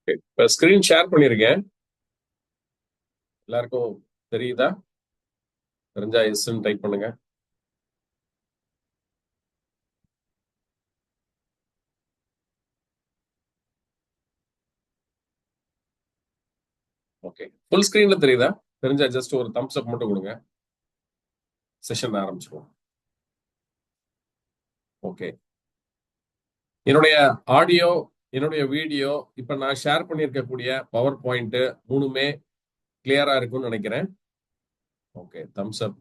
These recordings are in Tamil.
இப்ப ஸ்கிரீன் ஷேர் பண்ணிருக்கேன். எல்லாருக்கும் தெரியுதா? தெரிஞ்சா எஸ்ன்னு டைப் பண்ணுங்க. ஓகே, ஃபுல் ஸ்கிரீன்ல தெரியுதா? தெரிஞ்சா ஜஸ்ட் ஒரு தம்ஸ் அப் மட்டும் கொடுங்க. செஷன் ஆரம்பிச்சிருவோம். ஓகே, என்னுடைய ஆடியோ, என்னுடைய வீடியோ, இப்ப நான் ஷேர் பண்ணியிருக்கக்கூடிய பவர் பாயிண்ட் மூணுமே கிளியரா இருக்கும்னு நினைக்கிறேன். ஓகே, தம்ஸ் அப்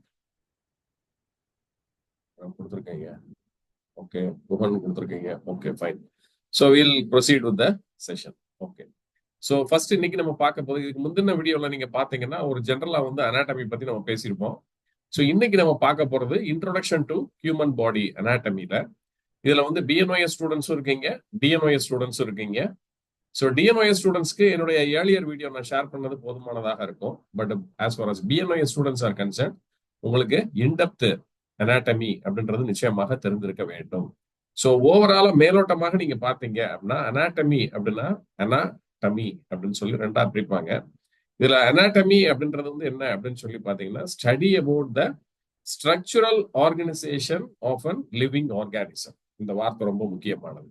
கொடுத்துருக்கீங்க. ஓகே, புகன் கொடுத்துருக்கீங்க. Okay, fine. So will proceed with the session. Okay, so first இன்னைக்கு நம்ம பார்க்க போது, இதுக்கு முந்தின வீடியோல நீங்க பாத்தீங்கன்னா ஒரு ஜென்ரலா வந்து அனாட்டமி பத்தி நம்ம பேசியிருப்போம். ஸோ இன்னைக்கு நம்ம பார்க்க போறது இன்ட்ரோடக்ஷன் டு ஹியூமன் பாடி அனாட்டமில. இதுல வந்து பிஎன்ஒஎஸ் ஸ்டூடெண்ட்ஸும் இருக்கீங்க, டிஎன்ஒஎஸ் ஸ்டூடெண்ட்ஸும் இருக்கீங்க. ஸோ டிஎன்ஒஎஸ் ஸ்டூடெண்ட்ஸ்க்கு என்னுடைய ஏர்லியர் வீடியோ நான் ஷேர் பண்ணது போதுமானதாக இருக்கும். But as far as BNOS students are concern, உங்களுக்கு இன்டெப்த் அனாட்டமி அப்படின்றது நிச்சயமாக தெரிந்திருக்க வேண்டும். ஸோ ஓவராலா மேலோட்டமாக நீங்க பாத்தீங்க அப்படின்னா அனாட்டமி அப்படின்னா அனாட்டமி அப்படின்னு சொல்லி ரெண்டா பிரிப்பாங்க. இதுல அனாட்டமி அப்படின்றது வந்து என்ன அப்படின்னு சொல்லி பாத்தீங்கன்னா, study about the structural organisation of an living organism. இந்த வார்த்தை ரொம்ப முக்கியமானது.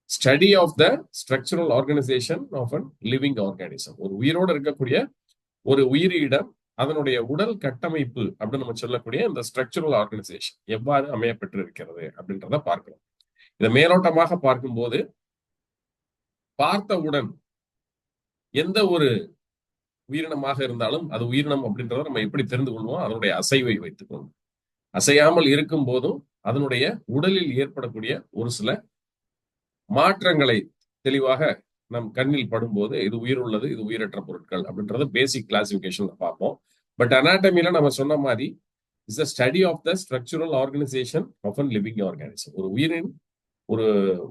Study of the structural organisation of an living organism. ஒரு உயிரோடு இருக்கக்கூடிய ஒரு உயிரிடம், அதனுடைய உடல் கட்டமைப்பு அப்படின்னு நம்ம சொல்லக்கூடிய இந்த ஸ்ட்ரக்சுரல் ஆர்கனைசேஷன் எவ்வாறு அமையப்பட்டிருக்கிறது அப்படின்றத பார்க்கிறோம். இதை மேலோட்டமாக பார்க்கும்போது, பார்த்தவுடன் எந்த ஒரு உயிரினமாக இருந்தாலும் அது உயிரினம் அப்படின்றத நம்ம எப்படி தெரிந்து கொள்வோம்? அதனுடைய அசைவை வைத்துக்கொள்வோம். அசையாமல் இருக்கும் போதும் அதனுடைய உடலில் ஏற்படக்கூடிய ஒரு சில மாற்றங்களை தெளிவாக நம் கண்ணில் படும்போது இது உயிர் உள்ளது, இது உயிரற்ற பொருட்கள் அப்படின்றத பேசிக் கிளாசிபிகேஷன்ல பார்ப்போம். பட் அனாட்டமில நம்ம சொன்ன மாதிரி is the study of the structural organisation of an living organism. ஒரு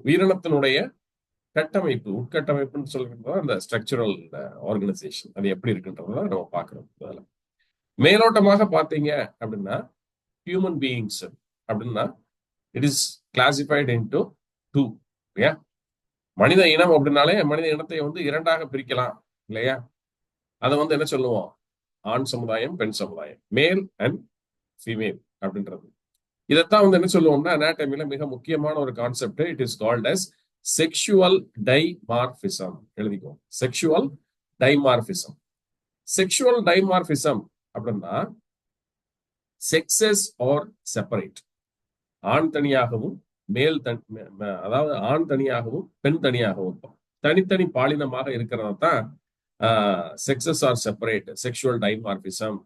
உயிரினத்தினுடைய கட்டமைப்பு, உட்கட்டமைப்புன்னு சொல்றது அந்த ஸ்ட்ரக்சுரல் ஆர்கனைசேஷன் அது எப்படி இருக்குன்றத நம்ம பார்க்கிறோம். அதில் மேலோட்டமாக பார்த்தீங்க அப்படின்னா ஹியூமன் பீயிங்ஸ் அப்படின்னா it is classified into two. இல்லையா? மனித இனம் அப்படின்னாலே மனித இனத்தை வந்து இரண்டாக பிரிக்கலாம் இல்லையா? அதை வந்து என்ன சொல்லுவோம்? ஆண் சமுதாயம், பெண் சமுதாயம், மேல் அண்ட் ஃபீமேல் அப்படின்றது. இதைத்தான் வந்து என்ன சொல்லுவோம்னா அனாட்டமில மிக முக்கியமான ஒரு concept. It is called as sexual dimorphism. எழுதிக்கோ, செக்ஷுவல் டைமார்பிசம். செக்ஷுவல் டைமார்பிசம் அப்படின்னா செக்ஸஸ் ஆர் செப்பரேட். ஆண் தனியாகவும் மேல் அதாவது ஆண் தனியாகவும் பெண் தனியாகவும் தனித்தனி பாலினமாக இருக்கிறத தான் sexes are separate, sexual dimorphism,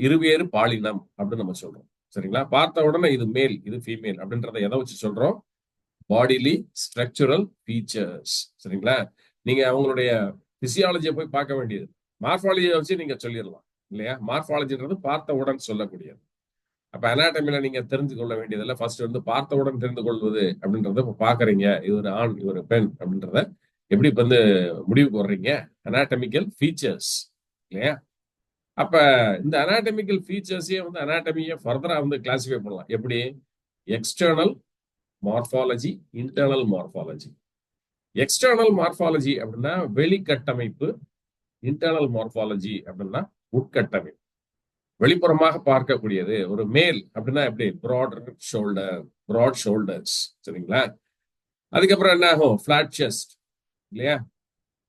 இருவேறு பாலினம் அப்படின்னு நம்ம சொல்றோம். சரிங்களா? பார்த்த உடனே இது மேல், இது ஃபீமேல் அப்படின்றத எதை வச்சு சொல்றோம்? Bodily structural features. சரிங்களா? நீங்க அவங்களுடைய பிசியாலஜியை போய் பார்க்க வேண்டியது, மார்பாலஜியை வச்சு நீங்க சொல்லிடலாம் இல்லையா? மார்பாலஜின்றது பார்த்தவுடன் சொல்லக்கூடியது. அப்ப அனாட்டமில நீங்க தெரிந்து கொள்ள வேண்டியதில்லை. ஃபர்ஸ்ட் வந்து பார்த்தவுடன் தெரிந்து கொள்வது அப்படின்றத இப்ப பாக்குறீங்க, இது ஒரு ஆண், இது ஒரு பெண் அப்படின்றத எப்படி வந்து முடிவுக்கு வர்றீங்க? அனாட்டமிக்கல் ஃபீச்சர்ஸ் இல்லையா? அப்ப இந்த அனாட்டமிக்கல் ஃபீச்சர்ஸையே வந்து அனாட்டமியை ஃபர்தரா வந்து கிளாசிஃபை பண்ணலாம். எப்படி? External morphology, internal morphology. External morphology அப்படின்னா வெளிக்கட்டமைப்பு, இன்டர்னல் மார்பாலஜி அப்படின்னா உட்கட்டமைப்பு, வெளிப்புறமாக பார்க்கக்கூடியது. ஒரு மேல் அப்படின்னா எப்படி? Broad shoulders. சரிங்களா? அதுக்கப்புறம் என்ன ஆகும்? பிளாட் செஸ்ட் இல்லையா?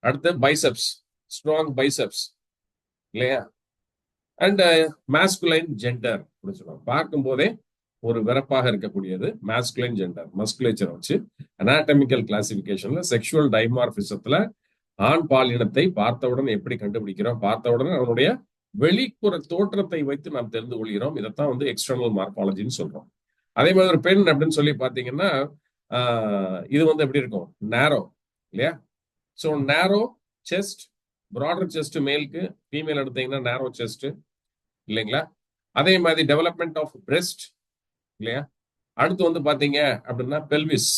அடுத்து பைசப்ஸ், ஸ்ட்ராங் பைசப்ஸ் இல்லையா? அண்ட் மாஸ்குலைன் ஜெண்டர் அப்படின்னு சொல்லுவாங்க. பார்க்கும் போதே ஒரு விறப்பாக இருக்கக்கூடியது மாஸ்குலைன் ஜெண்டர். மஸ்குலேச்சரை வச்சு அனாட்டமிக்கல் கிளாசிபிகேஷன்ல செக்ஷுவல் டைமார்பிசத்துல ஆண் பாலினத்தை பார்த்தவுடன் எப்படி கண்டுபிடிக்கிறோம்? பார்த்தவுடன் அவனுடைய வெளிப்புற தோற்றத்தை வைத்து நாம் தெரிந்து கொள்கிறோம். இதைத்தான் வந்து எக்ஸ்டர்னல் மார்பாலஜின்னு சொல்றோம். அதே மாதிரி ஒரு பெண் அப்படின்னு சொல்லி பாத்தீங்கன்னா இது வந்து எப்படி இருக்கும்? நேரோ இல்லையா? ஸோ நேரோ செஸ்ட், ப்ராடர் செஸ்ட் மேலுக்கு, ஃபீமேல் எடுத்தீங்கன்னா நேரோ செஸ்ட் இல்லைங்களா? அதே மாதிரி டெவலப்மெண்ட் ஆஃப் பிரெஸ்ட் இல்லையா? அடுத்து வந்து பாத்தீங்க அப்படின்னா பெல்விஸ்.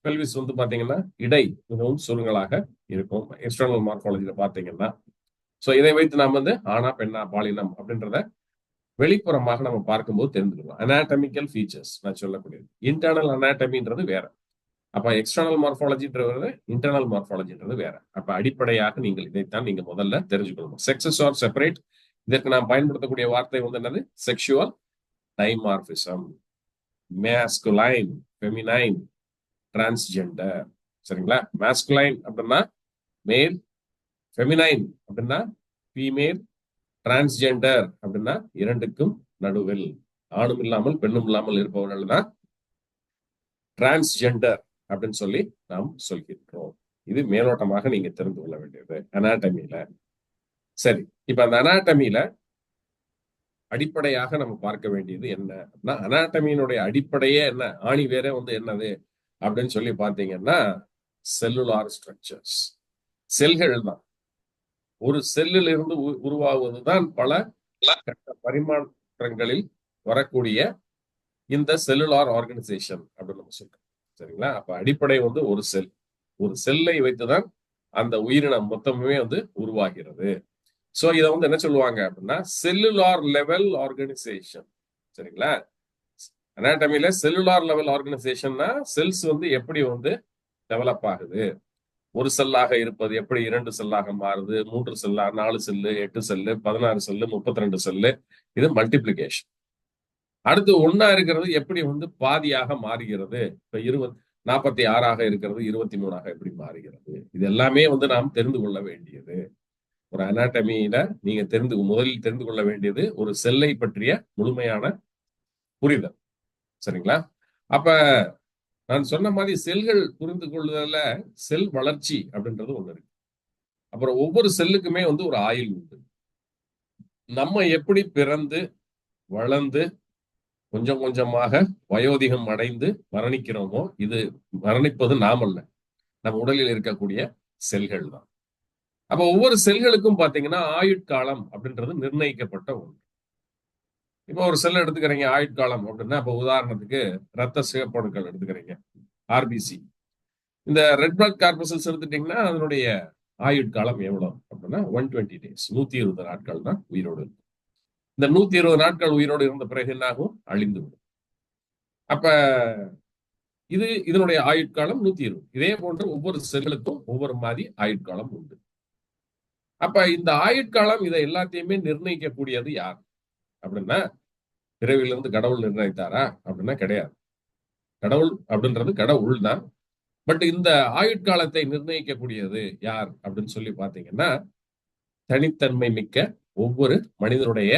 பெல்விஸ் வந்து பாத்தீங்கன்னா இடை மிகவும் சுருங்கலாக இருக்கும் எக்ஸ்டர்னல் மார்பாலஜியில பாத்தீங்கன்னா. ஸோ இதை வைத்து நாம் வந்து ஆணா பெண்ணா பாலினம் அப்படின்றத வெளிப்புறமாக நம்ம பார்க்கும்போது தெரிஞ்சுக்கலாம். அனாட்டமிக்கல் ஃபீச்சர்ஸ் நான் சொல்லக்கூடியது. இன்டர்னல் அனாட்டமின்றது வேற. அப்ப எக்ஸ்டர்னல் மார்பாலஜின்றது இன்டர்னல் மார்பாலஜின்றது வேற. அப்ப அடிப்படையாக நீங்கள் இதைத்தான் நீங்க முதல்ல தெரிஞ்சுக்கணும். Sexes are separate. இதற்கு நாம் பயன்படுத்தக்கூடிய வார்த்தை வந்து என்னது? Sexual dimorphism, masculine, feminine, transgender. சரிங்களா? மேஸ்குலைன் அப்படின்னா மேல், ஃபெமினைன் அப்படின்னா ஃபீமேல், டிரான்ஸ்ஜெண்டர் அப்படின்னா இரண்டுக்கும் நடுவில், ஆணும் இல்லாமல் பெண்ணும் இல்லாமல் இருப்பவர்கள் தான் டிரான்ஸ்ஜெண்டர் அப்படின்னு சொல்லி நாம் சொல்கின்றோம். இது மேலோட்டமாக நீங்க தெரிந்து கொள்ள வேண்டியது அனாட்டமியில. சரி, இப்ப அந்த அனாட்டமியில அடிப்படையாக நம்ம பார்க்க வேண்டியது என்ன அப்படின்னா, அனாட்டமியினுடைய அடிப்படையே என்ன, ஆணி வேற வந்து என்னது அப்படின்னு சொல்லி பார்த்தீங்கன்னா, செல்லுலார் ஸ்ட்ரக்சர்ஸ். செல்கள் தான். ஒரு செல்லில் இருந்து உருவாகுவதுதான் பல பரிமாற்றங்களில் வரக்கூடிய இந்த செல்லுலார் ஆர்கனைசேஷன் அப்படின்னு நம்ம சொல்றோம். சரிங்களா? அப்ப அடிப்படை வந்து ஒரு செல். ஒரு செல்லை வைத்துதான் அந்த உயிரினம் மொத்தமே வந்து உருவாகிறது. சோ இதை வந்து என்ன சொல்லுவாங்க அப்படின்னா செல்லுலார் லெவல் ஆர்கனைசேஷன். சரிங்களா? அனாட்டமியில செல்லுலார் லெவல் ஆர்கனைசேஷன்னா செல்ஸ் வந்து எப்படி வந்து டெவலப் ஆகுது, ஒரு செல்லாக இருப்பது எப்படி 2 செல்லாக மாறுது, 3 செல்லா, 4 செல்லு, 8 செல்லு, 16 செல்லு, 32 செல்லு. இது மல்டிபிளிகேஷன். அடுத்து ஒன்னா இருக்கிறது எப்படி வந்து பாதியாக மாறுகிறது, இப்ப 46 இருக்கிறது 23 எப்படி மாறுகிறது, இது எல்லாமே வந்து நாம் தெரிந்து கொள்ள வேண்டியது. ஒரு அனாட்டமியில நீங்க முதலில் தெரிந்து கொள்ள வேண்டியது ஒரு செல்லை பற்றிய முழுமையான புரிதல். சரிங்களா? அப்ப நான் சொன்ன மாதிரி செல்கள் புரிந்து கொள்வதில் செல் வளர்ச்சி அப்படின்றது ஒண்ணு இருக்கு. அப்புறம் ஒவ்வொரு செல்லுக்குமே வந்து ஒரு ஆயுள் உண்டு. நம்ம எப்படி பிறந்து வளர்ந்து கொஞ்சம் கொஞ்சமாக வயோதிகம் அடைந்து மரணிக்கிறோமோ, இது மரணிப்பது நாம் அல்ல, நம்ம உடலில் இருக்கக்கூடிய செல்கள் தான். அப்ப ஒவ்வொரு செல்களுக்கும் பாத்தீங்கன்னா ஆயுட்காலம் அப்படின்றது நிர்ணயிக்கப்பட்ட ஒன்று. இப்போ ஒரு செல் எடுத்துக்கிறீங்க ஆயுட்காலம் அப்படின்னா, இப்ப உதாரணத்துக்கு ரத்த சிவப்பணுக்கள் எடுத்துக்கிறீங்க, ஆர்பிசி. இந்த ரெட் பிளட் கார்பசல்ஸ் எடுத்துட்டீங்கன்னா அதனுடைய ஆயுட்காலம் எவ்வளவு அப்படின்னா 120 days, 120 நாட்கள் தான் உயிரோடு இருக்கும். இந்த 120 நாட்கள் உயிரோடு இருந்த பிறகு என்னாகும்? அழிந்து விடும். அப்ப இதனுடைய ஆயுட்காலம் 120. இதே போன்று ஒவ்வொரு செல்களுக்கும் ஒவ்வொரு மாதிரி ஆயுட்காலம் உண்டு. அப்ப இந்த ஆயுட்காலம் இதை எல்லாத்தையுமே நிர்ணயிக்கக்கூடியது யார் அப்படின்னா, பிறவிலிருந்து கடவுள் நிர்ணயித்தாரா அப்படின்னா கிடையாது. கடவுள் அப்படின்றது கடவுள் தான். பட் இந்த ஆயுட்காலத்தை நிர்ணயிக்கக்கூடியது யார் அப்படின்னு சொல்லி பாத்தீங்கன்னா, தனித்தன்மை மிக்க ஒவ்வொரு மனிதனுடைய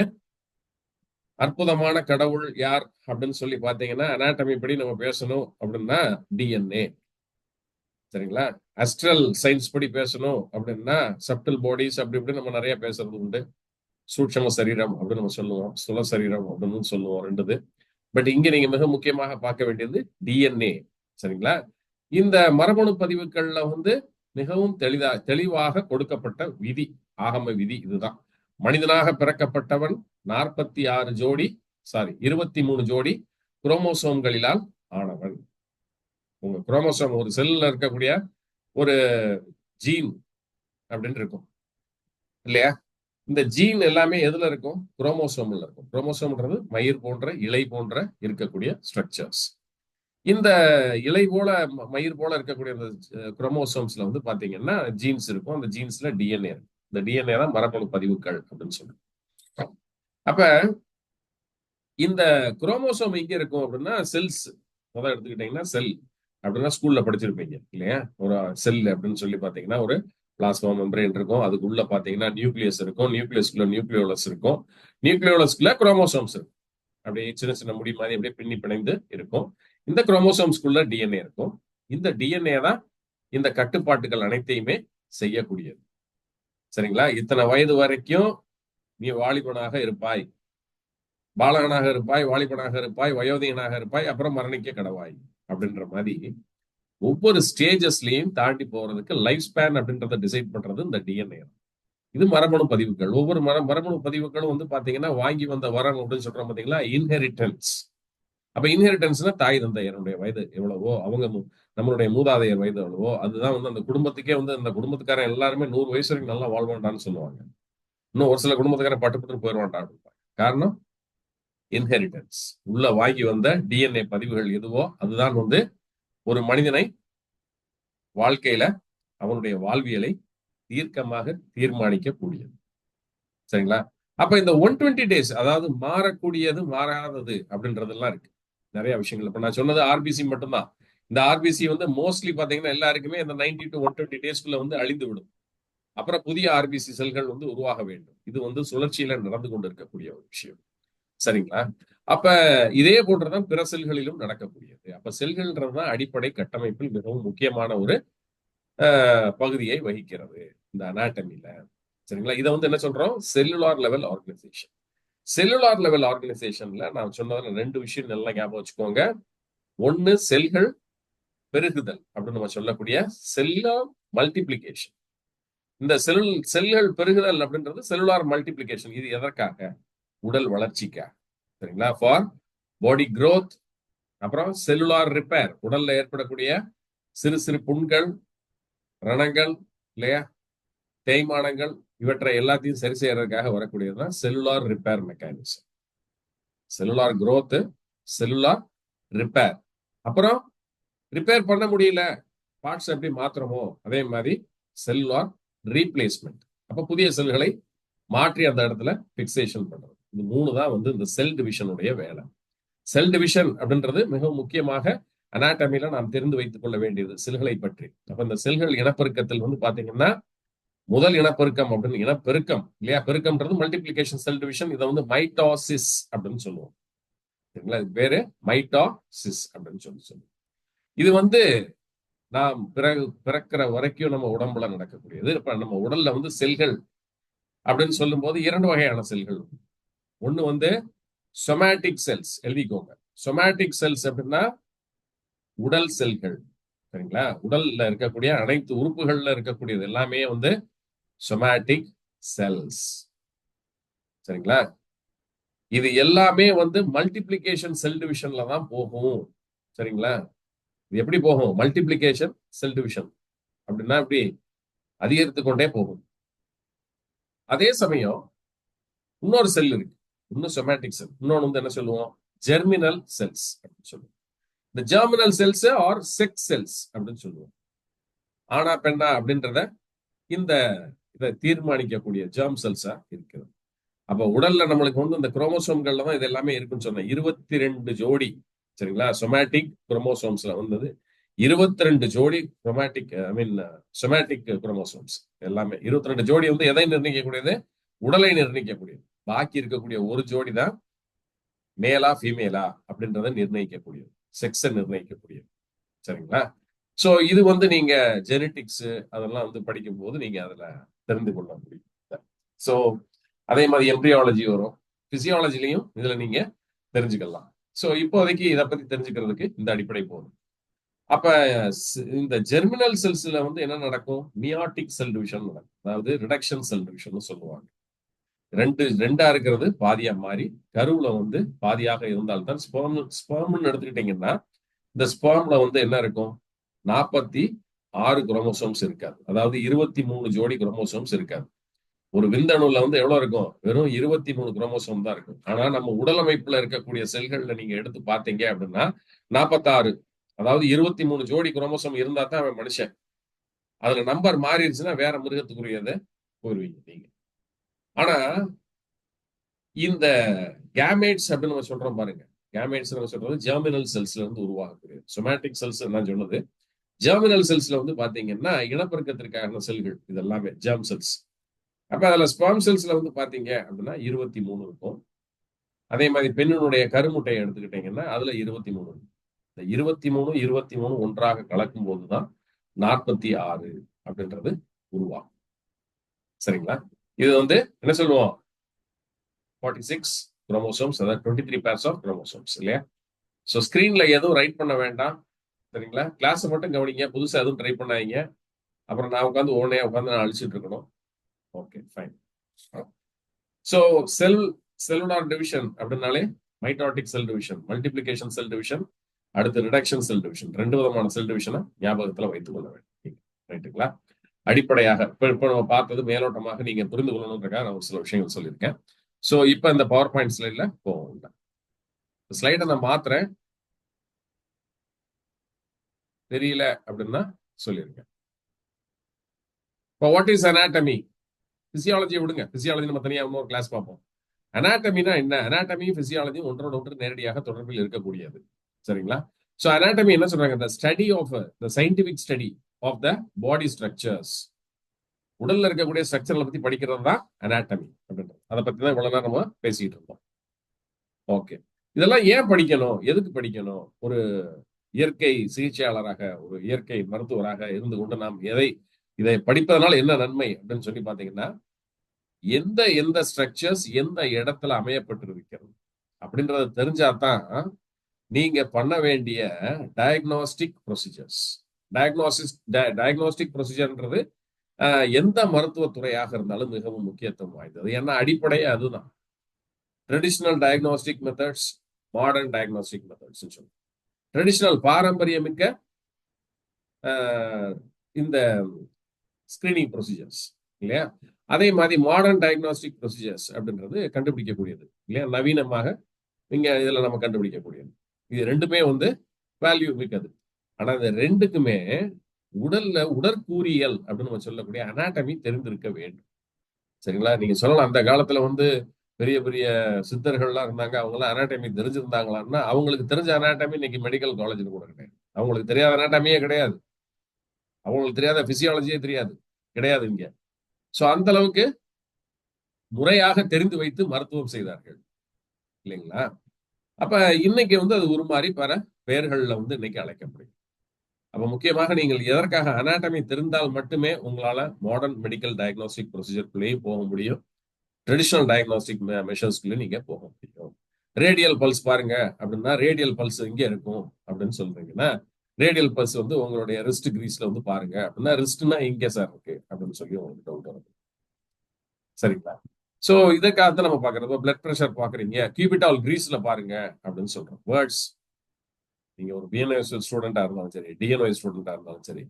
அற்புதமான கடவுள் யார் அப்படின்னு சொல்லி பாத்தீங்கன்னா, அனாட்டமி படி நம்ம பேசணும் அப்படின்னா டிஎன்ஏ. சரிங்களா? அஸ்ட்ரல் சயின்ஸ் படி பேசணும் அப்படின்னா சப்டல் பாடிஸ் அப்படி இப்படி நம்ம நிறைய பேசுறது உண்டு. சூட்சம சரீரம் அப்படின்னு நம்ம சொல்லுவோம், சுல சரீரம் அப்படின்னு சொல்லுவோம், ரெண்டுது. பட் இங்க நீங்க மிக முக்கியமாக பார்க்க வேண்டியது டிஎன்ஏ. சரிங்களா? இந்த மரபணு பதிவுகள்ல வந்து மிகவும் தெளிவாக கொடுக்கப்பட்ட விதி, ஆகம விதி இதுதான். மனிதனாக பிறக்கப்பட்டவன் 46 ஜோடி 23 ஜோடி குரோமோசோம்களிலால் ஆனவன். உங்க குரோமோசோம் ஒரு செல்ல இருக்கக்கூடிய ஒரு ஜீன் அப்படின்னு இருக்கும் இல்லையா? இந்த ஜீன் எல்லாமே எதுல இருக்கும்? குரோமோசோம்ல இருக்கும். குரோமோசோம்ன்றது மயிர் போன்ற இலை போன்ற இருக்கக்கூடிய ஸ்ட்ரக்சர்ஸ். இந்த இலை போல மயிர் போல இருக்கக்கூடிய இந்த குரோமோசோம்ஸ்ல வந்து பாத்தீங்கன்னா ஜீன்ஸ் இருக்கும். அந்த ஜீன்ஸ்ல டிஎன்ஏ இருக்கும். இந்த டிஎன்ஏ தான் மரபணு பதிவுகள் அப்படின்னு சொல்லுவோம். அப்ப இந்த குரோமோசோம் எங்க இருக்கும் அப்படின்னா செல்ஸ். முதல் எடுத்துக்கிட்டீங்கன்னா செல் அப்படின்னா ஸ்கூல்ல படிச்சிருப்பீங்க இல்லையா? ஒரு செல் அப்படின்னு சொல்லி பாத்தீங்கன்னா ஒரு பிளாஸ்மா மெம்பரேன் இருக்கும். அதுக்குள்ள பாத்தீங்கன்னா நியூக்ளியஸ் இருக்கும். நியூக்ளியஸ்குள்ள நியூக்ளியோலஸ் இருக்கும். நியூக்ளியோலஸ்குள்ள குரோமோசோம்ஸ் இருக்கும். அப்படியே சின்ன சின்ன முடி மாதிரி அப்படியே பின்னி பிணைந்து இருக்கும். இந்த குரோமோசோம்ஸ்குள்ள டிஎன்ஏ இருக்கும். இந்த டிஎன்ஏ தான் இந்த கட்டுப்பாட்டுகள் அனைத்தையுமே செய்யக்கூடியது. சரிங்களா? இத்தனை வயது வரைக்கும் நீ வாலிபனாக இருப்பாய், பாலகனாக இருப்பாய், வாலிபனாக இருப்பாய், வயோதிகனாக இருப்பாய், அப்புறம் மரணிக்க கடவாய் அப்படின்ற மாதிரி ஒவ்வொரு ஸ்டேஜஸ்லயும் தாண்டி போறதுக்கு லைஃப் ஸ்பேன் அப்படின்றத டிசைட் பண்றது இந்த டிஎன்ஏ. இது மரபணு பதிவுகள். ஒவ்வொரு மரபணு பதிவுகளும் வந்து பாத்தீங்கன்னா வாங்கி வந்த வரம் அப்படின்னு சொல்றோம் பாத்தீங்களா, இன்ஹெரிட்டன்ஸ். அப்ப இன்ஹெரிட்டன்ஸ்னா தாய் தந்தையருடைய வயது எவ்வளவோ, அவங்க நம்மளுடைய மூதாதையர் வயது எவ்வளவோ, அதுதான் வந்து அந்த குடும்பத்துக்கே வந்து அந்த குடும்பத்துக்காரன் எல்லாருமே 100 வயசு வரைக்கும் நல்லா வாழ்வான்டான்னு சொல்லுவாங்க. இன்னும் ஒரு சில குடும்பத்துக்காரன் பட்டு போயிடுவான்டா. காரணம் இன்ஹெரிட்டன்ஸ். உள்ள வாங்கி வந்த டிஎன்ஏ பதிவுகள் எதுவோ அதுதான் வந்து ஒரு மனிதனை வாழ்க்கையில அவனுடைய வாழ்வியலை தீர்க்கமாக தீர்மானிக்கக்கூடியது. சரிங்களா? அப்ப இந்த 120 டேஸ், அதாவது மாறக்கூடியது மாறாதது அப்படின்றதெல்லாம் இருக்கு. நிறைய விஷயங்கள். இப்ப நான் சொன்னது ஆர்பிசி மட்டும்தான். இந்த ஆர்பிசி வந்து மோஸ்ட்லி பாத்தீங்கன்னா எல்லாருக்குமே இந்த 90 to 120 டேஸ்க்குள்ள வந்து அழிந்து விடும். அப்புறம் புதிய ஆர்பிசி செல்கள் வந்து உருவாக வேண்டும். இது வந்து சுழற்சியில நடந்து கொண்டு இருக்கக்கூடிய ஒரு விஷயம். சரிங்களா? அப்ப இதே போன்றுதான் பிற செல்களிலும் நடக்கக்கூடியது. அப்ப செல்கள்ன்றதுதான் அடிப்படை கட்டமைப்பில் மிகவும் முக்கியமான ஒரு பகுதியை வகிக்கிறது இந்த அனாட்டமில. சரிங்களா? இதை வந்து என்ன சொல்றோம்? Cellular level organisation. Cellular level ஆர்கனைசேஷன்ல நான் சொன்னதுல 2 விஷயம் நல்லா ஞாபகம் வச்சுக்கோங்க. ஒன்னு செல்கள் பெருகுதல் அப்படின்னு நம்ம சொல்லக்கூடிய செல்லுலார் மல்டிபிளிகேஷன். இந்த செல்கள் பெருகுதல் அப்படின்றது செல்லுலார் மல்டிபிளிகேஷன். இது எதற்காக? உடல் வளர்ச்சிக்காக. சரிங்களா? For body growth. அப்புறம் செல்லுலார் ரிப்பேர், உடல்ல ஏற்படக்கூடிய சிறு சிறு புண்கள், ரணங்கள் இல்லையா, தேய்மானங்கள், இவற்றை எல்லாத்தையும் சரி செய்யறதுக்காக வரக்கூடியதுதான் cellular repair mechanism. Cellular growth, cellular repair. அப்புறம் ரிப்பேர் பண்ண முடியல, பார்ட்ஸ் எப்படி மாத்திரமோ அதே மாதிரி செல்லுலார் ரீப்ளேஸ்மெண்ட். அப்ப புதிய செல்களை மாற்றி அந்த இடத்துல பிக்சேஷன் பண்றது. இது 3 தான் வந்து இந்த செல் டிவிஷனுடைய வேலை. செல் டிவிஷன் அப்படின்றது மிகவும் முக்கியமாக அனாட்டமில நாம் தெரிந்து வைத்துக் கொள்ள வேண்டியது செல்களை பற்றி. அப்ப இந்த செல்கள் இனப்பெருக்கத்தில் வந்து பாத்தீங்கன்னா முதல் இனப்பெருக்கம் அப்படின்னு இனப்பெருக்கம் இல்லையா, பெருக்கம்ன்றது மல்டிபிளிகேஷன் செல் டிவிஷன். இதை வந்து மைட்டோசிஸ் அப்படின்னு சொல்லுவோம். சரிங்களா? இது பேரு மைட்டோசிஸ் அப்படின்னு சொல்லுவோம். இது வந்து நாம் பிறக்கிற வரைக்கும் நம்ம உடம்புல நடக்கக்கூடியது. இப்ப நம்ம உடல்ல வந்து செல்கள் அப்படின்னு சொல்லும் போது 2 வகையான செல்கள். ஒண்ணு வந்து சொமேட்டிக் செல்ஸ், எழுதிக்கோங்க. சொமேட்டிக் செல்ஸ் அப்படின்னா உடல் செல்கள். சரிங்களா? உடல்ல இருக்கக்கூடிய அனைத்து உறுப்புகள்ல இருக்கக்கூடியது எல்லாமே வந்து சொமேட்டிக் செல்ஸ். சரிங்களா? இது எல்லாமே வந்து மல்டிபிளிகேஷன் செல் டிவிஷன்ல தான் போகும். சரிங்களா? இது எப்படி போகும்? மல்டிபிளிகேஷன் செல் டிவிஷன் அப்படின்னா இப்படி அதிகரித்து கொண்டே போகும். அதே சமயம் இன்னொரு செல் இருக்கு, இன்னும் சொமேட்டிக் செல். இன்னொன்று வந்து என்ன சொல்லுவோம்? ஜெர்மினல் செல்ஸ் அப்படின்னு சொல்லுவோம். இந்த germinal cells or sex cells அப்படின்னு சொல்லுவோம். ஆனா பெண்ணா அப்படின்றத இந்த இதை தீர்மானிக்கக்கூடிய ஜெர்ம் செல்ஸா இருக்கிறது. அப்ப உடல்ல நம்மளுக்கு வந்து இந்த குரோமோசோம்கள்ல தான் இது எல்லாமே இருக்குன்னு சொன்னேன். 22 ஜோடி. சரிங்களா? சொமேட்டிக் குரோமோசோம்ஸ்ல வந்தது 22 ஜோடி குரோமேட்டிக், ஐ மீன் சொமேட்டிக் குரோமோசோம்ஸ். எல்லாமே 22 ஜோடி வந்து எதை நிர்ணயிக்கக்கூடியது? உடலை நிர்ணயிக்கக்கூடியது. பாக்கி இருக்கக்கூடிய ஒரு ஜோடி தான் மேலா ஃபீமேலா அப்படின்றத நிர்ணயிக்கக்கூடியது, செக்ஸை நிர்ணயிக்கக்கூடியது. சரிங்களா? சோ இது வந்து நீங்க ஜெனட்டிக்ஸ் அதெல்லாம் வந்து படிக்கும் போது நீங்க அதுல தெரிந்து கொள்ள முடியும். சோ அதே மாதிரி எம்பிரியாலஜி வரும், பிசியாலஜிலையும் இதுல நீங்க தெரிஞ்சுக்கலாம். சோ இப்போதைக்கு இதை பத்தி தெரிஞ்சுக்கிறதுக்கு இந்த அடிப்படை போதும். அப்ப இந்த ஜெர்மினல் செல்ஸ்ல வந்து என்ன நடக்கும்? மியாட்டிக் செல் டிவிஷன் நடக்கும். அதாவது ரிடக்ஷன் செல் டிவிஷன் சொல்லுவாங்க. ரெண்டா இருக்கிறது பாதியா மாறி கருவுல வந்து பாதியாக இருந்தால்தான் ஸ்பெர்ம்னு எடுத்துக்கிட்டீங்கன்னா இந்த ஸ்பெர்ம்ல வந்து என்ன இருக்கும்? 46 குரோமோசோம்ஸ் இருக்காது. அதாவது 23 ஜோடி குரோமோசோம்ஸ் இருக்காது. ஒரு விந்தணுல வந்து எவ்வளவு இருக்கும்? வெறும் 23 குரோமோசோம் தான் இருக்கும். ஆனா நம்ம உடல் அமைப்புல இருக்கக்கூடிய செல்கள்ல நீங்க எடுத்து பாத்தீங்க அப்படின்னா 46, அதாவது 23 ஜோடி குரோமோசோம் இருந்தா தான் அவன் மனுஷன். அதுல நம்பர் மாறிடுச்சுன்னா வேற மிருகத்துக்குரியதை போயிருவீங்க நீங்க. ஆனா இந்த கேமேட்ஸ் அப்படின்னு நம்ம சொல்றோம் பாருங்க. கேமேட்ஸ் நம்ம சொல்றது ஜெர்மினல் செல்ஸ்ல இருந்து உருவாகக்கூடியது. சொமேட்டிக் செல்ஸ் நான் சொன்னது. ஜெர்மினல் செல்ஸ்ல வந்து பாத்தீங்கன்னா இனப்பெருக்கத்திற்கான செல்கள் இது எல்லாமே ஜெர்ம் செல்ஸ். அப்ப அதுல ஸ்பெர்ம் செல்ஸ்ல வந்து பாத்தீங்க அப்படின்னா 23 இருக்கும். அதே மாதிரி பெண்ணினுடைய கருமுட்டையை எடுத்துக்கிட்டீங்கன்னா அதுல 23 இருக்கும். இந்த 23 ஒன்றாக கலக்கும் போதுதான் 46 அப்படின்றது உருவாகும். சரிங்களா? இது வந்து என்ன சொல்லுவோம்? 46 குரோமோசோம்ஸ், அதாவது 23 பேர்ஸ் ஆஃப் குரோமோசோம்ஸ் இல்லையா? ஸோ ஸ்கிரீன்ல எதுவும் ரைட் பண்ண வேண்டாம். சரிங்களா? கிளாஸ் மட்டும் கவனிங்க, புதுசா எதுவும் ட்ரை பண்ணாதீங்க. அப்புறம் நான் உட்காந்து ஓனையா உட்காந்து நான் அழிச்சிட்டு இருக்கணும். Okay fine. So cellular division அப்படின்னாலே mitotic cell division, multiplication cell division, அடுத்து ரிடக்ஷன் செல் டிவிஷன், 2 விதமான செல் டிவிஷனை ஞாபகத்துல வைத்துக் கொள்ள வேண்டும். ரைட்டுங்களா? அடிப்படையாக இப்ப நம்ம பார்த்தது மேலோட்டமாக நீங்க புரிந்து கொள்ளணுன்றக்காக நான் ஒரு சில விஷயங்கள் சொல்லியிருக்கேன். சோ இப்ப இந்த பவர் பாயிண்ட் ஸ்லைட்ல போவோம். ஸ்லைடை நான் மாத்துறேன், தெரியல அப்படின்னா சொல்லியிருக்கேன். இப்போ வாட் இஸ் அனாட்டமி? பிசியாலஜியை விடுங்க, பிசியாலஜி நம்ம தனியாக இன்னொரு கிளாஸ் பார்ப்போம். அனாட்டமினா என்ன? அனாட்டமி பிசியாலஜி ஒன்றோட ஒன்று நேரடியாக தொடர்பில் இருக்கக்கூடியது. சரிங்களா? ஸோ அனாட்டமி என்ன சொல்றாங்க? The study of the scientific study of the body structures. உடல்ல இருக்கக்கூடிய ஸ்ட்ரக்சர்களை பத்தி படிக்கிறது தான் அனாட்டமி அப்படின்றது. அதை பத்தி தான் இவ்வளவு நேரம் நம்ம பேசிட்டு இருந்தோம். ஓகே, இதெல்லாம் ஏன் படிக்கணும், எதுக்கு படிக்கணும்? ஒரு இயற்கை சிகிச்சையாளராக, ஒரு இயற்கை மருத்துவராக இருந்து கொண்டு நாம் இதை படிப்பதனால என்ன நன்மை அப்படின்னு சொல்லி பாத்தீங்கன்னா, எந்த எந்த ஸ்ட்ரக்சர்ஸ் எந்த இடத்துல அமையப்பட்டிருக்கிறது அப்படின்றத தெரிஞ்சாதான் நீங்க பண்ண வேண்டிய டயக்னோஸ்டிக் ப்ரொசீஜர்ஸ். டயக்னோஸ்டிக் ப்ரொசீஜர்ன்றது எந்த மருத்துவத்துறையாக இருந்தாலும் மிகவும் முக்கியத்துவம் வாய்ந்தது. ஏன்னா அடிப்படையே அதுதான். Traditional diagnostic methods, modern diagnostic methods சொல்லுவோம். ட்ரெடிஷனல் பாரம்பரியமிக்க இந்த ஸ்கிரீனிங் ப்ரொசீஜர்ஸ் இல்லையா, அதே மாதிரி மாடர்ன் டயக்னோஸ்டிக் ப்ரொசீஜர்ஸ் அப்படின்றது கண்டுபிடிக்கக்கூடியது இல்லையா, நவீனமாக இங்க இதுல நம்ம கண்டுபிடிக்கக்கூடியது. இது ரெண்டுமே வேல்யூ மிக்கது. ஆனா இந்த ரெண்டுக்குமே உடல்ல உடற்கூறியல் அப்படின்னு நம்ம சொல்லக்கூடிய அனாட்டமி தெரிந்திருக்க வேண்டும். சரிங்களா? நீங்க சொல்லலாம் அந்த காலத்துல பெரிய பெரிய சித்தர்கள்லாம் இருந்தாங்க, அவங்க எல்லாம் அனாட்டமி தெரிஞ்சிருந்தாங்களான்னா அவங்களுக்கு தெரிஞ்ச அனாட்டமி இன்னைக்கு மெடிக்கல் காலேஜ்ல கூட கிடையாது. அவங்களுக்கு தெரியாத அனாட்டமியே கிடையாது, அவங்களுக்கு தெரியாத பிசியாலஜியே கிடையாது இங்க. சோ அந்த அளவுக்கு முறையாக தெரிந்து வைத்து மருத்துவம் செய்தார்கள் இல்லைங்களா? அப்ப இன்னைக்கு அது உருமாறி பல பெயர்கள்ல இன்னைக்கு அழைக்கப்படுது. அப்ப முக்கியமாக நீங்கள் எதற்காக அனாட்டமி தெரிந்தால் மட்டுமே உங்களால மாடர்ன் மெடிக்கல் டயக்னோஸ்டிக் ப்ரொசீஜருக்குள்ளேயும் போக முடியும், ட்ரெடிஷனல் டயக்னோஸ்டிக் மெஷர்ஸ்க்குள்ளே நீங்க போக முடியும். ரேடியல் பல்ஸ் பாருங்க அப்படின்னா, ரேடியல் பல்ஸ் இங்க இருக்கும் அப்படின்னு சொல்றீங்கன்னா, ரேடியல் பல்ஸ் உங்களுடைய ரிஸ்ட் கிரீஸ்ல பாருங்க அப்படின்னா, ரிஸ்ட்னா இங்கே சார் இருக்கு அப்படின்னு சொல்லி உங்களுக்கு டவுட் வரும். சரிங்களா? சோ இதற்காக நம்ம பாக்குறது. பிளட் பிரஷர் பாக்குறீங்க, கியூபிட்டால் கிரீஸ்ல பாருங்க அப்படின்னு சொல்றோம். வேர்ட்ஸ், நீங்க ஒரு பிஎன்எஸ் ஸ்டூடெண்டா இருந்தாலும் சரி, டிஎன்ஒய் ஸ்டூடெண்டா இருந்தாலும் சரி,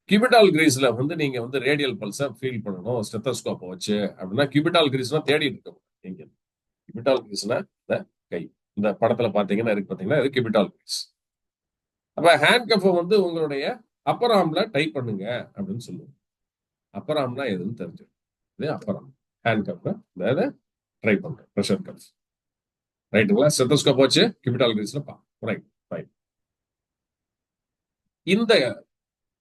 கியூபிட்டால் கிரீஸ்ல நீங்க ரேடியல் பல்ஸை ஃபீல் பண்ணணும் ஸ்டெத்தோஸ்கோப்பை வச்சு அப்படின்னா, கியூபிட்டால் கிரீஸ்னா தேடி இருக்கணும். எங்க கியூபிட்டால் கிரீஸ்னா இந்த கை, இந்த படத்துல பாத்தீங்கன்னா இருக்கு, பாத்தீங்கன்னா இது கியூபிட்டால் கிரீஸ். அப்ப ஹேண்ட் கஃபை உங்களுடைய அப்பர் ஆர்ம்ல டைப் பண்ணுங்க அப்படின்னு சொல்லுவோம். அப்பர் ஆர்ம்னா எதுன்னு தெரிஞ்சிடும். இது அப்பர் ஆர்ம் ஹேண்ட் கஃப்ல ட்ரை பண்றோம், ப்ரெஷர் கஃப். ரைட்டுங்களா? ஸ்டெத்தோஸ்கோப் வச்சு கியூபிட்டால் கிரீஸ்ல ரைட் ரைட். இந்த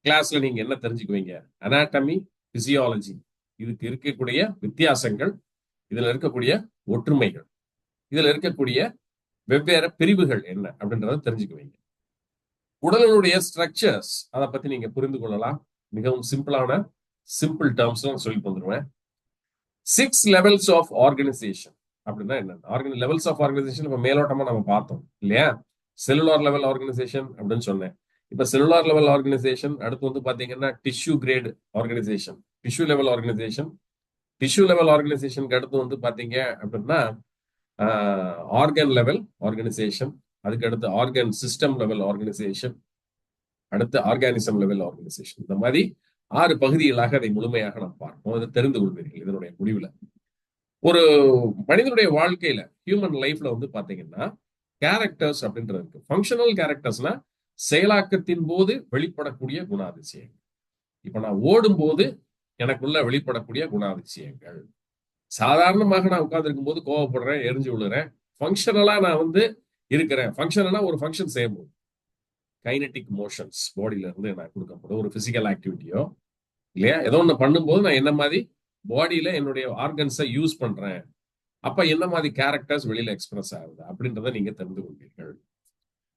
கிளாஸ்ல நீங்க என்ன தெரிஞ்சுக்குவீங்க? அனாட்டமி, பிசியாலஜி, இதுக்கு இருக்கக்கூடிய வித்தியாசங்கள், இதுல இருக்கக்கூடிய ஒற்றுமைகள், இதுல இருக்கக்கூடிய வெவ்வேறு பிரிவுகள் என்ன அப்படின்றத தெரிஞ்சுக்குவீங்க. உடலினுடைய ஸ்ட்ரக்சர்ஸ் அதை பத்தி நீங்க புரிந்து கொள்ளலாம். மிகவும் சிம்பிள் டேர்ம்ஸ் சொல்லி வந்துருவேன். 6 லெவல்ஸ் ஆஃப் ஆர்கனைசேஷன் அப்படின்னா என்ன? லெவல்ஸ் ஆஃப் ஆர்கனைசேஷன் இப்ப மேலோட்டமா நம்ம பார்த்தோம் இல்லையா? செல்லுலார் லெவல் ஆர்கனைசேஷன் அப்படின்னு சொன்னேன். இப்ப செல்லுலார் லெவல் ஆர்கனைசேஷன், அடுத்து பாத்தீங்கன்னா tissue grade organisation, tissue level organisation. Tissue level ஆர்கனைசேஷனுக்கு அடுத்து பாத்தீங்க அப்படின்னா ஆர்கன் லெவல் ஆர்கனைசேஷன், அதுக்கு அடுத்து ஆர்கன் சிஸ்டம் லெவல் ஆர்கனைசேஷன், அடுத்து ஆர்கானிசம் லெவல் ஆர்கனைசேஷன். இந்த மாதிரி 6 பகுதிகளாக அதை முழுமையாக நாம் பார்ப்போம். அதை தெரிந்து கொள்வீர்கள் இதனுடைய முடிவுல. ஒரு மனிதனுடைய வாழ்க்கையில, ஹியூமன் லைஃப்ல பாத்தீங்கன்னா கேரக்டர்ஸ் அப்படின்றது இருக்கு. ஃபங்க்ஷனல் கேரக்டர்ஸ்னா செயலாக்கத்தின் போது வெளிப்படக்கூடிய குணாதிசயங்கள். இப்ப நான் ஓடும் போது எனக்குள்ள வெளிப்படக்கூடிய குணாதிசயங்கள். சாதாரணமாக நான் உட்கார்ந்து இருக்கும் போது கோவப்படுறேன், எரிஞ்சு விழுறேன். ஃபங்க்ஷனலா நான் இருக்கிறேன். ஃபங்க்ஷனலா ஒரு ஃபங்க்ஷன் செய்யும்போது கைனட்டிக் மோஷன்ஸ் பாடியில இருந்து நான் கொடுக்கப்படும் ஒரு பிசிக்கல் ஆக்டிவிட்டியோ இல்லையா, ஏதோ ஒன்று பண்ணும்போது நான் என்ன மாதிரி பாடியில என்னுடைய ஆர்கன்ஸை யூஸ் பண்றேன், அப்ப என்ன மாதிரி கேரக்டர்ஸ் வெளியில எக்ஸ்பிரஸ் ஆகுது அப்படின்றத நீங்க தெரிந்து கொள்வீர்கள்.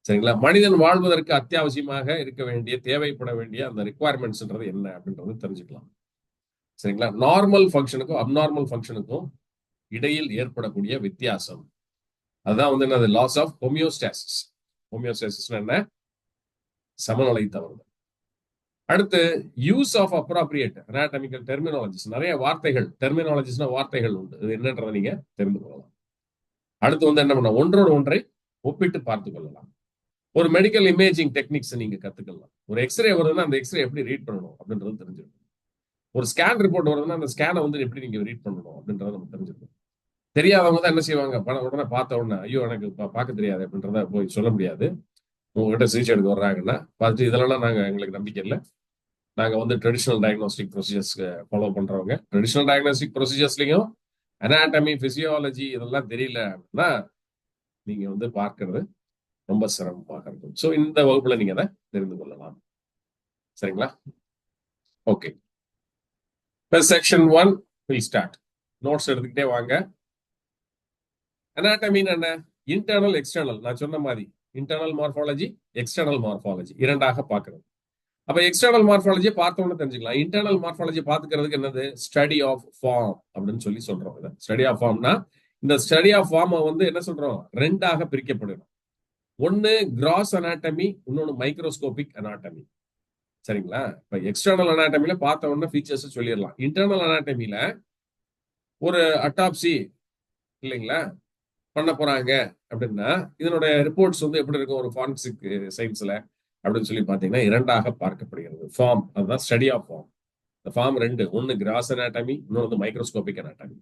சரிங்களா? மனிதன் வாழ்வதற்கு அத்தியாவசியமாக இருக்க வேண்டிய, தேவைப்பட வேண்டிய அந்த ரிக்குவயர்மெண்ட்ஸ்ன்றது என்ன அப்படின்றது தெரிஞ்சுக்கலாம். சரிங்களா? நார்மல் ஃபங்க்ஷனுக்கும் அப்நார்மல் ஃபங்க்ஷனுக்கும் இடையில் ஏற்படக்கூடிய வித்தியாசம், அதுதான் என்னது? Loss of homeostasis. ஹோமியோஸ்டாசிஸ் என்ன? சமநிலை தவறுதல். அடுத்து use of appropriate anatomical terminologies. நிறைய வார்த்தைகள், டெர்மினாலஜிஸ்னா வார்த்தைகள் உண்டு, இது என்னன்றதை நீங்க தெரிந்து கொள்ளலாம். அடுத்து என்ன பண்ண, ஒன்றோடு ஒன்றை ஒப்பிட்டு பார்த்து கொள்ளலாம். ஒரு மெடிக்கல் இமேஜிங் டெக்னிக்ஸ் நீங்க கத்துக்கலாம். ஒரு எக்ஸ்ரே வருதுன்னா அந்த எக்ஸ்ரே எப்படி ரீட் பண்ணணும் அப்படின்றது தெரிஞ்சிருக்கும். ஒரு ஸ்கேன் ரிப்போர்ட் வருதுன்னா அந்த ஸ்கேனை எப்படி நீங்க ரீட் பண்ணணும் அப்படின்றத நம்ம தெரிஞ்சிருக்கோம். தெரியாதவங்க தான் என்ன செய்வாங்க, உடனே பார்த்த உடனே ஐயோ எனக்கு பார்க்க தெரியாது அப்படின்றத போய் சொல்ல முடியாது. உங்ககிட்ட சிகிச்சை எடுக்க வர்றாங்கன்னா பார்த்துட்டு இதெல்லாம் எங்களுக்கு நம்பிக்கை இல்லை, நாங்க வந்து ட்ரெடிஷனல் டயக்னோஸ்டிக் ப்ரொசீஜர்ஸ் ஃபாலோ பண்றவங்க. ட்ரெடிஷனல் டயக்னோஸ்டிக் ப்ரொசீஜர்ஸ்லயும் அனாட்டமி, பிசியாலஜி இதெல்லாம் தெரியல அப்படின்னா நீங்க வந்து பார்க்கிறது ரொம்ப சிரமமாக இருக்கும். ஸோ இந்த வகுப்புல நீங்க அதை தெரிந்து கொள்ளலாம். சரிங்களா? ஓகே. இப்போ செக்ஷன் 1 வில் ஸ்டார்ட். நோட்ஸ் எடுத்துக்கிட்டே வாங்க. அனாட்டமின்னு என்ன? Internal, external. நான் சொன்ன மாதிரி இன்டர்னல் மார்பாலஜி, எக்ஸ்டர்னல் மார்பாலஜி இரண்டாக பார்க்கறது. அப்ப எக்ஸ்டர்னல் மார்பாலஜியை பார்த்தோம்னு தெரிஞ்சுக்கலாம். இன்டர்னல் மார்பாலஜி பார்த்துக்கிறதுக்கு என்னது? ஸ்டடி ஆஃப் ஃபார்ம் அப்படின்னு சொல்லி சொல்றோம். ஸ்டடி ஆஃப் ஃபார்ம்னா இந்த ஸ்டடி ஆஃப் ஃபார்மை வந்து என்ன சொல்றோம்? ரெண்டாக பிரிக்கப்படும். ஒன்னு கிராஸ் அனாட்டமி, இன்னொன்னு மைக்ரோஸ்கோபிக் அனாட்டமி. சரிங்களா? இப்ப எக்ஸ்டர்னல் அனாட்டமில பார்த்த உடனே ஃபீச்சர்ஸ் சொல்லிடலாம். இன்டர்னல் அனாட்டமில ஒரு அட்டாப்சி இல்லைங்களா பண்ண போறாங்க அப்படின்னா இதனுடைய ரிப்போர்ட்ஸ் வந்து எப்படி இருக்கும் ஒரு ஃபாரன்சிக் சயின்ஸ்ல அப்படின்னு சொல்லி பாத்தீங்கன்னா இரண்டாக பார்க்கப்படுகிறது. ஃபார்ம், அதுதான் ஸ்டடி ஆஃப் ஃபார்ம். இந்த ஃபார்ம் ரெண்டு, ஒன்னு கிராஸ் அனாட்டமி, இன்னொன்று வந்து மைக்ரோஸ்கோபிக் அனாட்டமி.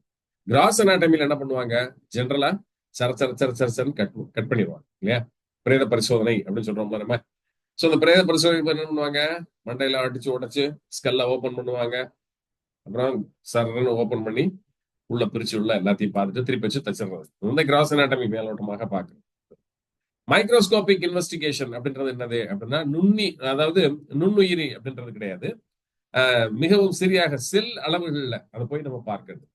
கிராஸ் அனாட்டமில என்ன பண்ணுவாங்க? ஜென்ரலா சரச்சரன்னு கட் பண்ணிடுவாங்க இல்லையா? பிரேத பரிசோதனை அப்படின்னு சொல்றோம்ல நம்ம. ஸோ இந்த பிரேத பரிசோதனை என்ன பண்ணுவாங்க? மண்டையில அடிச்சு உடைச்சு ஸ்கல்ல ஓபன் பண்ணுவாங்க. அப்புறம் சரன்னு ஓபன் பண்ணி உள்ள பிரிச்சு உள்ள எல்லாத்தையும் பார்த்துட்டு திருப்பி வச்சு தச்சிடுறது. இந்த கிராஸ் அனாட்டமி மேலோட்டமாக பார்க்கணும். மைக்ரோஸ்கோபிக் இன்வெஸ்டிகேஷன் அப்படின்றது என்னது அப்படின்னா அதாவது நுண்ணுயிரி அப்படின்றது கிடையாது. மிகவும் சிறியாக செல் அளவுகள்ல அதை போய் நம்ம பார்க்கிறது.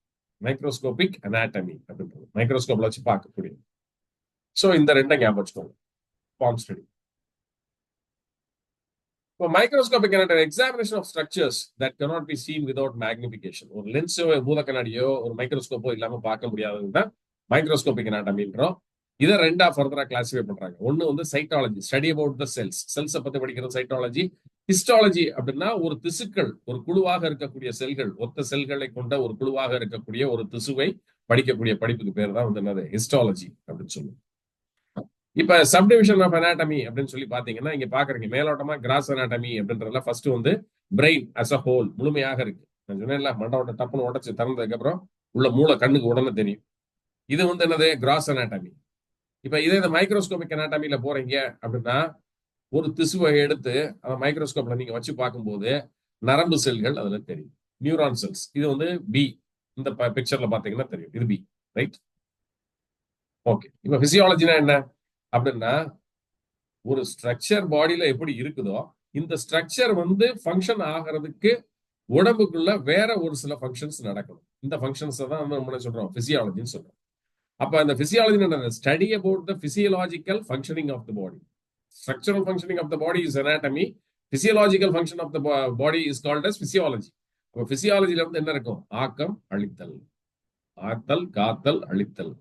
மைக்ரோஸ்கோபிக் அனாட்டமி அப்படின்றது மைக்ரோஸ்கோப்ல வச்சு பார்க்கக்கூடிய. ஸோ இந்த ரெண்டை ஞாபகம் வச்சுக்கோங்க. Form study. இப்போ microscopic anatomy examination of structures that cannot be seen without magnification. ஒரு லென்ஸோ பூத கண்ணாடியோ ஒரு மைக்ரோஸ்கோப்போ இல்லாம பார்க்க முடியாதது தான் மைக்ரோஸ்கோபிக் அனாட்டமின்றோம். இதை ரெண்டா ஃபர்தரா கிளாசிஃபை பண்றாங்க. ஒன்னு வந்து cytology, study about the cells, செல்ஸை பத்தி படிக்கிறது சைட்டாலஜி. ஹிஸ்டாலஜி அப்படின்னா ஒரு திசுக்கள், ஒரு குழுவாக இருக்கக்கூடிய செல்கள், ஒத்த செல்களை கொண்ட ஒரு குழுவாக இருக்கக்கூடிய ஒரு திசுவை படிக்கக்கூடிய படிப்புக்கு பேர் தான் வந்து என்னது? ஹிஸ்டாலஜி அப்படின்னு சொல்லுவோம். இப்ப சப்டிவிஷன் ஆஃப் அனாட்டமி அப்படின்னு சொல்லி பாத்தீங்கன்னா இங்க பாக்குறீங்க மேலோட்டமா கிராஸ் அனாட்டமி அப்படின்றதுல ஃபர்ஸ்ட் வந்து பிரெயின் அஸ் அ ஹோல் முழுமையாக இருக்கு. நான் சொன்னேன்ல மண்டோட டப்புன்னு உடச்சு திறந்ததுக்கு அப்புறம் உள்ள மூளை கண்ணுக்கு உடனே தெரியும். இது வந்து என்னது? Cross anatomy. இப்ப இதே இந்த மைக்ரோஸ்கோபிக் அனாட்டமில போறீங்க அப்படின்னா ஒரு திசுவை எடுத்து அதை மைக்ரோஸ்கோப்ல நீங்க வச்சு பார்க்கும்போது நரம்பு செல்கள் அதுல தெரியும். Neuron cells. இது வந்து பி. இந்த பிக்சர்ல பாத்தீங்கன்னா தெரியும். இது பி. ரைட்? ஓகே. இப்ப பிசியாலஜினா என்ன அப்படின்னா ஒரு ஸ்ட்ரக்சர் பாடியில எப்படி இருக்குதோ இந்த ஸ்ட்ரக்சர் வந்து ஃபங்க்ஷன் ஆகிறதுக்கு உடம்புக்குள்ள வேற ஒரு சில ஃபங்க்ஷன்ஸ் நடக்கணும். இந்த ஃபங்க்ஷன்ஸ் தான் நம்ம சொல்றோம் பிசியாலஜின்னு சொல்றோம். அப்ப அந்த பிசியாலஜி என்ன? Study about the physiological functioning of the body. Structural functioning of the body is anatomy. Physiological function of the body is called as physiology. அப்ப பிசியாலஜில வந்து என்ன இருக்கும்? ஆக்கம், அழித்தல். ஆத்தல், காத்தல், அழித்தல்.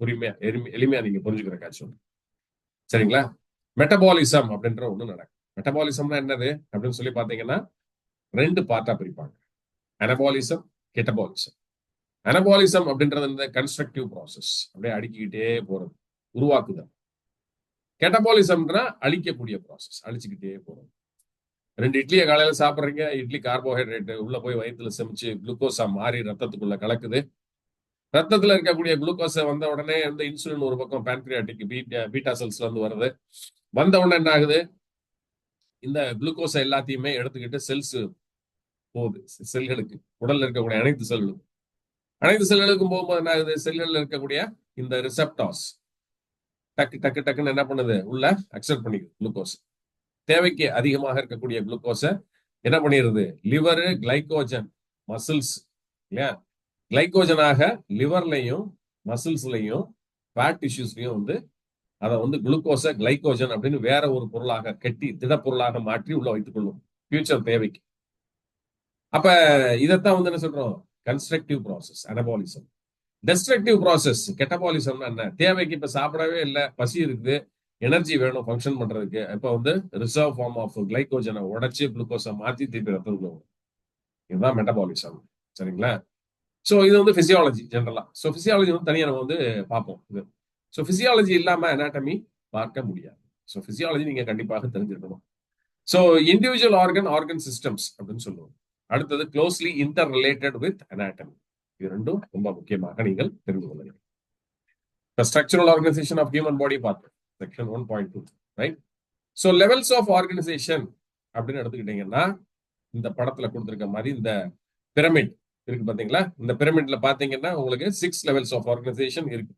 உரிமையா எளிமையா நீங்க புரிஞ்சுக்கிற சொல்றேன். சரிங்களா? மெட்டபாலிசம் அப்படின்ற ஒண்ணு நடக்கும். மெட்டபாலிசம்னா என்னது அப்படின்னு சொல்லி பாத்தீங்கன்னா ரெண்டு பார்ட்டா பிரிப்பாங்க. Anabolism, catabolism. அனபாலிசம் அப்படின்றது இந்த கன்ஸ்ட்ரக்டிவ் ப்ராசஸ், அப்படியே அடுக்கிக்கிட்டே போறது, உருவாக்குதல். கெட்டபாலிசம்னா அழிக்கக்கூடிய ப்ராசஸ், அழிச்சுக்கிட்டே போறது. ரெண்டு இட்லியை காலையில சாப்பிட்றீங்க, இட்லி கார்போஹைட்ரேட் உள்ள போய் வயிற்றுல செமிச்சு குளுக்கோஸா மாறி ரத்தத்துக்குள்ள கலக்குது. ரத்தத்துல இருக்கக்கூடிய குளுக்கோஸை வந்த உடனே வந்து இன்சுலின் ஒரு பக்கம் பேன்கிரியாட்டிக் பீட்டா செல்ஸ்ல இருந்து வருது. வந்த உடனே என்ன ஆகுது? இந்த குளுக்கோஸை எல்லாத்தையுமே எடுத்துக்கிட்டு செல்ஸ் போகுது செல்களுக்கு, உடல்ல இருக்கக்கூடிய அனைத்து செல்களுக்கும் போகும்போது என்ன ஆகுது? செல்கள்ல இருக்கக்கூடிய இந்த ரிசெப்டார்ஸ் டக்குன்னு என்ன பண்ணுது? உள்ள அக்செப்ட் பண்ணிக்குது குளுக்கோஸ். தேவைக்கு அதிகமாக இருக்கக்கூடிய குளுக்கோஸை என்ன பண்ணிடுது? லிவர், கிளைகோஜன், மசில்ஸ் இல்லையா? கிளைகோஜனாக லிவர்லையும் மசில்ஸ்லையும் ஃபேட் டிஷ்யூஸ்லையும் வந்து அதை வந்து குளுக்கோஸை கிளைகோஜன் அப்படின்னு வேற ஒரு பொருளாக கட்டி திடப்பொருளாக மாற்றி உள்ள வைத்துக் கொள்ளும் ஃபியூச்சர் தேவைக்கு. அப்ப இதைத்தான் வந்து என்ன சொல்றோம்? Constructive process anabolism. Destructive process கெட்டபாலிசம்னா என்ன? தேவைக்கு இப்ப சாப்பிடவே இல்லை, பசி இருக்குது, எனர்ஜி வேணும் ஃபங்க்ஷன் பண்றதுக்கு. இப்ப வந்து ரிசர்வ் ஃபார்ம் ஆஃப் கிளைகோஜனை உடைச்சு குளுக்கோஸை மாத்தி திருப்பி ரத்தத்துக்குள்ள வரும். இதுதான் மெட்டபாலிசம். சரிங்களா? ஸோ இது வந்து பிசியாலஜி ஜென்ரலா. ஸோ பிசியாலஜி வந்து தனியாக நம்ம வந்து பார்ப்போம். இது ஸோ பிசியாலஜி இல்லாம அனாட்டமி பார்க்க முடியாது. ஸோ பிசியாலஜி நீங்க கண்டிப்பாக தெரிஞ்சிருக்கணும். ஸோ இண்டிவிஜுவல் ஆர்கன் சிஸ்டம்ஸ் அப்படின்னு சொல்லுவோம். அடுத்தது closely interrelated with anatomy. இது ரெண்டும் ரொம்ப முக்கியமாக நீங்கள் தெரிந்து கொள்ள வேண்டும். Structural organisation of human body பார்த்தோம் section 1.2 right. So levels of organisation அப்படின்னு எடுத்துக்கிட்டீங்கன்னா இந்த படத்துல கொடுத்திருக்க மாதிரி இந்த பிரமிட் இருக்கு பாத்தீங்களா? இந்த பிரமிட்ல பாத்தீங்கன்னா உங்களுக்கு 6 லெவல்ஸ் ஆஃப் ஆர்கனைசேஷன் இருக்கு.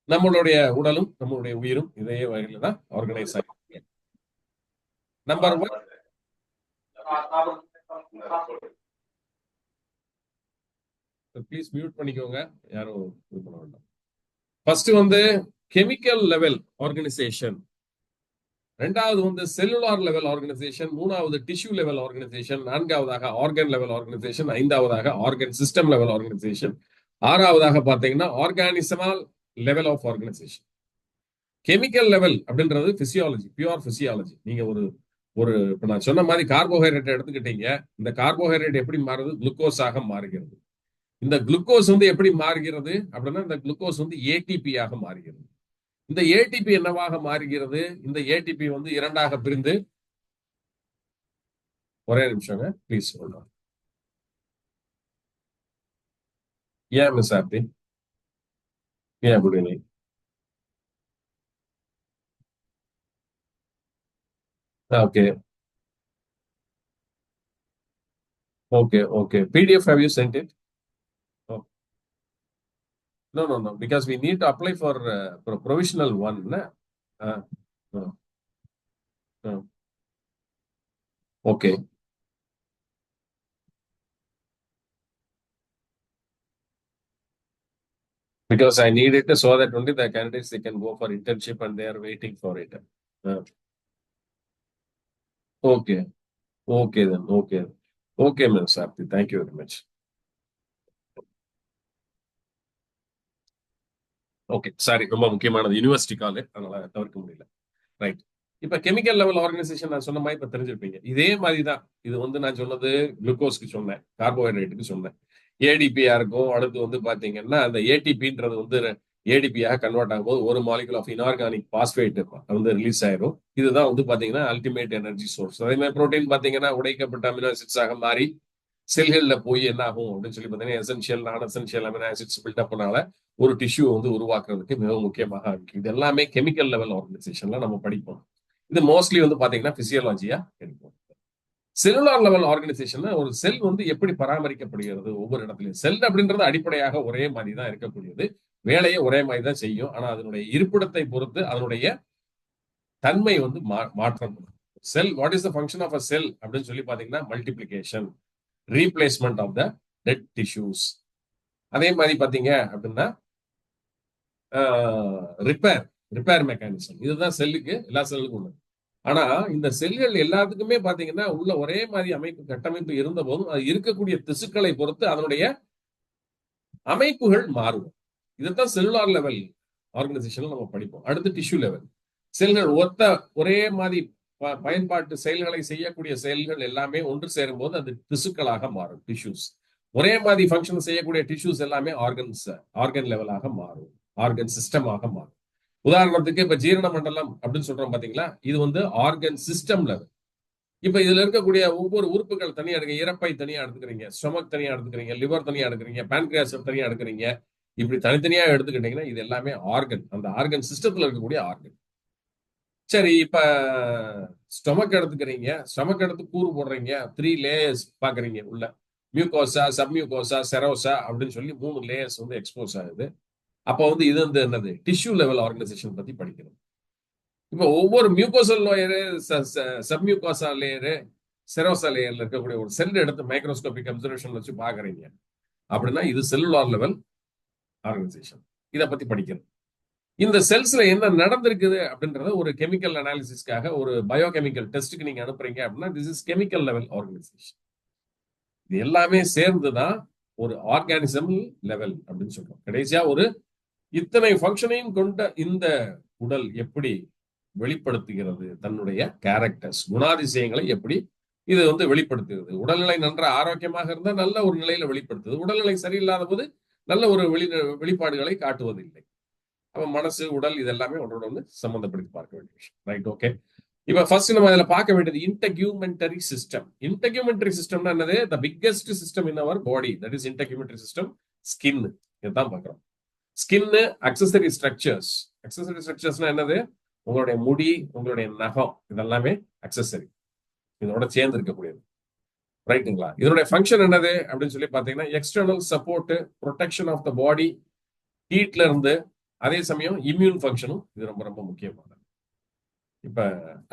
நம்மளுடைய உடலும் நம்மளுடைய உயிரும் இதே வகையில தான் ஆர்கனைஸ் ஆகிருக்கு. நம்பர் 1 ப்ளீஸ் மியூட் பண்ணிக்கோங்க, யாரும் இது பண்ண வேண்டாம். ஃபர்ஸ்ட் வந்து கெமிக்கல் லெவல் ஆர்கனைசேஷன், ரெண்டாவது வந்து செல்லுலார் லெவல் ஆர்கனைசேஷன், மூணாவது டிஷ்யூ லெவல் ஆர்கனைசேஷன், நான்காவதாக ஆர்கன் லெவல் ஆர்கனைசேஷன், ஐந்தாவதாக ஆர்கன் சிஸ்டம் லெவல் ஆர்கனைசேஷன், ஆறாவதாக பாத்தீங்கன்னா organismal level of organisation. Chemical level அப்படின்றது பிசியாலஜி, பியூர் பிசியாலஜி. நீங்க ஒரு ஒரு இப்ப நான் சொன்ன மாதிரி கார்போஹைட்ரேட் எடுத்துக்கிட்டீங்க, இந்த கார்போஹைட்ரேட் எப்படி மாறுது? குளுக்கோஸாக மாறுகிறது. இந்த குளுக்கோஸ் வந்து எப்படி மாறுகிறது அப்படின்னா, இந்த குளுக்கோஸ் வந்து ஏடிபி ஆக மாறுகிறது. இந்த ஏடிபி என்னவாக மாறுகிறது? இந்த ஏடிபி வந்து இரண்டாக பிரிந்து, ஒரே நிமிஷங்க ப்ளீஸ் சொல்றேன். ஏன் மிஸ் ஆர்த்தி, ஏன் good evening. Okay okay okay, PDF have you sent it? Oh, no, because we need to apply for provisional one, na? Uh, uh, uh, okay. Because I need it so that only the candidates, they can go for internship and they are waiting for it. Uh, okay, okay then, okay. Okay, Ms. Sarthi, thank you very much. Okay, sorry, ரொம்ப முக்கியமானது யூனிவர்சிட்டி கால், அதனால தவிர்க்க முடியல. ரைட். இப்ப கெமிக்கல் லெவல் ஆர்கனைசேஷன் நான் சொன்ன மாதிரி இப்ப தெரிஞ்சிருப்பீங்க. இதே மாதிரி தான் இது வந்து நான் சொன்னது குளுக்கோஸ்க்கு சொன்னேன், கார்போஹைட்ரேட்டுக்கு சொன்னேன். ஏடிபியா இருக்கும். அடுத்து வந்து பாத்தீங்கன்னா அந்த ஏடிபின்றது வந்து ஏடிபியாக கன்வெர்ட் ஆகும்போது ஒரு மாலிகுல் ஆஃப் இன்ஆர்கானிக் பாஸ்பேட் வந்து ரிலீஸ் ஆயிரும். இதுதான் வந்து பாத்தீங்கன்னா அல்டிமேட் எனர்ஜி சோர்ஸ். அதே மாதிரி புரோட்டீன் பாத்தீங்கன்னா உடைக்கப்பட்ட அமினோ ஆசிட்ஸ் ஆக மாறி செல்கள்ல போய் என்ன ஆகும் அப்படின்னு சொல்லி பாத்தீங்கன்னா எசென்சியல் நான் எசென்சியல் அமினோ ஆசிட்ஸ் பில்டப்னால ஒரு டிஷ்யூ வந்து உருவாக்குறதுக்கு மிகவும் முக்கியமாக இருக்கு. இது எல்லாமே கெமிக்கல் லெவல் ஆர்கனைசேஷன்ல நம்ம படிப்போம். இது மோஸ்ட்லி வந்து பாத்தீங்கன்னா பிசியாலஜியா இருக்கும். செல்லுலார் லெவல் ஆர்கனைசேஷன் ஒரு செல் வந்து எப்படி பராமரிக்கப்படுகிறது ஒவ்வொரு இடத்துலையும். செல் அப்படின்றது அடிப்படையாக ஒரே மாதிரி தான் இருக்கக்கூடியது, வேலையை ஒரே மாதிரி தான் செய்யும். ஆனா அதனுடைய இருப்பிடத்தை பொறுத்து அதனுடைய தன்மை வந்து மாற்றம். Cell, what is the function of a cell அப்படின்னு சொல்லி பாத்தீங்கன்னா multiplication, replacement of the dead tissues. அதே மாதிரி பாத்தீங்க அப்படின்னா ரிப்பேர் மெக்கானிசம். இதுதான் செல்லுக்கு, எல்லா செல்லுக்கும் உள்ளது. ஆனா இந்த செல்கள் எல்லாத்துக்குமே பாத்தீங்கன்னா உள்ள ஒரே மாதிரி அமைப்பு கட்டமைப்பு இருந்த போதும் அது இருக்கக்கூடிய திசுக்களை பொறுத்து அதனுடைய அமைப்புகள் மாறும். இதைத்தான் செல்லுலார் லெவல் ஆர்கனைசேஷன்ல நம்ம படிப்போம். அடுத்து டிஷ்யூ லெவல். செல்கள் ஒரே மாதிரி பயன்பாட்டு செயல்களை செய்யக்கூடிய செல்கள் எல்லாமே ஒன்று சேரும் போது அது திசுக்களாக மாறும், டிஷ்யூஸ். ஒரே மாதிரி ஃபங்க்ஷன் செய்யக்கூடிய டிஷ்யூஸ் எல்லாமே ஆர்கன் லெவலாக மாறும், ஆர்கன் சிஸ்டமாக மாறும். உதாரணத்துக்கு இப்ப ஜீரண மண்டலம் அப்படின்னு சொல்றோம் பாத்தீங்களா, இது வந்து ஆர்கன் சிஸ்டம் லெவல். இப்ப இதுல இருக்கக்கூடிய ஒவ்வொரு உறுப்புகள் தனியா எடுக்க, இறப்பை தனியா எடுத்துக்கிறீங்க, ஸ்டொமக் தனியா எடுத்துக்கிறீங்க, லிவர் தனியா எடுக்கிறீங்க, பான்கிரியாஸ் தனியா எடுக்கிறீங்க. இப்படி தனித்தனியா எடுத்துக்கிட்டீங்கன்னா இது எல்லாமே ஆர்கன், அந்த ஆர்கன் சிஸ்டத்துல இருக்கக்கூடிய ஆர்கன். சரி, இப்ப ஸ்டொமக் எடுத்துக்கிறீங்க, ஸ்டொமக் எடுத்து கூறு போடுறீங்க, 3 லேயர்ஸ் பாக்குறீங்க உள்ள, மியூகோசா, சப்மியூகோசா, செரோசா அப்படின்னு சொல்லி 3 லேயர்ஸ் வந்து எக்ஸ்போஸ் ஆகுது. அப்ப வந்து இது வந்து என்னது, டிஷ்யூ லெவல் ஆர்கனைசேஷன் பத்தி படிக்கணும். இப்ப ஒவ்வொரு mucosal layer, submucosa layer, serosa லேயர்ல இருக்கக்கூடிய ஒரு செல் எடுத்து மைக்ரோஸ்கோபிக் அப்சர்வேஷன் வச்சு பாக்குறீங்க அப்படின்னா இது செல்லுலார் லெவல் ஆர்கனைசேஷன். இதை பத்தி படிக்கணும். இந்த செல்ஸ்ல என்ன நடந்திருக்குது அப்படின்றத ஒரு கெமிக்கல் அனாலிசிஸ்க்காக ஒரு பயோகெமிக்கல் டெஸ்ட்டுக்கு நீங்க அனுப்புறீங்க அப்படின்னா this is chemical level organisation. இது எல்லாமே சேர்ந்துதான் ஒரு ஆர்கானிசம் லெவல் அப்படின்னு சொல்றோம். கடைசியா ஒரு இத்தனை ஃபங்க்ஷனையும் கொண்ட இந்த உடல் எப்படி வெளிப்படுத்துகிறது தன்னுடைய கேரக்டர்ஸ், குணாதிசயங்களை எப்படி இது வந்து வெளிப்படுத்துகிறது. உடல்நிலை நன்ற ஆரோக்கியமாக இருந்தால் நல்ல ஒரு நிலையில வெளிப்படுத்துது, உடல்நிலை சரியில்லாத போது நல்ல ஒரு வெளிப்பாடுகளை காட்டுவதில்லை. அப்ப மனசு, உடல் இதெல்லாமே ஒன்றோட வந்து சம்பந்தப்படுத்தி பார்க்க வேண்டிய விஷயம். Right, okay. இப்ப ஃபர்ஸ்ட் நம்ம இதுல பார்க்க வேண்டியது இன்டெக்யூமெண்டரி சிஸ்டம். இன்டெக்யூமெண்டரி சிஸ்டம்னா என்னது? The biggest system in our body, that is integumentary system. Skin, இதுதான் பார்க்கிறோம். Skin, accessory structures. அக்சசரி ஸ்ட்ரக்சர்ஸ்னா என்னது? உங்களுடைய முடி, உங்களுடைய நகம், இதெல்லாமே அக்சசரி. இதோட சேர்ந்து இருக்கக்கூடியது. ரைட்டுங்களா? இதனுடைய ஃபங்க்ஷன் என்னது அப்படின்னு சொல்லி பாத்தீங்கன்னா, external support, protection of the body, ஹீட்ல இருந்து, அதே சமயம் இம்யூன் ஃபங்க்ஷனும் இது ரொம்ப ரொம்ப முக்கியமானது. இப்ப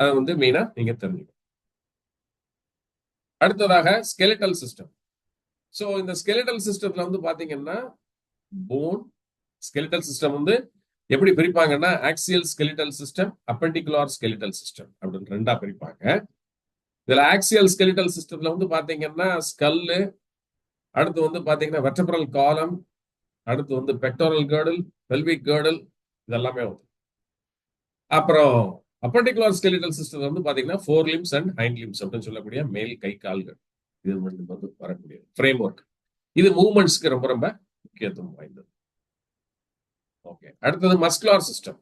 அதை வந்து மெயினா நீங்க தெரிஞ்சுக்கணும். அடுத்ததாக ஸ்கெலிட்டல் சிஸ்டம். சோ இந்த ஸ்கெலிட்டல் சிஸ்டத்துல வந்து பாத்தீங்கன்னா, போன் ஸ்கெலிட்டல் சிஸ்டம் வந்து எப்படி பிரிப்பாங்கன்னா, axial skeletal system, appendicular skeletal system அப்படின்னு ரெண்டா பிரிப்பாங்க. இதுல ஆக்சியல் ஸ்கெலிட்டல் சிஸ்டத்துல வந்து பாத்தீங்கன்னா, ஸ்கல்லு, அடுத்து வந்து பாத்தீங்கன்னா வெர்டெப்ரல் காலம், அடுத்து வந்து பெக்டோரல் கேர்டில், பெல்விக் கேர்டில், இதெல்லாமே வந்து. அப்புறம் அப்பெண்டிகுலார் ஸ்கெலிட்டல் சிஸ்டம் வந்து பாத்தீங்கன்னா four limbs and hind limbs அப்படின்னு சொல்லக்கூடிய மேல் கை கால்கள், இது வந்து வரக்கூடிய ஃப்ரேம் ஒர்க். இது மூவ்மெண்ட்ஸ்க்கு ரொம்ப ரொம்ப முக்கியத்துவம் வாய்ந்தது. ஓகே, அடுத்தது மஸ்குலார் சிஸ்டம்.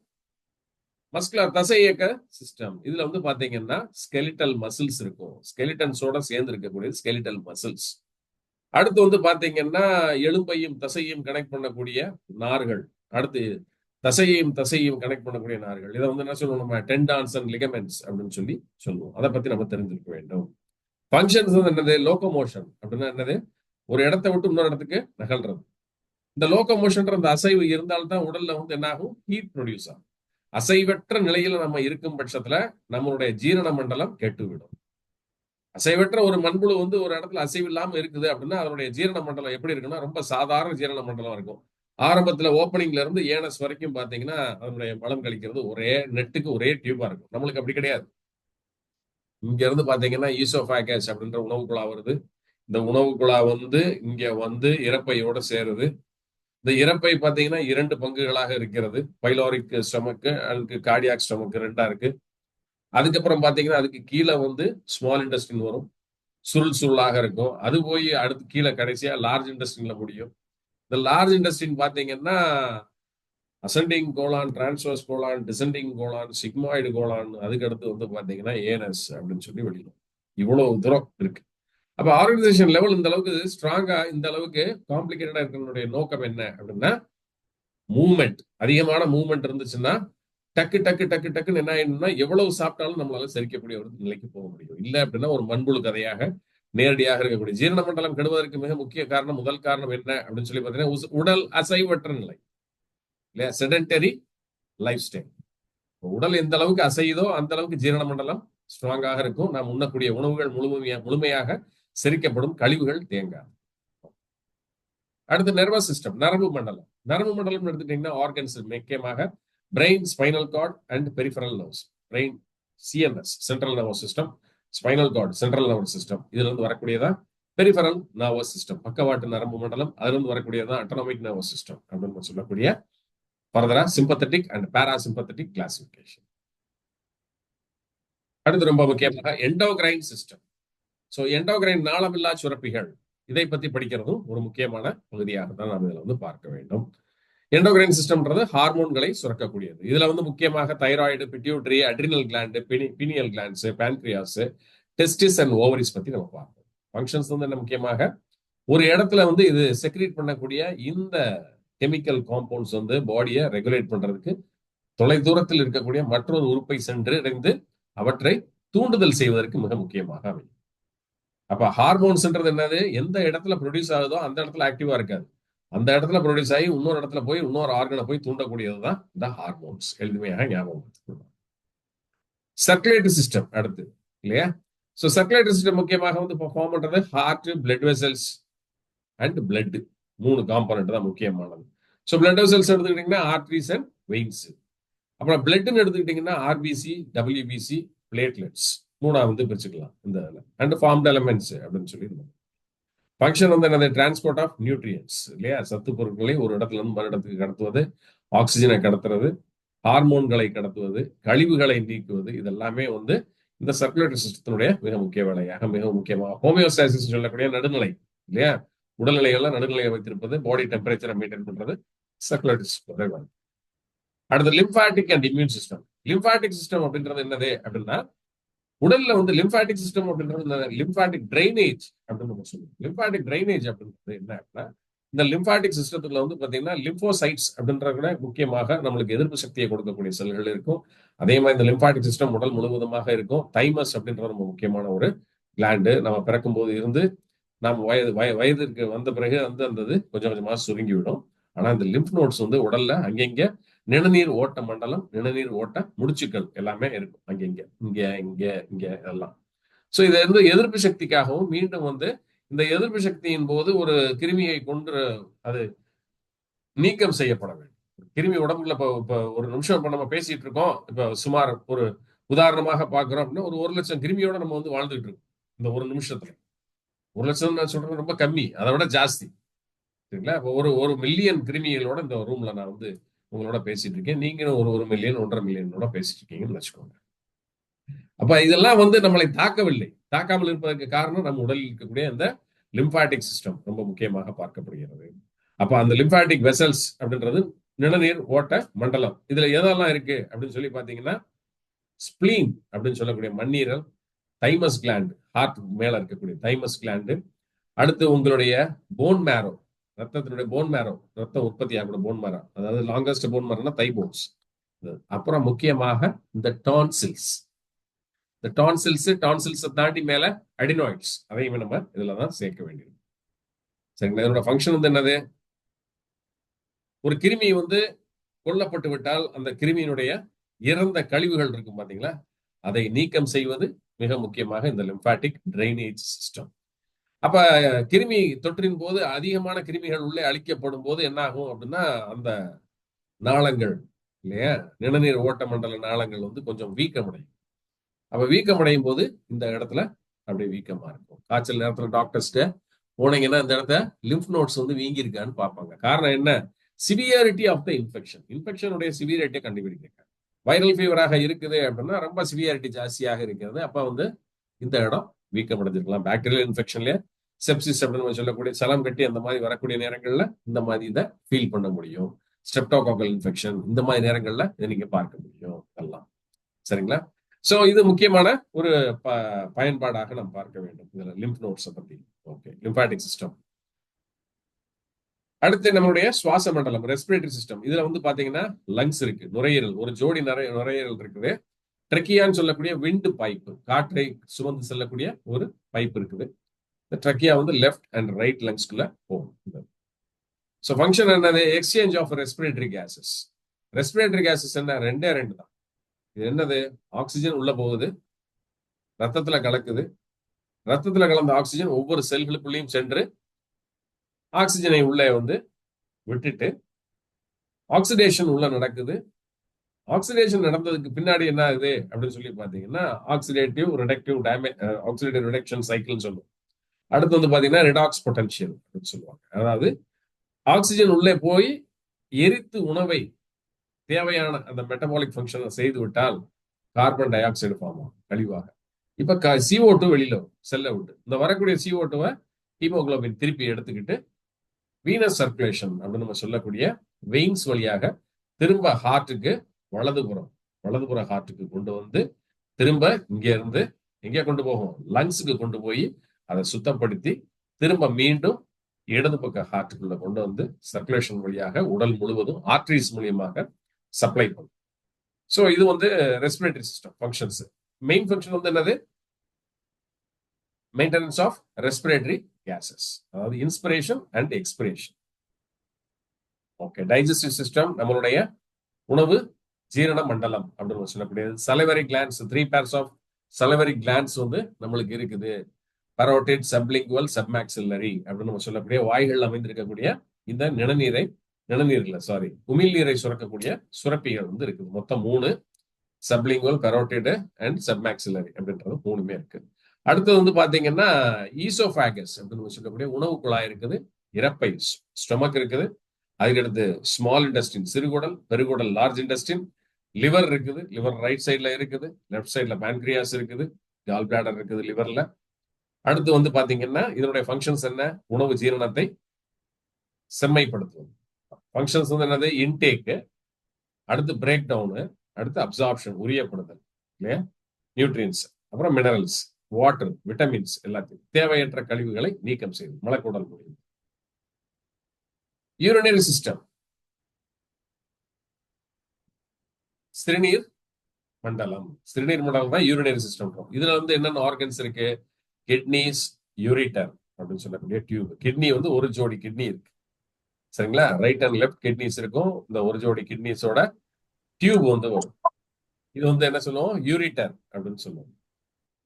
மஸ்குலார் தசை இயக்க சிஸ்டம். இதுல வந்து பாத்தீங்கன்னா ஸ்கெலிட்டல் மசில்ஸ் இருக்கும். ஸ்கெலிட்டன்ஸோட சேர்ந்து இருக்கக்கூடியது ஸ்கெலிட்டல் மசில்ஸ். அடுத்து வந்து பாத்தீங்கன்னா எலும்பையும் தசையும் கனெக்ட் பண்ணக்கூடிய நார்கள். அடுத்து தசையையும் கனெக்ட் பண்ணக்கூடிய நார்கள். இதை வந்து என்ன சொல்லுவோம், நம்ம டெண்டான்ஸ் அண்ட் லிகமெண்ட்ஸ் அப்படின்னு சொல்லி சொல்லுவோம். அதை பத்தி நம்ம தெரிஞ்சிருக்க வேண்டும். ஃபங்க்ஷன்ஸ் வந்து என்னது, லோகோமோஷன் அப்படின்னா என்னது, ஒரு இடத்தை விட்டு இன்னொரு இடத்துக்கு நகல்றது. இந்த லோகோமோஷன் அந்த அசைவு இருந்தால்தான் உடல்ல வந்து என்ன ஆகும், ஹீட் ப்ரொடியூஸ் ஆகும். அசைவற்ற நிலையில நம்ம இருக்கும் பட்சத்துல நம்மளுடைய ஜீரண மண்டலம் கெட்டுவிடும். அசைவற்ற ஒரு மண்புழு வந்து ஒரு இடத்துல அசைவு இல்லாம இருக்குது அப்படின்னா அதனுடைய ஜீரண மண்டலம் எப்படி இருக்குன்னா ரொம்ப சாதாரண ஜீரண மண்டலம் இருக்கும். ஆரம்பத்துல ஓப்பனிங்ல இருந்து ஏனஸ் வரைக்கும் பாத்தீங்கன்னா அதனுடைய மலம் கழிக்கிறது ஒரே நெட்டுக்கு ஒரே டியூபா இருக்கும். நம்மளுக்கு அப்படி கிடையாது. இங்க இருந்து பாத்தீங்கன்னா ஈசோஃபாகஸ் அப்படின்ற உணவு குழா வருது. இந்த உணவு குழா வந்து இங்க வந்து இறப்பையோட சேருது. இந்த இறப்பை பாத்தீங்கன்னா 2 பங்குகளாக இருக்கிறது. பைலோரிக் ஸ்டொமக்கு, அதுக்கு கார்டியாக் ஸ்டொமக்கு ரெண்டா இருக்கு. அதுக்கப்புறம் பாத்தீங்கன்னா அதுக்கு கீழே வந்து ஸ்மால் இன்டெஸ்டின் வரும், சுருள் சுருளாக இருக்கும். அது போய் அடுத்து கீழே கடைசியா லார்ஜ் இன்டெஸ்டின்ல முடியும். இந்த லார்ஜ் இன்டெஸ்டின் பாத்தீங்கன்னா ascending Golan, transverse Golan, descending Golan, sigmoid Golan, அதுக்கு அடுத்து வந்து பாத்தீங்கன்னா ஏனஸ் அப்படின்னு சொல்லி வெளியிடும். இவ்வளவு தூரம் இருக்கு. அப்ப ஆர்கனைசேஷன் லெவல் இந்த அளவுக்கு ஸ்ட்ராங்கா, இந்த அளவுக்கு காம்ப்ளிகேட்டடா இருக்கிறனுடைய நோக்கம் என்ன அப்படின்னா, மூவ்மெண்ட், அதிகமான மூவ்மெண்ட் இருந்துச்சுன்னா டக்கு டக்கு டக்கு டக்குன்னு என்ன ஆயிடும்னா எவ்வளவு சாப்பிட்டாலும் நம்மளால செரிக்கக்கூடிய ஒரு நிலைக்கு போக முடியும். இல்லை அப்படின்னா ஒரு மண்புழு கதையாக நேரடியாக இருக்கக்கூடிய ஜீரண மண்டலம் கெடுவதற்கு மிக முக்கிய காரணம், முதல் காரணம் என்ன அப்படின்னு சொல்லி பார்த்தீங்கன்னா உடல் அசைவற்ற நிலை, இல்லையா, செடென்டரி லைஃப் ஸ்டைல். உடல் எந்த அளவுக்கு அசையுதோ அந்த அளவுக்கு ஜீரண மண்டலம் ஸ்ட்ராங்காக இருக்கும். நாம் உண்ணக்கூடிய உணவுகள் முழுமையாக செரிக்கப்படும், கழிவுகள் தேங்காது. அடுத்து நர்வஸ் சிஸ்டம், நரம்பு மண்டலம். நரம்பு மண்டலம் எடுத்துட்டீங்கன்னா ஆர்கன்ஸ் முக்கியமாக brain, spinal cord and peripheral nerves. Brain, CNS, central nervous system, spinal cord, central nervous system. இதுல இருந்து வரக்கூடியதான் பெரிஃபரல் நர்வஸ் சிஸ்டம், பக்கவாட்டு நரம்பு மண்டலம். அதுல இருந்து வரக்கூடியதான் அட்டானமிக் நர்வஸ் சிஸ்டம் அப்படின்னு சொல்லக்கூடிய ஃபர்தரா சிம்பத்தட்டிக் அண்ட் பாராசிம்பத்தட்டிக் கிளாசிபிகேஷன். அடுத்து ரொம்ப முக்கியமாக எண்டோகிரைன் சிஸ்டம். ஸோ எண்டோகிரைன், நாளமில்லா சுரப்பிகள், இதை பத்தி படிக்கிறதும் ஒரு முக்கியமான பகுதியாக தான் நாம் இதில் வந்து பார்க்க வேண்டும். எண்டோகிரைன் சிஸ்டம்ன்றது ஹார்மோன்களை சுரக்கக்கூடியது. இதுல வந்து முக்கியமாக thyroid, pituitary, adrenal gland, pineal glands, pancreas, testis and ovaries பத்தி நம்ம பார்ப்போம். ஃபங்க்ஷன்ஸ் வந்து என்ன, முக்கியமாக ஒரு இடத்துல வந்து இது செக்ரீட் பண்ணக்கூடிய இந்த கெமிக்கல் காம்பவுண்ட்ஸ் வந்து பாடியை ரெகுலேட் பண்றதுக்கு தொலை தூரத்தில் இருக்கக்கூடிய மற்றொரு உறுப்பை சென்றடைந்து அவற்றை தூண்டுதல் செய்வதற்கு மிக முக்கியமாக அமையும். அப்ப ஹார்மோன்ஸ்ன்றது என்னது, எந்த இடத்துல ப்ரொடியூஸ் ஆகுதோ அந்த இடத்துல ஆக்டிவா இருக்காது. அந்த இடத்துல ப்ரொடியூஸ் ஆகி இன்னொரு இடத்துல போய் இன்னொரு ஆர்கனை போய் தூண்டக்கூடியது தான் இந்த ஹார்மோன்ஸ். எளிமையாக ஞாபகம். சர்க்குலேட்டரி சிஸ்டம் அடுத்து, இல்லையா? ஸோ சர்க்குலேட்டரி சிஸ்டம் முக்கியமாக வந்து ஃபார்ம் பண்றது heart, blood vessels and blood, 3 component தான் முக்கியமானது. ஸோ பிளட் வெசல்ஸ் எடுத்துக்கிட்டீங்கன்னா ஆர்டரிஸ் அண்ட் வெயின்ஸ். அப்புறம் பிளட்னு எடுத்துக்கிட்டீங்கன்னா ஆர்பிசி, டபிள்யூபிசி, பிளேட்லெட்ஸ், 3ஆ வந்து பிரிச்சுக்கலாம் இந்த அண்ட் ஃபார்ம்ட் எலமெண்ட்ஸ் அப்படின்னு சொல்லி. ஃபங்க்ஷன் வந்து என்னது, டிரான்ஸ்போர்ட் ஆஃப் நியூட்ரியன்ஸ், இல்லையா, சத்து பொருட்களை ஒரு இடத்துல இருந்து மறு இடத்துக்கு கடத்துவது, ஆக்சிஜனை கடத்துறது, ஹார்மோன்களை கடத்துவது, கழிவுகளை நீக்குவது, இதெல்லாமே வந்து இந்த சர்க்குலேட்டரி சிஸ்டத்தினுடைய மிக முக்கிய வேலையாக, மிக முக்கியமாக ஹோமியோஸ்டாசிஸ் சொல்லக்கூடிய நடுநிலை, இல்லையா, உடல்நிலையெல்லாம் நடுநிலையை வைத்திருப்பது, பாடி டெம்பரேச்சரை மெயின்டைன் பண்றது சர்க்குலேட்டரி சிஸ்டம். அடுத்து lymphatic and immune system. Lymphatic system அப்படின்றது என்னது அப்படின்னா, உடல்ல வந்து லிம்பாட்டிக் சிஸ்டம் அப்படின்றது லிம்பாட்டிக் டிரைனேஜ் அப்படின்னு நம்ம சொல்லுவோம். லிம்பாட்டிக் டிரைனேஜ் அப்படின்றது என்ன அப்படின்னா, இந்த லிம்பாட்டிக் சிஸ்டத்துல வந்து பாத்தீங்கன்னா லிம்போசைட்ஸ் அப்படின்ற கூட முக்கியமாக நம்மளுக்கு எதிர்ப்பு சக்தியை கொடுக்கக்கூடிய செல்கள் இருக்கும். அதே மாதிரி இந்த லிம்பாட்டிக் சிஸ்டம் உடல் முழுவதுமாக இருக்கும். தைமஸ் அப்படின்ற ரொம்ப முக்கியமான ஒரு கிளாண்டு. நம்ம பிறக்கும் போது இருந்து நாம் வயதிற்கு வந்த பிறகு வந்து அந்த இது கொஞ்சம் கொஞ்சமா சுருங்கி விடும். ஆனா இந்த லிம்ப் நோட்ஸ் வந்து உடல்ல அங்கங்க நிணநீர் ஓட்ட மண்டலம், நிணநீர் ஓட்ட முடிச்சுக்கள் எல்லாமே இருக்கும். அங்கங்க இங்க இங்க இங்க எல்லாம். சோ இது வந்து எதிர்ப்பு சக்திக்காகவும் மீண்டும் வந்து இந்த எதிர்ப்பு சக்தியின் போது ஒரு கிருமியை கொன்று அது நீக்கம் செய்யப்பட வேண்டும். கிருமி உடம்புல இப்ப ஒரு நிமிஷம் இப்ப நம்ம பேசிட்டு இருக்கோம். இப்ப சுமார் ஒரு உதாரணமாக பாக்குறோம் அப்படின்னா ஒரு 1,00,000 கிருமியோட நம்ம வந்து வாழ்ந்துட்டு இருக்கோம் இந்த ஒரு நிமிஷத்துல. 1,00,000 நான் சொல்றது ரொம்ப கம்மி, அதை விட ஜாஸ்தி. சரிங்களா? இப்போ ஒரு ஒரு மில்லியன் கிருமிகளோட இந்த ரூம்ல நான் வந்து உங்களோட பேசிட்டு இருக்கேன். நீங்களும் ஒரு 1 மில்லியன் 1,50,000 பேசிட்டு இருக்கீங்கன்னு வச்சுக்கோங்க. அப்ப இதெல்லாம் வந்து நம்மளை தாக்கவில்லை. தாக்காமல் இருப்பதற்கு காரணம் நம்ம உடலில் இருக்கக்கூடிய அந்த லிம்பாட்டிக் சிஸ்டம் ரொம்ப முக்கியமாக பார்க்கப்படுகிறது. அப்ப அந்த லிம்பாட்டிக் வெசல்ஸ் அப்படின்றது நிணநீர் ஓட்ட மண்டலம். இதுல எதெல்லாம் இருக்கு அப்படின்னு சொல்லி பாத்தீங்கன்னா, ஸ்பிளீன் அப்படின்னு சொல்லக்கூடிய மண்ணீரல், தைமஸ் கிளாண்ட், ஹார்ட் மேல இருக்கக்கூடிய தைமஸ் கிளாண்டு, அடுத்து உங்களுடைய போன் மேரோ, ரத்தத்தினுடைய போன் மேரோ, ரத்தம் உற்பத்தி ஆகக்கூடிய போன் மேரோ, அதாவது லாங்கஸ்ட் போன் மேரோனா தை போன்ஸ். அப்புறம் முக்கியமாக இந்த டான்சில்ஸ். இந்த டான்சில்ஸை தாண்டி மேல அடினாய்ட்ஸ், அதையும் நம்ம இதுலதான் சேர்க்க வேண்டியது. சரிங்களா? இதோட ஃபங்க்ஷன் வந்து என்னது? ஒரு கிருமி வந்து கொல்லப்பட்டு விட்டால் அந்த கிருமியினுடைய இறந்த கழிவுகள் இருக்கும் பாத்தீங்களா, அதை நீக்கம் செய்வது மிக முக்கியமாக இந்த லிம்பாட்டிக் டிரைனேஜ் சிஸ்டம். அப்ப கிருமி தொற்றின் போது அதிகமான கிருமிகள் உள்ளே அழிக்கப்படும் போது என்ன ஆகும் அப்படின்னா, அந்த நாளங்கள் இல்லையா, நிணநீர் ஓட்ட மண்டல நாளங்கள் வந்து கொஞ்சம் வீக்கமடையும். அப்ப வீக்கமடையும் போது இந்த இடத்துல அப்படியே வீக்கமா இருக்கும். காய்ச்சல் நேரத்துல டாக்டர்ஸ்ட போனீங்கன்னா இந்த இடத்த லிம்ப் நோட்ஸ் வந்து வீங்கி இருக்கான்னு பார்ப்பாங்க. காரணம் என்ன? Severity of the infection. இன்ஃபெக்ஷனுடைய சிவியாரிட்டியை கண்டுபிடிக்க. வைரல் ஃபீவராக இருக்குது அப்படின்னா ரொம்ப சிவியாரிட்டி ஜாஸ்தியாக இருக்கிறது. அப்ப வந்து இந்த இடம் வீக்கமடைஞ்சிருக்கலாம். பாக்டீரியல் இன்ஃபெக்ஷன்ல செப்சிஸ் அப்படின்னு சொல்லக்கூடிய சலம் கட்டி அந்த மாதிரி வரக்கூடிய நேரங்கள்ல இந்த மாதிரி இதை ஃபீல் பண்ண முடியும். ஸ்ட்ரெப்டோகாக்கல் இன்ஃபெக்ஷன் இந்த மாதிரி நேரங்கள்ல இதை நீங்க பார்க்க முடியும் எல்லாம். சரிங்களா? சோ இது முக்கியமான ஒரு பயன்பாடாக நாம் பார்க்க வேண்டும் இதுல லிம்ப் நோட்ஸை பத்தி. Okay, lymphatic system. அடுத்து நம்மளுடைய சுவாச மண்டலம், ரெஸ்பிரேட்டரி சிஸ்டம். இதுல வந்து பாத்தீங்கன்னா லங்ஸ் இருக்கு, நுரையீரல், ஒரு ஜோடி நுரையீரல் இருக்குது. ட்ரெக்கியான்னு சொல்லக்கூடிய விண்டு பைப்பு, காற்றை சுமந்து செல்லக்கூடிய ஒரு பைப் இருக்குது. இந்த ட்ரெக்கியா வந்து லெஃப்ட் அண்ட் ரைட் லங்ஸ்குள்ள போகும். ஸோ ஃபங்க்ஷன் என்னது? Exchange of respiratory gases. Respiratory gases என்ன? ரெண்டே ரெண்டு தான். இது என்னது? ஆக்சிஜன் உள்ள போகுது, ரத்தத்துல கலக்குது, ரத்தத்துல கலந்த ஆக்சிஜன் ஒவ்வொரு செல்களுக்குள்ளேயும் சென்று ஆக்சிஜனை உள்ளே வந்து விட்டுட்டு ஆக்சிடேஷன் உள்ள நடக்குது. ஆக்சிடேஷன் நடந்ததுக்கு பின்னாடி என்ன ஆகுது அப்படின்னு சொல்லி பாத்தீங்கன்னா, ஆக்சிடேட்டிவ் ரிடக்ஷன் சைக்கிள்னு சொல்லுவோம். அடுத்து வந்து பாத்தீங்கன்னா ரிடாக்ஸ் பொட்டன்ஷியல் அப்படின்னு சொல்லுவாங்க. அதாவது ஆக்சிஜன் உள்ளே போய் எரித்து உணவை தேவையான அந்த மெட்டபாலிக் ஃபங்க்ஷனை செய்து விட்டால் கார்பன் டை ஆக்சைடு ஃபார்ம் ஆகும் கழிவாக. இப்ப CO2 வெளியில வரும் செல்லை விட்டு. இந்த வரக்கூடிய CO2வை ஹீமோகுளோபின் திருப்பி எடுத்துக்கிட்டு வீனஸ் சர்க்குலேஷன் அப்படின்னு நம்ம சொல்லக்கூடிய வெயின்ஸ் வழியாக திரும்ப ஹார்ட்டுக்கு வலதுபுற ஹார்ட்டுக்கு கொண்டு வந்து திரும்ப இங்க இருந்து எங்கே கொண்டு போகும்? லங்ஸுக்கு கொண்டு போய் அதை சுத்தப்படுத்தி திரும்ப மீண்டும் இடது பக்க ஹார்ட்டுக்குள்ள கொண்டு வந்து சர்க்குலேஷன் வழியாக உடல் முழுவதும் ஆர்டரிஸ் மூலியமாக சப்ளை பண்ணும். ஸோ இது வந்து respiratory system functions. Main function வந்து என்னது? மெயின்டெனன்ஸ் ஆஃப் ரெஸ்பிரேட்டரி கேசஸ், அதாவது inspiration and expiration. Okay, digestive system நம்மளுடைய உணவு ஜீரண மண்டலம் அப்படின்னு சொல்லக்கூடியது. Salivary glands, 3 pairs of salivary glands வந்து நம்மளுக்கு இருக்குது. பரோட்டிட், சப்லிங்குவல், சப்மாக்சில்லரி அப்படின்னு நம்ம சொல்லக்கூடிய வாய்கள் அமைந்திருக்கக்கூடிய இந்த உமிழ்நீரை சுரக்கக்கூடிய சுரப்பிகள் வந்து இருக்குது. மொத்தம் 3: சப்லிங்குவல், பரோட்டிட் அண்ட் சப்மாக்சில்லரி அப்படின்றது 3மே இருக்கு. அடுத்தது வந்து பாத்தீங்கன்னா ஈசோஃபாகஸ் அப்படின்னு சொல்லக்கூடிய உணவு குழாய் இருக்குது. இறப்பை ஸ்டொமக் இருக்குது. அதுக்கடுத்து ஸ்மால் இன்டெஸ்டின் சிறுகுடல், பெருகுடல் லார்ஜ் இன்டெஸ்டின், லிவர் இருக்குது. லிவர் ரைட் சைட்ல இருக்குது, லெஃப்ட் சைட்ல பான்கிரியாஸ் இருக்குது, கால் பிளாடர் இருக்குது லிவர்ல. அடுத்து வந்து பாத்தீங்கன்னா இதனுடைய ஃபங்க்ஷன்ஸ் என்ன? உணவு ஜீரணத்தை செம்மைப்படுத்துவது. ஃபங்க்ஷன்ஸ் வந்து என்னது? இன்டேக், அடுத்து பிரேக் டவுனு, அடுத்து அப்சார்ப்ஷன் உரியப்படுதல் இல்லையா, நியூட்ரியன்ஸ், அப்புறம் மினரல்ஸ், வாட்டர், விட்டமின்ஸ் எல்லாத்தையும் தேவையற்ற கழிவுகளை நீக்கம் செய்வது மலக்குடல் மூலியம். யூரினரி சிஸ்டம், சிறுநீர் மண்டலம். சிறுநீர் மண்டலம் தான் யூரினரி சிஸ்டம். இதுல வந்து என்னென்ன ஆர்கன்ஸ் இருக்கு? கிட்னிஸ், யூரிட்டர் அப்படின்னு சொல்லக்கூடிய டியூப். கிட்னி வந்து ஒரு ஜோடி கிட்னி இருக்கு, சரிங்களா? ரைட் அண்ட் லெஃப்ட் கிட்னிஸ் இருக்கும். இந்த ஒரு ஜோடி கிட்னிஸோட டியூப் வந்து வரும். இது வந்து என்ன சொல்லுவோம்? யூரிட்டர் அப்படின்னு சொல்லுவோம்.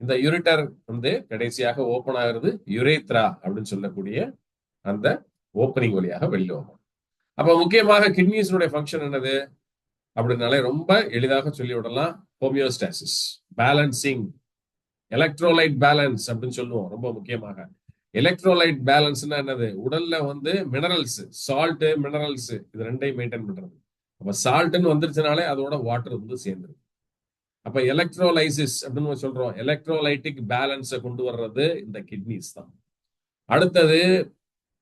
இந்த யூரிட்டர் வந்து கடைசியாக ஓபன் ஆகுறது யுரேத்ரா அப்படின்னு சொல்லக்கூடிய அந்த ஓப்பனிங் வழியாக வெளியில வரும். அப்ப முக்கியமாக கிட்னிஸுடைய ஃபங்க்ஷன் என்னது அப்படின்னாலே ரொம்ப எளிதாக சொல்லி விடலாம். ஹோமியோஸ்டாசிஸ், பேலன்சிங், எலக்ட்ரோலைட் பேலன்ஸ் அப்படின்னு சொல்லுவோம். ரொம்ப முக்கியமாக எலக்ட்ரோலைட் பேலன்ஸ்னா என்னது? உடல்ல வந்து மினரல்ஸ், சால்ட், மினரல்ஸ் இது ரெண்டையும் மெயின்டைன் பண்றது. அப்ப சால்ட்னு வந்துருச்சுனாலே அதோட வாட்டர் வந்து சேர்ந்துரும். அப்ப எலக்ட்ரோலைசிஸ் அப்படின்னு சொல்றோம். எலக்ட்ரோலைட்டிக் பேலன்ஸை கொண்டு வர்றது இந்த கிட்னிஸ் தான். அடுத்தது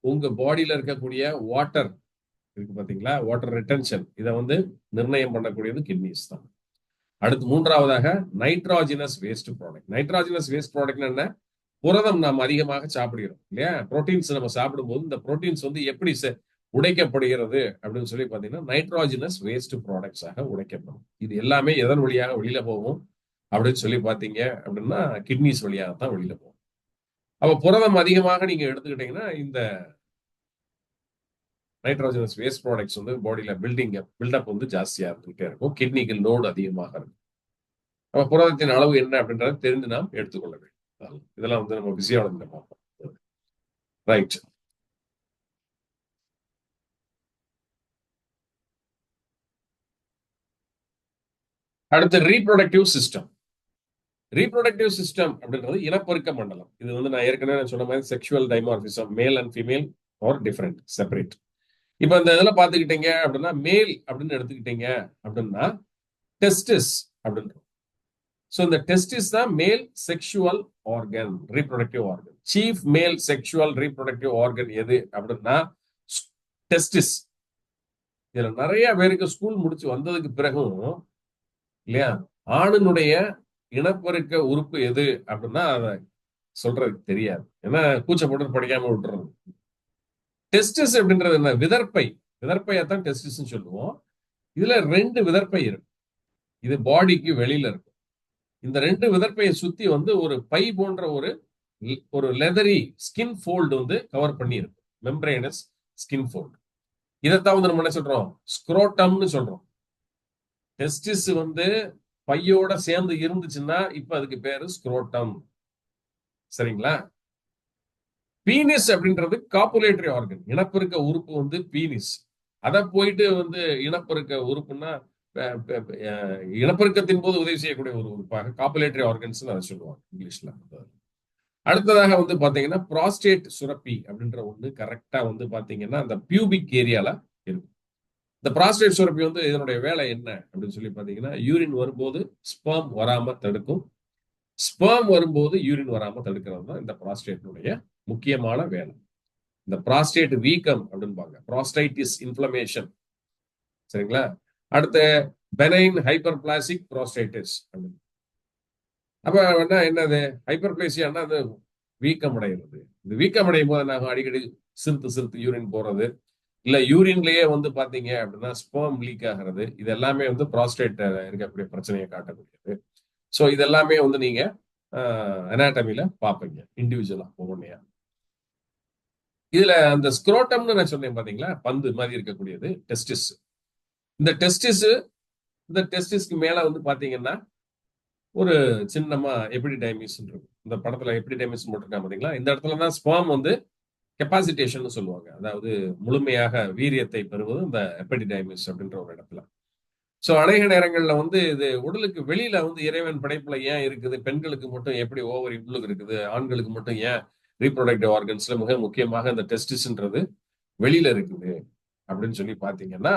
உங்க பாடியில இருக்கக்கூடிய வாட்டர் இருக்கு பாத்தீங்களா, வாட்டர் ரிட்டன்ஷன், இதை வந்து நிர்ணயம் பண்ணக்கூடியது கிட்னிஸ் தான். அடுத்து மூன்றாவதாக nitrogenous waste product. Nitrogenous waste product என்ன? புரதம் நாம் அதிகமாக சாப்பிடுகிறோம் இல்லையா? புரோட்டீன்ஸ் நம்ம சாப்பிடும்போது இந்த புரோட்டீன்ஸ் வந்து எப்படி உடைக்கப்படுகிறது அப்படின்னு சொல்லி பாத்தீங்கன்னா நைட்ராஜினஸ் வேஸ்ட் ப்ராடக்ட்ஸாக உடைக்கப்படும். இது எல்லாமே எதன் வழியாக வெளியில போகும் அப்படின்னு சொல்லி பாத்தீங்க அப்படின்னா கிட்னிஸ் வழியாக தான் வெளியில போகும். அப்ப புரதம் அதிகமாக நீங்க எடுத்துக்கிட்டீங்கன்னா இந்த நைட்ரோஜனஸ் வேஸ்ட் ப்ராடக்ட்ஸ் வந்து பாடியில பில்டப் வந்து ஜாஸ்தியா இருந்துகிட்டே இருக்கும். கிட்னிக்கு லோடு அதிகமாக இருக்கும். அப்ப புரதத்தின் அளவு என்ன அப்படின்றத தெரிந்து நாம் எடுத்துக்கொள்ள வேண்டும். இதெல்லாம் வந்து நம்ம பிசியாலஜில பார்ப்போம். ரைட். அடுத்து ரீப்ரொடக்டிவ் சிஸ்டம். ரீப்ரொடக்டிவ் சிஸ்டம் அப்படின்றது இனப்பெருக்க மண்டலம். இது வந்து நான் ஏற்கனவே சொன்ன மாதிரி sexual dimorphism, male and female R different, separate. இப்ப இந்த இதுல பாத்துக்கிட்டீங்க அப்படின்னா மேல் அப்படின்னு எடுத்துக்கிட்டீங்க அப்படின்னா டெஸ்டிஸ் அப்படின்னு. சோ இந்த டெஸ்டிஸ் தான் மேல் sexual organ, reproductive organ. Chief மேல் செக்ஷுவல் ரீப்ரொடக்டிவ் ஆர்கன் எது அப்படின்னா டெஸ்டிஸ். இதுல நிறைய பேருக்கு ஸ்கூல் முடிச்சு வந்ததுக்கு பிறகும் இல்லையா ஆணினுடைய இனப்பெருக்க உறுப்பு எது அப்படின்னா அதை சொல்றதுக்கு தெரியாது. ஏன்னா கூச்சப்பட்டு படிக்காம விட்டுறது. டெஸ்டிஸ் அப்படின்றது என்ன? விதர்ப்பை. விதர்ப்பையத்தான் டெஸ்டிஸ் சொல்லுவோம். இதுல 2 விதர்ப்பை இருக்கு. இது பாடிக்கு வெளியில இருக்கும். இந்த 2 விதர்ப்பையை சுத்தி வந்து ஒரு பை போன்ற ஒரு லெதரி ஸ்கின் ஃபோல்டு வந்து கவர் பண்ணி இருக்கும். Membranous skin fold. இதைத்தான் வந்து நம்ம என்ன சொல்றோம்? ஸ்க்ரோட்டம்னு சொல்றோம். டெஸ்டிஸ் வந்து பையோட சேர்ந்து இருந்துச்சுன்னா இப்ப அதுக்கு பேரு ஸ்க்ரோட்டம், சரிங்களா? பீனிஸ் அப்படின்றது காப்புலேட்டரி ஆர்கன், இனப்பெருக்க உறுப்பு வந்து பீனிஸ். அதை போயிட்டு வந்து இனப்பெருக்க உறுப்புன்னா இனப்பெருக்கத்தின் போது உதவி செய்யக்கூடிய ஒரு உறுப்பாக காப்புலேட்டரி ஆர்கன்ஸ் அதை சொல்லுவாங்க இங்கிலீஷ்ல. அடுத்ததாக வந்து பாத்தீங்கன்னா ப்ராஸ்டேட் சுரப்பி அப்படின்ற ஒண்ணு கரெக்டா வந்து பாத்தீங்கன்னா அந்த பியூபிக் ஏரியால இருக்கும். இந்த ப்ராஸ்டேட் சுரப்பி வந்து இதனுடைய வேலை என்ன அப்படின்னு சொல்லி பாத்தீங்கன்னா யூரின் வரும்போது ஸ்பெர்ம் வராம தடுக்கும். ஸ்பெர்ம் வரும்போது யூரின் வராம தடுக்கிறது தான் இந்த ப்ராஸ்டேட்டினுடைய முக்கியமான வேலை. இந்த ப்ராஸ்டேட் வீக்கம் அப்படின்பாங்க, ப்ராஸ்டைட்டிஸ் இன்ஃப்ளமேஷன், சரிங்களா? அடுத்த பெனைன் ஹைப்பர்பிளாசிக் ப்ராஸ்டைட்டிஸ் அப்படின்னு. அப்ப என்னது ஹைப்பர்பிளேசியான்னா அது வீக்கம் அடைகிறது. இந்த வீக்கம் அடையும் போது நாங்கள் அடிக்கடி சிறுத்து யூரின் போறது, இல்ல யூரின்லயே வந்து பாத்தீங்க அப்படின்னா ஸ்பெர்ம் லீக் ஆகிறது. இது எல்லாமே வந்து ப்ராஸ்டேட் இருக்கக்கூடிய பிரச்சனையை காட்டக்கூடியது. ஸோ இது எல்லாமே வந்து நீங்க அனாட்டமில பார்ப்பீங்க இண்டிவிஜுவலா ஒவ்வொன்றையா. இதுல அந்த ஸ்க்ரோட்டம்னு நான் சொன்னேன் பாத்தீங்களா, பந்து மாதிரி இருக்கக்கூடியது டெஸ்டிஸ். இந்த டெஸ்டிஸ்க்கு மேல வந்து பாத்தீங்கன்னா ஒரு சின்னமா எபிடிடைமிஸ் இருக்கும். இந்த படத்துல எபிடிடைமிஸ் போட்டிருக்காங்க பாத்தீங்களா, இந்த இடத்துலதான் ஸ்பெர்ம் வந்து கெப்பாசிட்டேஷன் சொல்லுவாங்க. அதாவது முழுமையாக வீரியத்தை பெறுவது இந்த எபிடிடைமிஸ் அப்படின்ற ஒரு இடத்துல. சோ அநேக நேரங்கள்ல வந்து இது உடலுக்கு வெளியில வந்து இறைவன் படைப்புல ஏன் இருக்குது, பெண்களுக்கு மட்டும் எப்படி ஓவரி உள்ளுக்கு இருக்குது, ஆண்களுக்கு மட்டும் ஏன் ரீப்ரொடக்டிவ் ஆர்கன்ஸ்ல மிக முக்கியமாக இந்த டெஸ்டிஸ்ன்றது வெளியில இருக்குது அப்படின்னு சொல்லி பாத்தீங்கன்னா,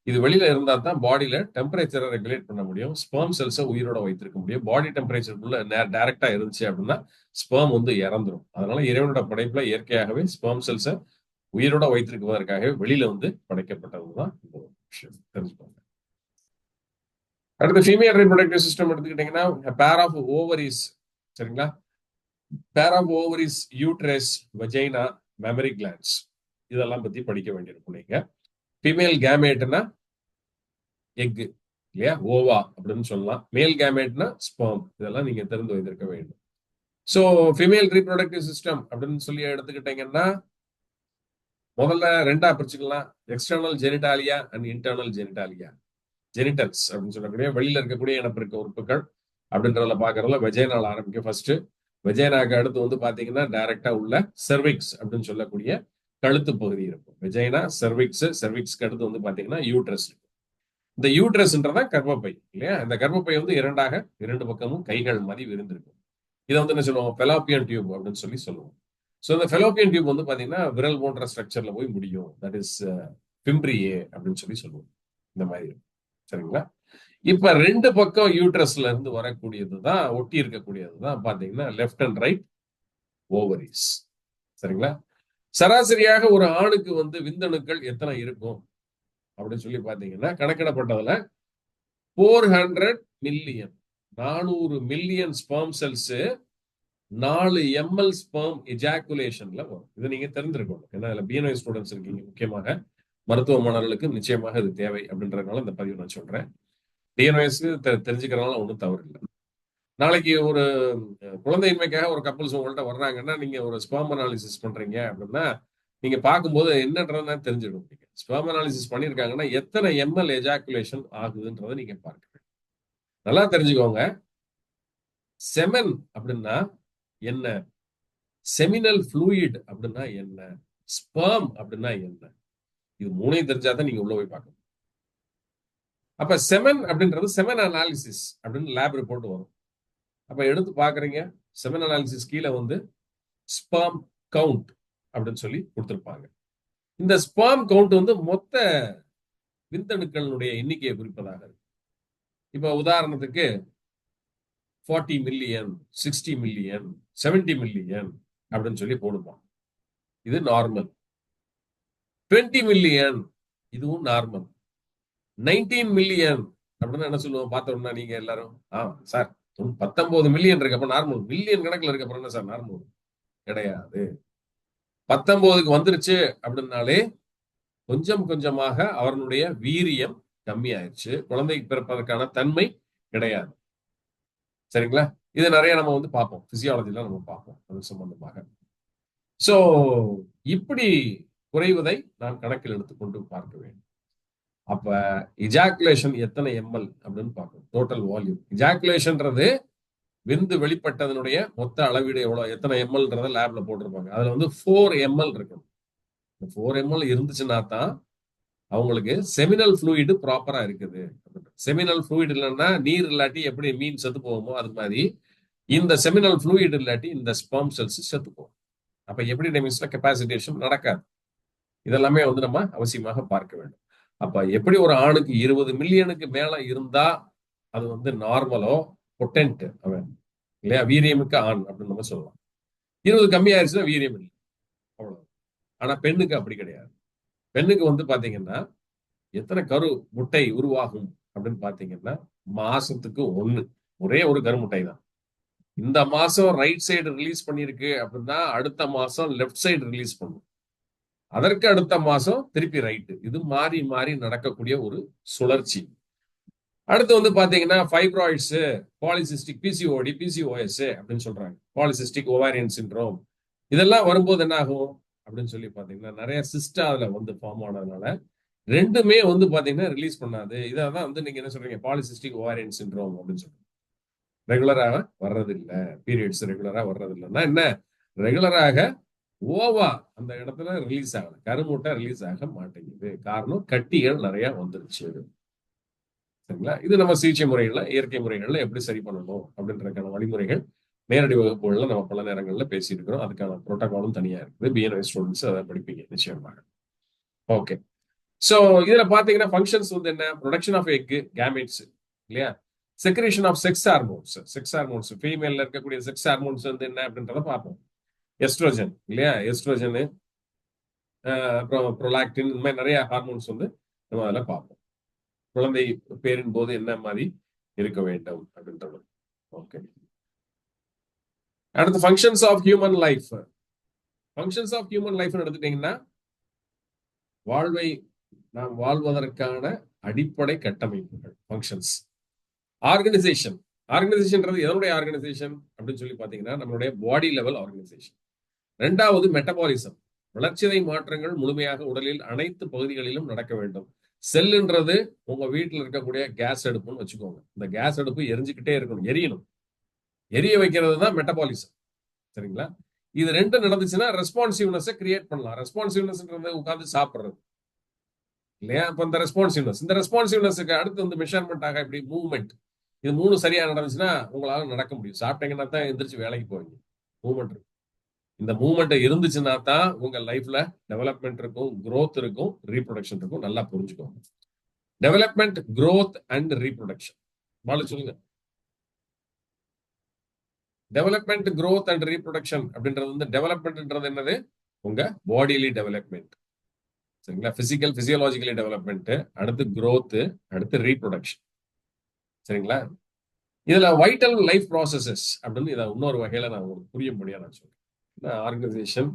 இது வெளியில இருந்தா தான் பாடியில டெம்பரேச்சரை ரெகுலேட் பண்ண முடியும், ஸ்பெர்ம் செல்ஸை உயிரோட வைத்திருக்க முடியும். பாடி டெம்பரேச்சருக்குள்ள டைரக்டா இருந்துச்சு அப்படின்னா ஸ்பெர்ம் வந்து இறந்துரும். அதனால இறைவனோட படைப்புல இயற்கையாகவே ஸ்பெர்ம் செல்ஸை உயிரோட வைத்திருக்குவதற்காகவே வெளியில வந்து படைக்கப்பட்டதுதான் இந்த விஷயம், தெரிஞ்சுக்கோங்க. அடுத்து ஃபீமேல் ரீப்ரொடக்டிவ் சிஸ்டம் எடுத்துக்கிட்டீங்கன்னா பேர் ஆஃப் ஓவரிஸ், சரிங்களா? Pair of ovaries, uterus, vagina, mammary glands. இதெல்லாம் பத்தி படிக்க வேண்டியிருக்கும் நீங்க. ஃபீமேல் கேமேட்னா எக் இல்லையா, ஓவா அப்படின்னு சொல்லலாம். மேல் கேமேட்னா ஸ்பெர்ம். இதெல்லாம் நீங்க தெரிந்து வைத்திருக்க வேண்டும். ஸோ ஃபீமேல் ரீப்ரொடக்டிவ் சிஸ்டம் அப்படின்னு சொல்லி எடுத்துக்கிட்டீங்கன்னா முதல்ல ரெண்டா பிரிச்சுக்கலாம். External genitalia and internal genitalia. Genitals அப்படின்னு சொல்லக்கூடிய வெளியில இருக்கக்கூடிய இனப்பெருக்க உறுப்புகள் அப்படின்றதுல பாக்குறதுல வெஜைனால் ஆரம்பிக்கும் ஃபர்ஸ்ட். வெஜைனாக்கு அடுத்து வந்து பாத்தீங்கன்னா டைரக்டா உள்ள செர்விக்ஸ் அப்படின்னு சொல்லக்கூடிய கழுத்து பகுதி இருக்கும். வெஜைனா, செர்விக்ஸ், செர்விக்ஸ்க்கு அடுத்து வந்து பாத்தீங்கன்னா யூட்ரஸ். இந்த யூட்ரஸ்ன்றதா கர்ப்பப்பை இல்லையா. இந்த கர்ப்பப்பை வந்து இரண்டு பக்கமும் கைகள் மாதிரி விரிந்திருக்கும். இதை வந்து என்ன சொல்லுவோம், ஃபெலோப்பியன் டியூப் அப்படின்னு சொல்லி சொல்லுவோம். ஸோ இந்த ஃபெலோப்பியன் டியூப் வந்து பாத்தீங்கன்னா விரல் போன்ற ஸ்ட்ரக்சர்ல போய் முடியும். தட் இஸ் பிம்ப்ரியே அப்படின்னு சொல்லி சொல்லுவோம். இந்த மாதிரி சரிங்களா. இப்ப ரெண்டு பக்கம் யூட்ரஸ்ல இருந்து வரக்கூடியதுதான், ஒட்டி இருக்கக்கூடியதுதான் பாத்தீங்கன்னா லெஃப்ட் அண்ட் ரைட் ஓவரிஸ். சரிங்களா. சராசரியாக ஒரு ஆணுக்கு வந்து விந்தணுக்கள் எத்தனை இருக்கும் அப்படின்னு சொல்லி பாத்தீங்கன்னா கணக்கிடப்பட்டதுல 400 million, 400 million sperm cells 4 ml sperm எஜாக்குலேஷன்ல வரும். இதை நீங்க தெரிஞ்சிருக்கணும். ஏன்னா இதுல பிஎன்ஐ ஸ்டூடெண்ட்ஸ் இருக்கீங்க, முக்கியமாக மருத்துவ மாணவர்களுக்கு நிச்சயமாக இது தேவை அப்படின்றதுனால இந்த பதிவு நான் சொல்றேன். டிஎன்ஓஎஸ் தெரிஞ்சுக்கிறதுனால ஒன்றும் தவறு இல்லை. நாளைக்கு ஒரு குழந்தையின்மைக்காக ஒரு கப்பல்ஸ் உங்கள்கிட்ட வர்றாங்கன்னா நீங்க ஒரு ஸ்பெர்ம் அனாலிசிஸ் பண்றீங்க அப்படின்னா நீங்க பார்க்கும்போது என்னன்றதை தெரிஞ்சிடும். நீங்க ஸ்பெர்ம் அனாலிசிஸ் பண்ணியிருக்காங்கன்னா எத்தனை எம்எல் எஜாக்குலேஷன் ஆகுதுன்றதை நீங்க பார்க்க வேண்டும். நல்லா தெரிஞ்சுக்கோங்க. செமன் அப்படின்னா என்ன, செமினல் ஃப்ளூயிட் அப்படின்னா என்ன, ஸ்பெர்ம் அப்படின்னா என்ன, இது மூணையும் தெரிஞ்சாதான் நீங்க உள்ள போய் பார்க்கணும். அப்ப செமன் அப்படின்றது செமன் அனாலிசிஸ் அப்படின்னு லேப் ரிப்போர்ட் வரும். அப்ப எடுத்து பாக்குறீங்க, செமன் அனாலிசிஸ் கீழே வந்து ஸ்பெர்ம் கவுண்ட் அப்படின்னு சொல்லி கொடுத்திருப்பாங்க. இந்த ஸ்பெர்ம் கவுண்ட் வந்து மொத்த விந்தணுக்களுடைய எண்ணிக்கையை குறிப்பதாக இருக்கு. இப்ப உதாரணத்துக்கு 40 மில்லியன், 60 மில்லியன், 70 மில்லியன் அப்படின்னு சொல்லி போடுவோம். இது நார்மல். 20 மில்லியன் இதுவும் நார்மல். 19 மில்லியன் அப்படின்னு என்ன சொல்லுவோம் பார்த்தோம்னா நீங்க எல்லாரும், சார் 19 மில்லியன் இருக்கு, அப்ப நார்மல். மில்லியன் கணக்குல இருக்க அப்புறம் என்ன சார் நார்மல்? கிடையாது. 19க்கு வந்துருச்சு அப்படின்னாலே கொஞ்சம் கொஞ்சமாக அவர்களுடைய வீரியம் கம்மி ஆயிடுச்சு, குழந்தை பிறப்பதற்கான தன்மை கிடையாது. சரிங்களா. இது நிறைய நம்ம வந்து பார்ப்போம், பிசியாலஜில நம்ம பார்ப்போம் அது சம்பந்தமாக. சோ இப்படி குறைவதை நான் கணக்கில் எடுத்துக்கொண்டு பார்க்க வேண்டும். அப்ப இஜாக்குலேஷன் எத்தனை எம்எல் அப்படின்னு பார்க்கணும். Total volume. இஜாக்குலேஷன்ன்றது விந்து வெளிப்பட்டதனுடைய மொத்த அளவீடு எவ்வளவு, எத்தனை எம்எல்ன்றத லேப்ல போட்டிருப்பாங்க. அதுல வந்து 4 ml இருக்கணும். 4 ml இருந்துச்சுன்னா தான் அவங்களுக்கு செமினல் ஃப்ளூயிடு ப்ராப்பரா இருக்குது. செமினல் ஃப்ளூயிட் இல்லைன்னா நீர் இல்லாட்டி எப்படி மீன் செத்து போகுமோ அது மாதிரி இந்த செமினல் ஃப்ளூயிட் இல்லாட்டி இந்த ஸ்பெர்ம் செல்ஸ் செத்து போகும். அப்ப எப்படி டெமிஸ்ல கெப்பாசிட்டேஷன் நடக்காது. இதெல்லாமே வந்து நம்ம அவசியமாக பார்க்க வேண்டும். அப்ப எப்படி ஒரு ஆணுக்கு 20 மில்லியனுக்கு மேல இருந்தா அது வந்து நார்மலோ பொட்டன்ட் அவன் இல்லையா, வீரியமிக்க ஆண் அப்படின்னு நம்ம சொல்லலாம். 20 கம்மி ஆயிடுச்சுன்னா வீரியம் இல்லை, அவ்வளவு. ஆனா பெண்ணுக்கு அப்படி கிடையாது. பெண்ணுக்கு வந்து பாத்தீங்கன்னா எத்தனை கரு முட்டை உருவாகும் அப்படின்னு பாத்தீங்கன்னா மாசத்துக்கு 1, ஒரே ஒரு கருமுட்டை தான். இந்த மாசம் ரைட் சைடு ரிலீஸ் பண்ணிருக்கு அப்படின்னா அடுத்த மாசம் லெப்ட் சைடு ரிலீஸ் பண்ணும், அதற்கு அடுத்த மாசம் திருப்பி ரைட்டு. இது மாறி மாறி நடக்கக்கூடிய ஒரு சுழற்சி. அடுத்து வந்து பாத்தீங்கன்னா ஃபைப்ராய்ட்ஸ், பாலிசிஸ்டிக் பிசிஓடி, பிசிஓஎஸ் அப்படின்னு சொல்றாங்க, பாலிசிஸ்டிக் ஓவாரியன் சிண்ட்ரோம். இதெல்லாம் வரும்போது என்ன ஆகும் அப்படின்னு சொல்லி பாத்தீங்கன்னா நிறைய சிஸ்டா அதுல வந்து ஃபார்ம் ஆனதுனால ரெண்டுமே வந்து பாத்தீங்கன்னா ரிலீஸ் பண்ணாது. இதான் வந்து நீங்க என்ன சொல்றீங்க, பாலிசிஸ்டிக் ஓவாரியன் சிண்ட்ரோம் அப்படின்னு சொல்றீங்க. ரெகுலராக வர்றதில்லை, பீரியட்ஸ் ரெகுலரா வர்றதில்லைன்னா என்ன, ரெகுலராக ஓவா அந்த இடத்துல ரிலீஸ் ஆகல, கருமுட்டை ரிலீஸ் ஆக மாட்டேங்குது. காரணம் கட்டிகள் நிறைய வந்துருச்சு. சரிங்களா. இது நம்ம சிகிச்சை முறைகள்ல, இயற்கை முறைகள்ல எப்படி சரி பண்ணணும் அப்படின்றதுக்கான வழிமுறைகள் நேரடி வகுப்புகள்ல நம்ம பல நேரங்கள்ல பேசியிருக்கிறோம். அதுக்கான புரோட்டோகாலும் தனியா இருக்குது. பிஎன்ஐ ஸ்டூடெண்ட்ஸ் அதை படிப்பீங்க நிச்சயமாக. ஓகே. சோ இதுல பாத்தீங்கன்னா ஃபங்க்ஷன்ஸ் வந்து என்ன, ப்ரொடக்ஷன் ஆஃப் எக் கேமெட்ஸ் இல்லையா, secretion of sex hormones. Sex hormones ஃபீமேல்ல இருக்கக்கூடிய செக்ஸ் ஹார்மோன்ஸ் வந்து என்ன அப்படின்றத பார்ப்போம். எஸ்ட்ரோஜன் இல்லையா, எஸ்ட்ரோஜன், அப்புறம் ப்ரோலாக்டின், இந்த மாதிரி நிறைய ஹார்மோன்ஸ் வந்து நம்ம அதில் பார்ப்போம். குழந்தை பேரின் போது என்ன மாதிரி இருக்க வேண்டும் அப்படின்றது. ஓகே. அடுத்து functions of human life. Functions of human life எடுத்துட்டீங்கன்னா வாழ்வை நாம் வாழ்வதற்கான அடிப்படை கட்டமைப்புகள், ஃபங்க்ஷன்ஸ். ஆர்கனைசேஷன். ஆர்கனைசேஷன்ன்றது எதனுடைய ஆர்கனைசேஷன் அப்படின்னு சொல்லி பாத்தீங்கன்னா நம்மளுடைய பாடி லெவல் ஆர்கனைசேஷன். ரெண்டாவது மெட்டபாலிசம். வளர்ச்சிதை மாற்றங்கள் முழுமையாக உடலில் அனைத்து பகுதிகளிலும் நடக்க வேண்டும். செல்லுன்றது உங்க வீட்டில் இருக்கக்கூடிய கேஸ் அடுப்புன்னு வச்சுக்கோங்க. இந்த கேஸ் அடுப்பு எரிஞ்சுக்கிட்டே இருக்கணும், எரியணும். எரிய வைக்கிறது தான் மெட்டபாலிசம். சரிங்களா? இது ரெண்டு நடந்துச்சுன்னா ரெஸ்பான்சிவ்னஸை கிரியேட் பண்ணலாம். ரெஸ்பான்சிவ்னஸ்ன்றது உட்கார்ந்து சாப்பிடுறது இல்லையா? அப்ப இந்த ரெஸ்பான்சிவ்னஸுக்கு அடுத்து வந்து மெஷர்மெண்ட் ஆக இப்படி மூவ்மெண்ட், இது மூணு சரியா நடந்துச்சுன்னா உங்களால நடக்க முடியும். சாப்பிட்டீங்கன்னா தான் எந்திரிச்சு வேலைக்கு போவீங்க. மூவ்மெண்ட் இருக்கும். இந்த மூவ்மெண்ட் இருந்துச்சுன்னா தான் உங்க லைஃப்ல டெவலப்மெண்ட் இருக்கும், growth இருக்கும், ரீப்ரொடக்ஷன் இருக்கும். நல்லா புரிஞ்சுக்கோங்க. Development, growth and reproduction. Balu சொல்லுங்க. டெவலப்மெண்ட், growth அண்ட் ரீப்ரொடக்ஷன் அப்படின்றது வந்து டெவலப்மெண்ட்ன்றது என்னது? உங்க பாடிலி டெவலப்மெண்ட். சரிங்களா? பிசிக்கல் பிசியோலாஜிக்கலி டெவலப்மெண்ட், அடுத்து growth, அடுத்து ரீப்ரொடக்ஷன். சரிங்களா? இதுல வைட்டல் லைஃப் ப்ராசஸஸ் அப்படின்னு இதை இன்னொரு வகையில நான் உங்களுக்கு புரியும்படியா நான் சொல்றேன். Organisation,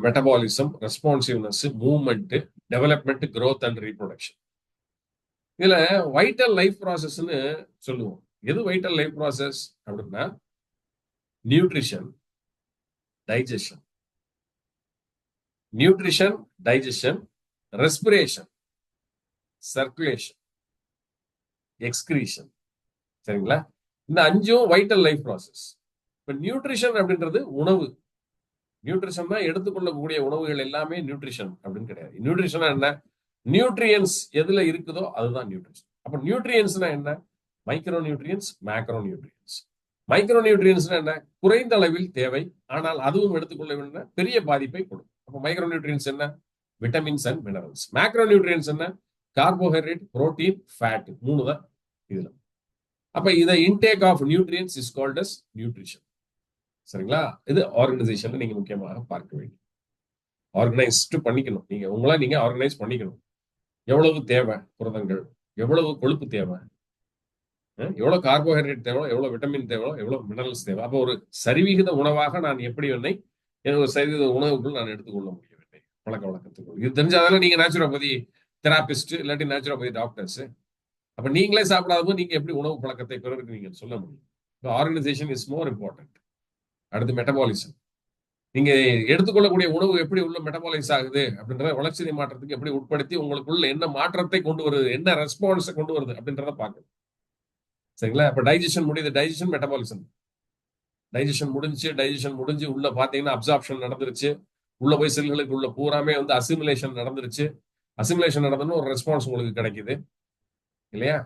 metabolism, responsiveness, movement, development, growth and reproduction. இதுல வைட்டல் லைஃப் ப்ராசஸ்ன்னு சொல்லுவோம். எது வைட்டல் லைஃப் ப்ராசஸ் அப்படின்னா nutrition, digestion. Nutrition, digestion, respiration, circulation, excretion. சரிங்களா? இந்த அஞ்சும் வைட்டல் லைஃப் ப்ராசஸ். இப்ப நியூட்ரிஷன் அப்படின்றது உணவு. நியூட்ரிஷன் தான் எடுத்துக்கொள்ளக்கூடிய உணவுகள் எல்லாமே நியூட்ரிஷன் அப்படின்னு கிடையாது. நியூட்ரிஷன் என்ன? நியூட்ரியன்ஸ் எதுல இருக்குதோ அதுதான் நியூட்ரிஷன். அப்ப நியூட்ரியன்ஸ்னா என்ன? Micro nutrients, macro nutrients. Micro nutrients என்ன? குறைந்த அளவில் தேவை, ஆனால் அதுவும் எடுத்துக்கொள்ள வேண்டும் பெரிய பாதிப்பை கொடுக்கும். அப்ப மைக்ரோ நியூட்ரியன்ஸ் என்ன? Vitamins and minerals. Macronutrients என்ன? Carbohydrate, protein, fat. மூணு தான் இதுல. அப்ப இதை intake of nutrients is called as nutrition. சரிங்களா? இது ஆர்கனைசேஷன்ல நீங்க முக்கியமாக பார்க்க வேண்டும். ஆர்கனைஸ்டு பண்ணிக்கணும். நீங்க ஆர்கனைஸ் பண்ணிக்கணும். எவ்வளவு தேவை புரதங்கள், எவ்வளவு கொழுப்பு தேவை, எவ்வளவு கார்போஹைட்ரேட் தேவை, எவ்வளவு விட்டமின் தேவை, எவ்வளவு மினரல்ஸ் தேவை. அப்போ ஒரு சரிவிகித உணவாக நான் எப்படி என்னை ஒரு சரிவிகித உணவுக்குள் நான் எடுத்துக்கொள்ள முடியும் பழக்க வழக்கத்துக்குள். இது தெரிஞ்சாதாலும் நீங்க நேச்சுரோபதி தெராபிஸ்ட் இல்லாட்டி நேச்சுரோபதி டாக்டர்ஸ். அப்ப நீங்களே சாப்பிடாத போது நீங்க எப்படி உணவு பழக்கத்தை பிறருக்கு நீங்க சொல்ல முடியும்? Organisation is more important. அடுத்து மெட்டபாலிசம். நீங்க எடுத்துக்கொள்ளக்கூடிய உணவு எப்படி உள்ள மெட்டபாலைஸ் ஆகுது அப்படின்றத வளர்ச்சிதை மாற்றத்துக்கு எப்படி உட்படுத்தி உங்களுக்குள்ள என்ன மாற்றத்தை கொண்டு வருது, என்ன ரெஸ்பான்ஸை கொண்டு வருது அப்படின்றத பார்க்கணும். சரிங்களா? இப்ப டைஜஷன் முடியுது, டைஜஷன் மெட்டபாலிசம். டைஜஷன் முடிஞ்சு உள்ள பாத்தீங்கன்னா அப்சார்ப்ஷன் நடந்துருச்சு. உள்ள போய் செல்களுக்கு உள்ள பூராமே வந்து அசிமுலேஷன் நடந்துருச்சு. அசிமுலேஷன் நடந்ததுன்னு ஒரு ரெஸ்பான்ஸ் உங்களுக்கு கிடைக்குது இல்லையா?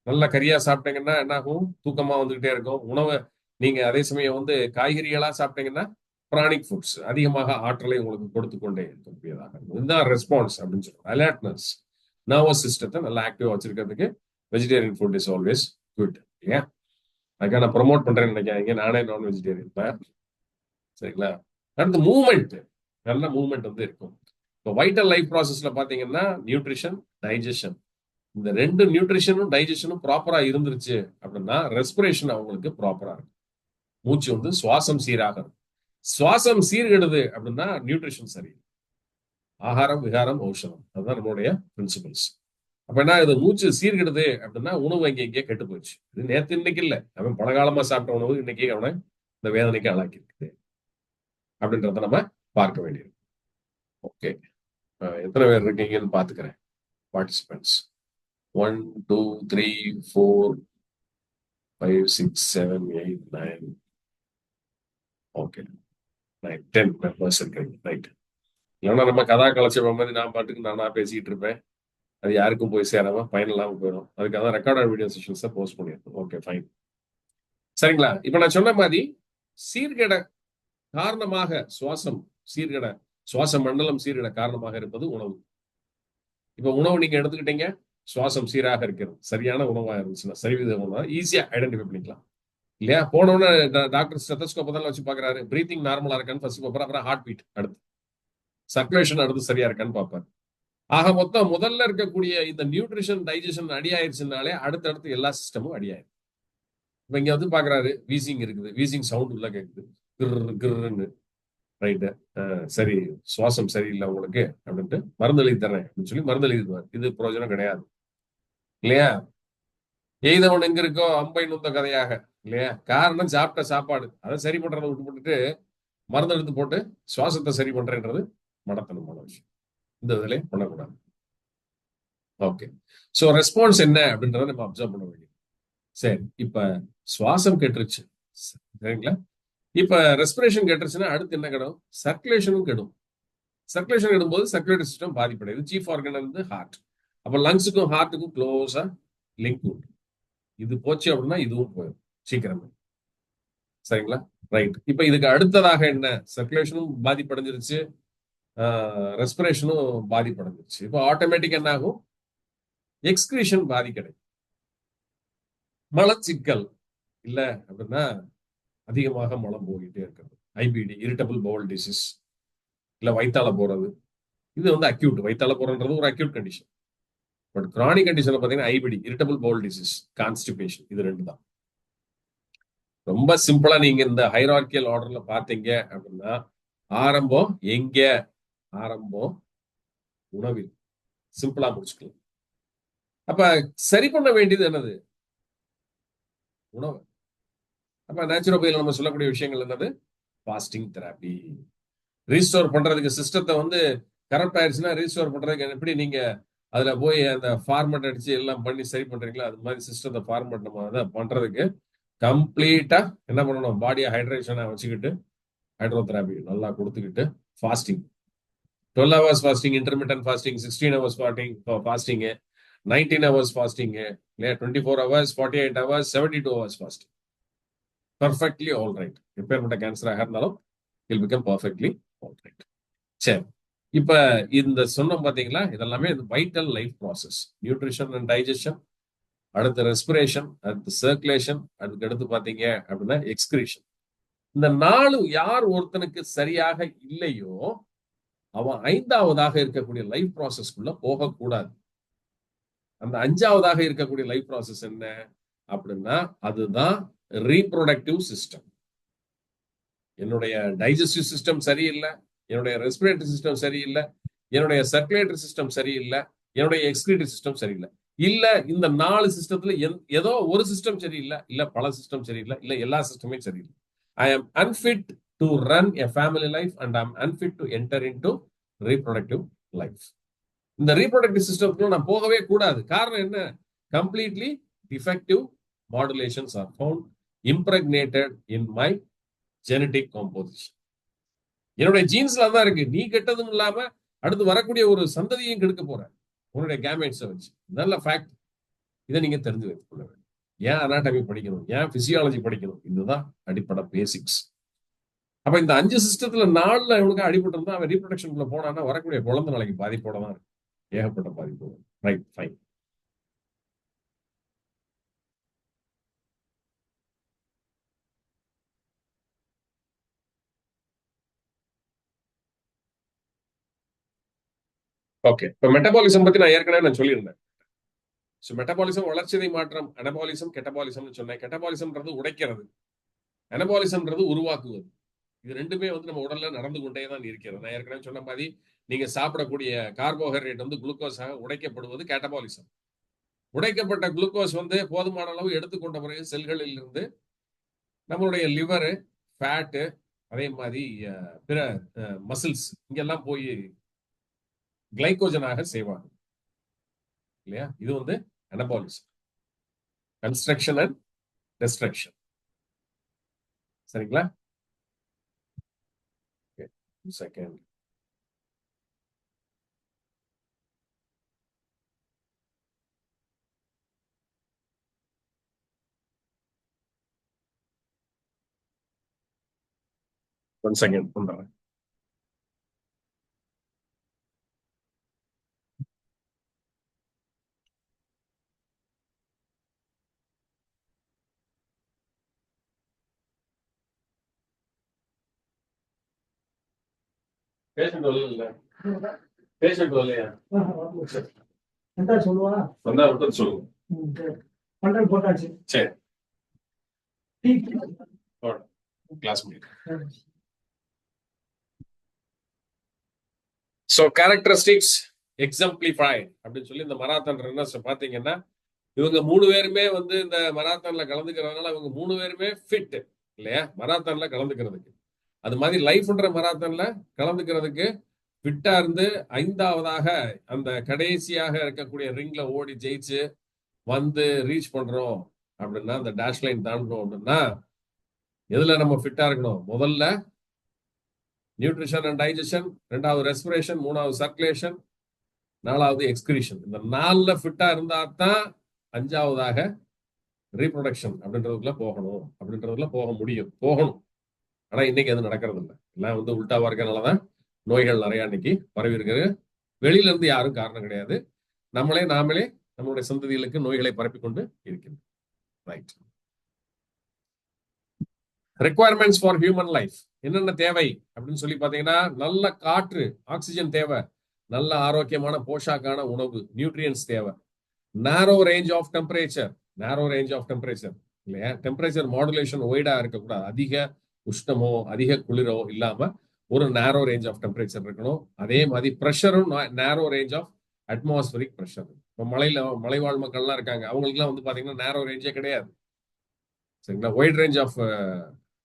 நல்ல கரியா சாப்பிட்டீங்கன்னா என்ன ஆகும்? தூக்கமா வந்துகிட்டே இருக்கும். உணவை நீங்க அதே சமயம் வந்து காய்கறிகளா சாப்பிட்டீங்கன்னா பிராணிக் ஃபுட்ஸ் அதிகமாக ஆற்றலை உங்களுக்கு கொடுத்து கொண்டே இருக்கக்கூடியதாக இருக்கும். இதுதான் ரெஸ்பான்ஸ் அப்படின்னு சொல்றோம். அலர்ட்னஸ், நர்வஸ் சிஸ்டத்தை நல்லா ஆக்டிவா வச்சிருக்கிறதுக்கு vegetarian food is always good. ஏன் அதுக்காக நான் ப்ரொமோட் பண்றேன்னு நினைக்காதீங்க. நானே நான் வெஜிடேரியன். சரிங்களா? அடுத்து மூவ்மெண்ட். நல்ல மூவ்மெண்ட் வந்து இருக்கும். இப்போ வைட்டல் லைஃப் ப்ராசஸ்ல பாத்தீங்கன்னா நியூட்ரிஷன், டைஜஷன். இந்த ரெண்டு நியூட்ரிஷனும் டைஜஷனும் ப்ராப்பரா இருந்துருச்சு அப்படின்னா ரெஸ்பிரேஷன் அவங்களுக்கு ப்ராப்பரா இருக்கும். மூச்சு வந்து சுவாசம் சீராக இருக்கும். சுவாசம் சீர்கெடுது அப்படின்னா நியூட்ரிஷன் சரி. ஆகாரம், விகாரம், ஔஷதம். அதுதான் நம்மளுடைய பிரின்சிபல்ஸ். அப்ப என்ன இது மூச்சு சீர்கெடுது அப்படின்னா உணவு இங்கே கெட்டு போச்சு. இது நேற்று இன்னைக்கு இல்லை, அவன் பல காலமா சாப்பிட்ட உணவு இன்னைக்கு அவனை இந்த வேதனைக்கு ஆளாக்கி இருக்குது அப்படின்றத நம்ம பார்க்க வேண்டியது. ஓகே, எத்தனை பேர் இருக்கீங்கன்னு பாத்துக்கிறேன். பார்ட்டிசிபென்ட்ஸ் 1 2 3 4 5 6 7 8 9. ஓகே, 9 10 மெம்பர்ஸ் இருக்கீங்க. ரைட். இல்லைன்னா நம்ம கதா கலைச்ச மாதிரி நான் பாட்டுக்கு நானா பேசிக்கிட்டு இருப்பேன். அது யாருக்கும் போய் சேராம பயன் இல்லாம போயிடும். அதுக்காக தான் ரெக்கார்டட் வீடியோ செஷன்ஸை போஸ்ட் பண்ணியிருக்கோம். Okay, fine. சரிங்களா? இப்ப நான் சொன்ன மாதிரி சீர்கேட காரணமாக சுவாச மண்டலம் சீர்கேட காரணமாக இருப்பது உணவு. இப்ப உணவு நீங்க எடுத்துக்கிட்டீங்க, சுவாசம் சீராக இருக்கிறது. சரியான உணவா இருந்துச்சுன்னா, சரிவித உணவா ஈஸியா ஐடென்டிஃபை பண்ணிக்கலாம் இல்லையா? போனோன்னு டாக்டர் ஸ்டெத்தஸ்கோப் தான் வச்சு பாக்குறாரு. பிரீத்திங் நார்மலா இருக்கான்னு ஃபர்ஸ்ட் பார்ப்பாரு. அப்புறம் ஹார்ட் பீட், அடுத்து சர்க்குலேஷன் அடுத்து சரியா இருக்கான்னு பார்ப்பாரு. ஆக மொத்தம் முதல்ல இருக்கக்கூடிய இந்த நியூட்ரிஷன், டைஜஷன் அடி ஆயிடுச்சுனாலே அடுத்தடுத்து எல்லா சிஸ்டமும் அடி ஆயிடும். இப்ப இங்க வந்து பாக்குறாரு வீசிங் இருக்குது, வீசிங் சவுண்ட் உள்ள கேக்குது, கிருன்னு. ரைட்டு, சரி சுவாசம் சரியில்லை உங்களுக்கு அப்படின்ட்டு மருந்து எழுதி தரேன் அப்படின்னு சொல்லி மருந்து எழுதிடுவார். இது பிரயோஜனம் கிடையாது இல்லையா? எய்தவன் எங்க இருக்கோ அம்பை நுந்த கதையாக இல்லையா? காரணம் சாப்பிட்ட சாப்பாடு அதை சரி பண்றதை விட்டுட்டு மருந்து எடுத்து போட்டு சுவாசத்தை சரி பண்றேன்றது மடத்தனமான விஷயம். இந்த இதுல பண்ணக்கூடாது. ஓகே, சோ ரெஸ்பான்ஸ் என்ன அப்படின்றத நம்ம அப்சர்வ் பண்ண வேண்டியது. சரி, இப்ப சுவாசம் கெட்டுருச்சு சரிங்களா? இப்ப ரெஸ்பிரேஷன் கெட்டுருச்சுன்னா அடுத்து என்ன கெடும்? சர்க்குலேஷனும் கெடும். சர்க்குலேஷன் கெடும்போது சர்க்குலேட்டரி சிஸ்டம் பாதிப்படையுது. சீஃப் ஆர்கன் வந்து ஹார்ட். அப்ப லங்ஸுக்கும் ஹார்ட்டுக்கும் க்ளோஸா லிங்க் உண்டு. இது போச்சு அப்படின்னா இதுவும் போயிடும் சீக்கிரமே. சரிங்களா? ரைட். இப்ப இதுக்கு அடுத்ததாக என்ன? சர்க்குலேஷனும் பாதிப்படைஞ்சிருச்சு, ரெஸ்பிரேஷனும் பாதிப்படைஞ்சிருச்சு. இப்போ ஆட்டோமேட்டிக் என்ன ஆகும்? எக்ஸ்கிரீஷன் பாதிக்கடை. மலச்சிக்கல் இல்ல அப்படின்னா அதிகமாக மலம் போகிட்டே இருக்கிறது. ஐபிடி, இரிட்டபிள் பவுல் டிசீஸ், இல்ல வயித்தால போறது. இது வந்து அக்யூட். வயித்தால போறன்றது ஒரு அக்யூட் கண்டிஷன். பட் கிரானிக் கண்டிஷன்ல பாத்தீங்கன்னா IPT, irritable bowel disease, constipation, இது ரெண்டு தான். ரொம்ப சிம்பிளா நீங்க இந்த ஹைரார்கியல் ஆர்டர்ல பாத்தீங்க அப்படின்னா ஆரம்பம் எங்க? ஆரம்பம் உணவில். சிம்பிளா முடிச்சுக்கலாம். அப்ப சரி பண்ண வேண்டியது என்னது? உணவு. அப்ப நேச்சுரோபதியில நம்ம சொல்லக்கூடிய விஷயங்கள் என்னது? Fasting therapy. ரீஸ்டோர் பண்றதுக்கு சிஸ்டத்தை வந்து கரெக்ட் ஆயிடுச்சுன்னா ரீஸ்டோர் பண்றதுக்கு எப்படி நீங்க அதுல போய் அந்த ஃபார்மட் அடிச்சு எல்லாம் பண்ணி சரி பண்றீங்களா? அது மாதிரி சிஸ்டத்தை ஃபார்மட் நம்ம அதை பண்றதுக்கு கம்ப்ளீட்டா என்ன பண்ணணும்? பாடியை ஹைட்ரேஷனா வச்சுக்கிட்டு ஹைட்ரோதெராபி நல்லா கொடுத்துக்கிட்டு fasting 12 hours fasting, intermittent fasting, 16 hours fasting, 19 hours fasting, 24 hours, 48 hours, 72 hours fasting. Perfectly all right. எப்பேற்பட்ட கேன்சராக இருந்தாலும் இல் பிகம் பர்ஃபெக்ட்லி ஆல் ரைட். சரி, இப்ப இந்த சொன்னோம் பாத்தீங்களா? இதெல்லாமே vital life process. Nutrition and digestion, அடுத்து ரெஸ்பிரேஷன், அடுத்து சர்க்குலேஷன், அதுக்கு அடுத்து பாத்தீங்க அப்படின்னா எக்ஸ்கிரீஷன். இந்த 4 யார் ஒருத்தனுக்கு சரியாக இல்லையோ அவன் 5வதாக இருக்கக்கூடிய லைஃப் ப்ராசஸ்க்குள்ள போகக்கூடாது. அந்த 5வதாக இருக்கக்கூடிய லைஃப் ப்ராசஸ் என்ன அப்படின்னா அதுதான் ரீப்ரொடக்டிவ் சிஸ்டம். என்னுடைய டைஜஸ்டிவ் சிஸ்டம் சரியில்லை, என்னுடைய ரெஸ்பிரேட்டரி சிஸ்டம் சரியில்லை, என்னுடைய சர்க்குலேட்டரி சிஸ்டம் சரியில்லை, என்னுடைய எக்ஸ்கிரீட்டரி சிஸ்டம் சரியில்லை. இல்ல இந்த 4 சிஸ்டத்துல ஏதோ ஒரு சிஸ்டம் சரியில்லை, இல்ல பல சிஸ்டம் சரியில்லை, இல்ல எல்லா சிஸ்டமே சரியில்லை. I am unfit to run a family life and I am unfit to enter into reproductive life. இந்த ரீப்ரொடக்டிவ் சிஸ்டம்க்குள்ள நான் போகவே கூடாது. காரணம் என்ன? Completely defective modulations are found impregnated in my genetic composition. என்னுடைய ஜீன்ஸ்ல தான் இருக்கு. நீ கெட்டதும் இல்லாம அடுத்து வரக்கூடிய ஒரு சந்ததியையும் கெடுக்க போற உன்னுடைய கேமெட்ஸை வச்சு. நல்ல ஃபேக்ட். இதை நீங்க தெரிஞ்சு வைத்துக் கொள்ள வேண்டும். ஏன் அனாட்டமி படிக்கணும்? ஏன் பிசியாலஜி படிக்கணும்? இதுதான் அடிப்படை பேசிக்ஸ். அப்ப இந்த 5 சிஸ்டத்துல 4ல இவனுக்கு அடிபட்டு இருந்தா அவன் ரீப்ரொடக்ஷனுக்குள்ள போனான்னா வரக்கூடிய குழந்தை நாளைக்கு பாதிப்போட தான் இருக்கு. ஏகப்பட்ட பாதிப்பு. Right, fine. ஓகே, இப்ப மெட்டபாலிசம் பத்தி நான் ஏற்கனவே சொல்லியிருந்தேன். ஸோ மெட்டபாலிசம் வளர்ச்சிதை மாற்றம், அனபாலிசம், கெட்டபாலிசம்னு சொன்னேன். கெட்டபாலிசம்ன்றது உடைக்கிறது, அனபாலிசம்ன்றது உருவாக்குவது. இது ரெண்டுமே வந்து நம்ம உடல்ல நடந்து கொண்டே தான் இருக்கிறது. நான் ஏற்கனவே சொன்ன மாதிரி நீங்க சாப்பிடக்கூடிய கார்போஹைட்ரேட் வந்து குளுக்கோஸாக உடைக்கப்படுவது கேட்டபாலிசம். உடைக்கப்பட்ட குளுக்கோஸ் வந்து போதுமான அளவு எடுத்துக்கொண்ட பிறகு செல்களில் இருந்து நம்மளுடைய லிவரு, ஃபேட்டு, அதே மாதிரி பிற மசில்ஸ் இங்கெல்லாம் போய் கிளைகோஜனாக செய்வாங்க இல்லையா? இது வந்து அனபாலிசம், கன்ஸ்ட்ரக்ஷன் அண்ட் டெஸ்ட்ரக்ஷன். சரிங்களா? செகண்ட். ஒன் செகண்ட் பண்றேன். பேஷண்ட் வரல, பேஷண்ட் வரலையா? சொல்லுவா வந்தா விட்டு சொல்லுங்க. போட்டாச்சு. சரி, கிளாஸ் முடியும். ஸோ கேரக்டரிஸ்டிக்ஸ் எக்ஸம்பிளிஃபைட் அப்படின்னு சொல்லி இந்த மராத்தான் ரன்னர்ஸ் பாத்தீங்கன்னா இவங்க 3 பேருமே வந்து இந்த மராத்தான்ல கலந்துக்கிறதுனால இவங்க 3 பேருமே ஃபிட் இல்லையா மராத்தான்ல கலந்துக்கிறதுக்கு. அது மாதிரி லைஃப்ன்ற மராத்தான்ல கலந்துக்கிறதுக்கு ஃபிட்டா இருந்து 5ஆவதாக அந்த கடைசியாக இருக்கக்கூடிய ரிங்ல ஓடி ஜெயிச்சு வந்து ரீச் பண்றோம் அப்படின்னா அந்த டேஷ் லைன் தாண்டணும் அப்படின்னா எதுல நம்ம ஃபிட்டா இருக்கணும்? முதல்ல நியூட்ரிஷன் அண்ட் டைஜஷன், 2வது ரெஸ்பிரேஷன், 3வது சர்க்குலேஷன், 4வது எக்ஸ்கிரீஷன். இந்த 4ல ஃபிட்டா இருந்தா தான் 5ஆவதாக ரீப்ரொடக்ஷன் அப்படின்றதுக்குள்ள போக முடியும், போகணும். ஆனா இன்னைக்கு அது நடக்கிறது இல்லை. எல்லாம் வந்து உல்டாவா இருக்கிறதுனாலதான் நோய்கள் நிறைய இன்னைக்கு பரவி இருக்கிறது. வெளியில இருந்து யாரும் காரணம் கிடையாது. நாமளே நம்மளுடைய சந்ததிகளுக்கு நோய்களை பரப்பிக்கொண்டு இருக்கின்றோம். Right. Requirements for human life என்னென்ன தேவை அப்படின்னு சொல்லி பாத்தீங்கன்னா, நல்ல காற்று, ஆக்சிஜன் தேவை, நல்ல ஆரோக்கியமான போஷாக்கான உணவு, நியூட்ரியன்ஸ் தேவை, நேரோ ரேஞ்ச் ஆஃப் டெம்பரேச்சர் இல்லையா, டெம்பரேச்சர் மாடுலேஷன் ஒய்டா இருக்கக்கூடாது. அதிக உஷ்ணமோ அதிக குளிரோ இல்லாம ஒரு நேரோ ரேஞ்ச் ஆஃப் டெம்பரேச்சர் இருக்கணும். அதே மாதிரி ப்ரெஷரும் நேரோ ரேஞ்ச் ஆஃப் அட்மாஸ்பரிக் ப்ரெஷர். இப்போ மலைவாழ் மக்கள்லாம் இருக்காங்க, அவங்களுக்குலாம் வந்து பாத்தீங்கன்னா நேரோ ரேஞ்சே கிடையாது. சரிங்களா, ஒய்ட் ரேஞ்ச் ஆஃப்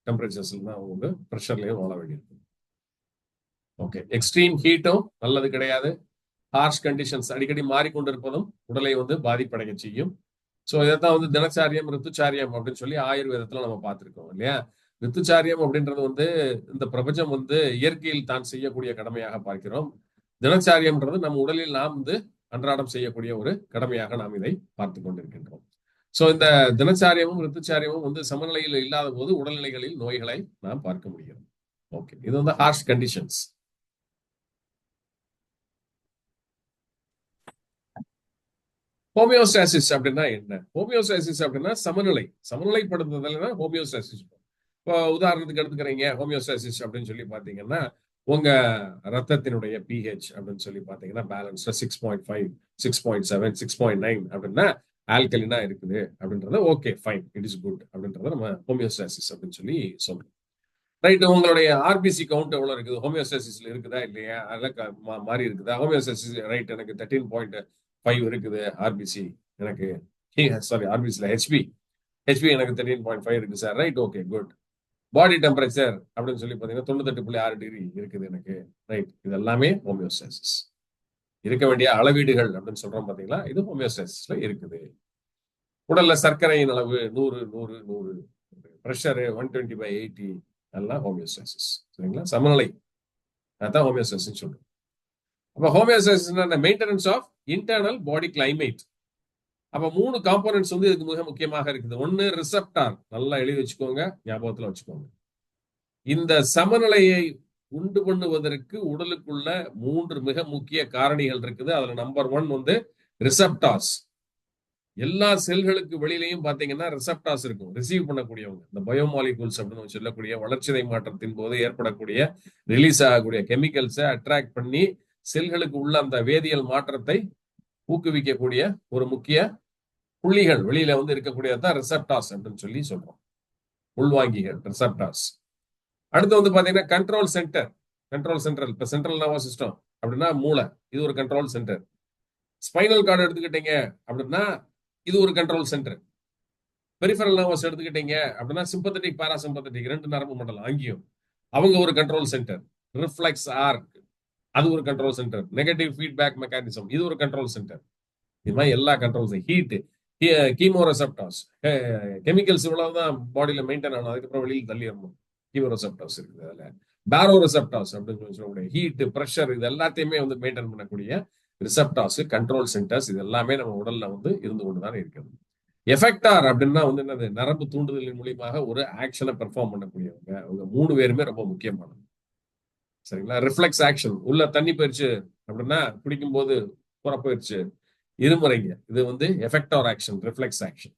டெம்பரேச்சர்ஸ்ல தான் அவங்க வந்து ப்ரெஷர்லயும் வாழ வேண்டியிருக்கு. ஓகே, எக்ஸ்ட்ரீம் ஹீட்டும் நல்லது கிடையாது. ஹார்ஷ் கண்டிஷன்ஸ் அடிக்கடி மாறிக்கொண்டிருப்பதும் உடலை வந்து பாதிப்படைய செய்யும். ஸோ இதைத்தான் வந்து தினச்சாரியம், ரித்துச்சாரியம் அப்படின்னு சொல்லி ஆயுர்வேதத்துல நம்ம பார்த்திருக்கோம் இல்லையா. ரித்துச்சாரியம் அப்படின்றது வந்து இந்த பிரபஞ்சம் வந்து இயற்கையில் தான் செய்யக்கூடிய கடமையாக பார்க்கிறோம். தினச்சாரியம்ன்றது நம்ம உடலில் நாம் வந்து அன்றாடம் செய்யக்கூடிய ஒரு கடமையாக நாம் இதை பார்த்து கொண்டிருக்கின்றோம். ஸோ இந்த தினச்சாரியமும் ரித்துச்சாரியமும் வந்து சமநிலையில் இல்லாத போது உடல்நிலைகளில் நோய்களை நாம் பார்க்க முடியும். ஓகே, இது வந்து ஹார்ஷ் கண்டிஷன்ஸ். ஹோமியோஸ்டாசிஸ் அப்படின்னா என்ன? ஹோமியோஸ்டாசிஸ் அப்படின்னா சமநிலைப்படுத்துதல் ஹோமியோஸ்டாசிஸ். இப்போ உதாரணத்துக்கு எடுத்துக்கிறீங்க, ஹோமியோஸ்டாசிஸ் அப்படின்னு சொல்லி பாத்தீங்கன்னா உங்க ரத்தத்தினுடைய பிஹெச் அப்படின்னு சொல்லி பாத்தீங்கன்னா பேலன்ஸ்ல 6.5, 6.7, 6.9 அப்படின்னா ஆல்கலினா இருக்குது அப்படின்றத okay fine, it is good அப்படின்றத நம்ம ஹோமியோஸ்டாசிஸ் அப்படின்னு சொல்லி சொல்றோம். ரைட், உங்களுடைய ஆர்பிசி கவுண்ட் எவ்வளவு இருக்குது, ஹோமியோஸ்டாசிஸ்ல இருக்குதா இல்லையா, அதெல்லாம் மாறி இருக்குதா? ஹோமியோஸ்டாசிஸ் ரைட், எனக்கு 13.5 இருக்குது ஆர்பிசி, எனக்கு சாரி ஆர்பிசில ஹெச்பி எனக்கு 13.5 இருக்கு sir. Right, okay good. Body temperature அப்படின்னு சொல்லி பாத்தீங்கன்னா 98.6 டிகிரி இருக்குது எனக்கு. ரைட், இது எல்லாமே ஹோமியோஸ்டாசிஸ். இருக்க வேண்டிய அளவீடுகள் அப்படின்னு சொல்றோம் பாத்தீங்களா, இது ஹோமியோஸ்டாசிஸ்ல இருக்குது. உடல்ல சர்க்கரையின் அளவு 100, பிரஷர் 120/80 எல்லாம் ஹோமியோஸ்டாசிஸ். சரிங்களா, சமநிலை, அதான் ஹோமியோஸ்டாசிஸ் சொல்றோம். அப்ப homeostasis maintenance of internal body climate. அப்ப 3 காம்போனன்ட்ஸ் வந்து இதுக்கு மிக முக்கியமாக இருக்குது. ஒன்னு ரிசப்டார், நல்லா எழுதி வச்சுக்கோங்க, ஞாபகத்துல வச்சுக்கோங்க. இந்த சமநிலையை உண்டு பண்ணுவதற்கு உடலுக்குள்ள 3 மிக முக்கிய காரணிகள் இருக்குது. அதுல நம்பர் 1 வந்து ரிசப்டார்ஸ். எல்லா செல்களுக்கு வெளியிலையும் பாத்தீங்கன்னா ரிசப்டார்ஸ் இருக்கும், ரிசீவ் பண்ணக்கூடியவங்க. இந்த பயோமாலிகூல்ஸ் அப்படின்னு சொல்லக்கூடிய வளர்ச்சிதை மாற்றத்தின் போது ஏற்படக்கூடிய ரிலீஸ் ஆகக்கூடிய கெமிக்கல்ஸை அட்ராக்ட் பண்ணி செல்களுக்கு உள்ள அந்த வேதியியல் மாற்றத்தை ஊக்குவிக்கக்கூடிய ஒரு முக்கிய புள்ளிகள் வெளியில வந்து இருக்கக்கூடியதான் ரிசப்டார்ஸ் அப்படின்னு சொல்லி சொல்றோம், உள்வாங்கிகள், ரிசப்டார்ஸ். அடுத்து வந்து பாத்தீங்கன்னா கண்ட்ரோல் சென்டர். இப்ப சென்ட்ரல் நர்வஸ் சிஸ்டம் அப்படின்னா மூளை, இது ஒரு கண்ட்ரோல் சென்டர். ஸ்பைனல் கார்டு எடுத்துக்கிட்டீங்க அப்படின்னா இது ஒரு கண்ட்ரோல் சென்டர். பெரிஃபரல் நர்வஸ் எடுத்துக்கிட்டீங்க அப்படின்னா சிம்பத்தட்டிக், பாராசிம்பத்தட்டிக் 2 நரம்பு மண்டலம் அங்கேயும் அவங்க ஒரு கண்ட்ரோல் சென்டர். ரிஃப்ளெக்ஸ் ஆர்க் அது ஒரு control centre. Negative feedback mechanism இது ஒரு கண்ட்ரோல் சென்டர். இது மாதிரி எல்லா controls, heat, chemo receptors, chemicals இவ்வளவுதான் பாடியில மெயின்டைன் ஆகணும், அதுக்கப்புறம் வெளியில் தள்ளிடணும். கீமோ ரெசப்டார்ஸ் இருக்குது. அதுல பேரோ ரெசப்டார்ஸ் அப்படின்னு சொல்லக்கூடிய ஹீட், பிரஷர் இது எல்லாத்தையுமே வந்து மெயின்டைன் பண்ணக்கூடிய ரிசப்டார்ஸ், கண்ட்ரோல் சென்டர்ஸ், இது எல்லாமே நம்ம உடல்ல வந்து இருந்து கொண்டுதான் இருக்கிறது. எஃபெக்டார் அப்படின்னா வந்து என்னது, நரம்பு தூண்டுதலின் மூலியமாக ஒரு ஆக்ஷனை பெர்ஃபார்ம் பண்ணக்கூடியவங்க. அவங்க 3 பேருமே ரொம்ப முக்கியமானது. சரிங்களா, ரிஃப்ளெக்ஸ் ஆக்ஷன், உள்ள தண்ணி போயிருச்சு அப்படின்னா குடிக்கும் போது புற போயிருச்சு, இருமுறைங்க, இது வந்து எஃபெக்டார் ஆக்ஷன், ரிஃப்ளெக்ஸ் ஆக்ஷன்.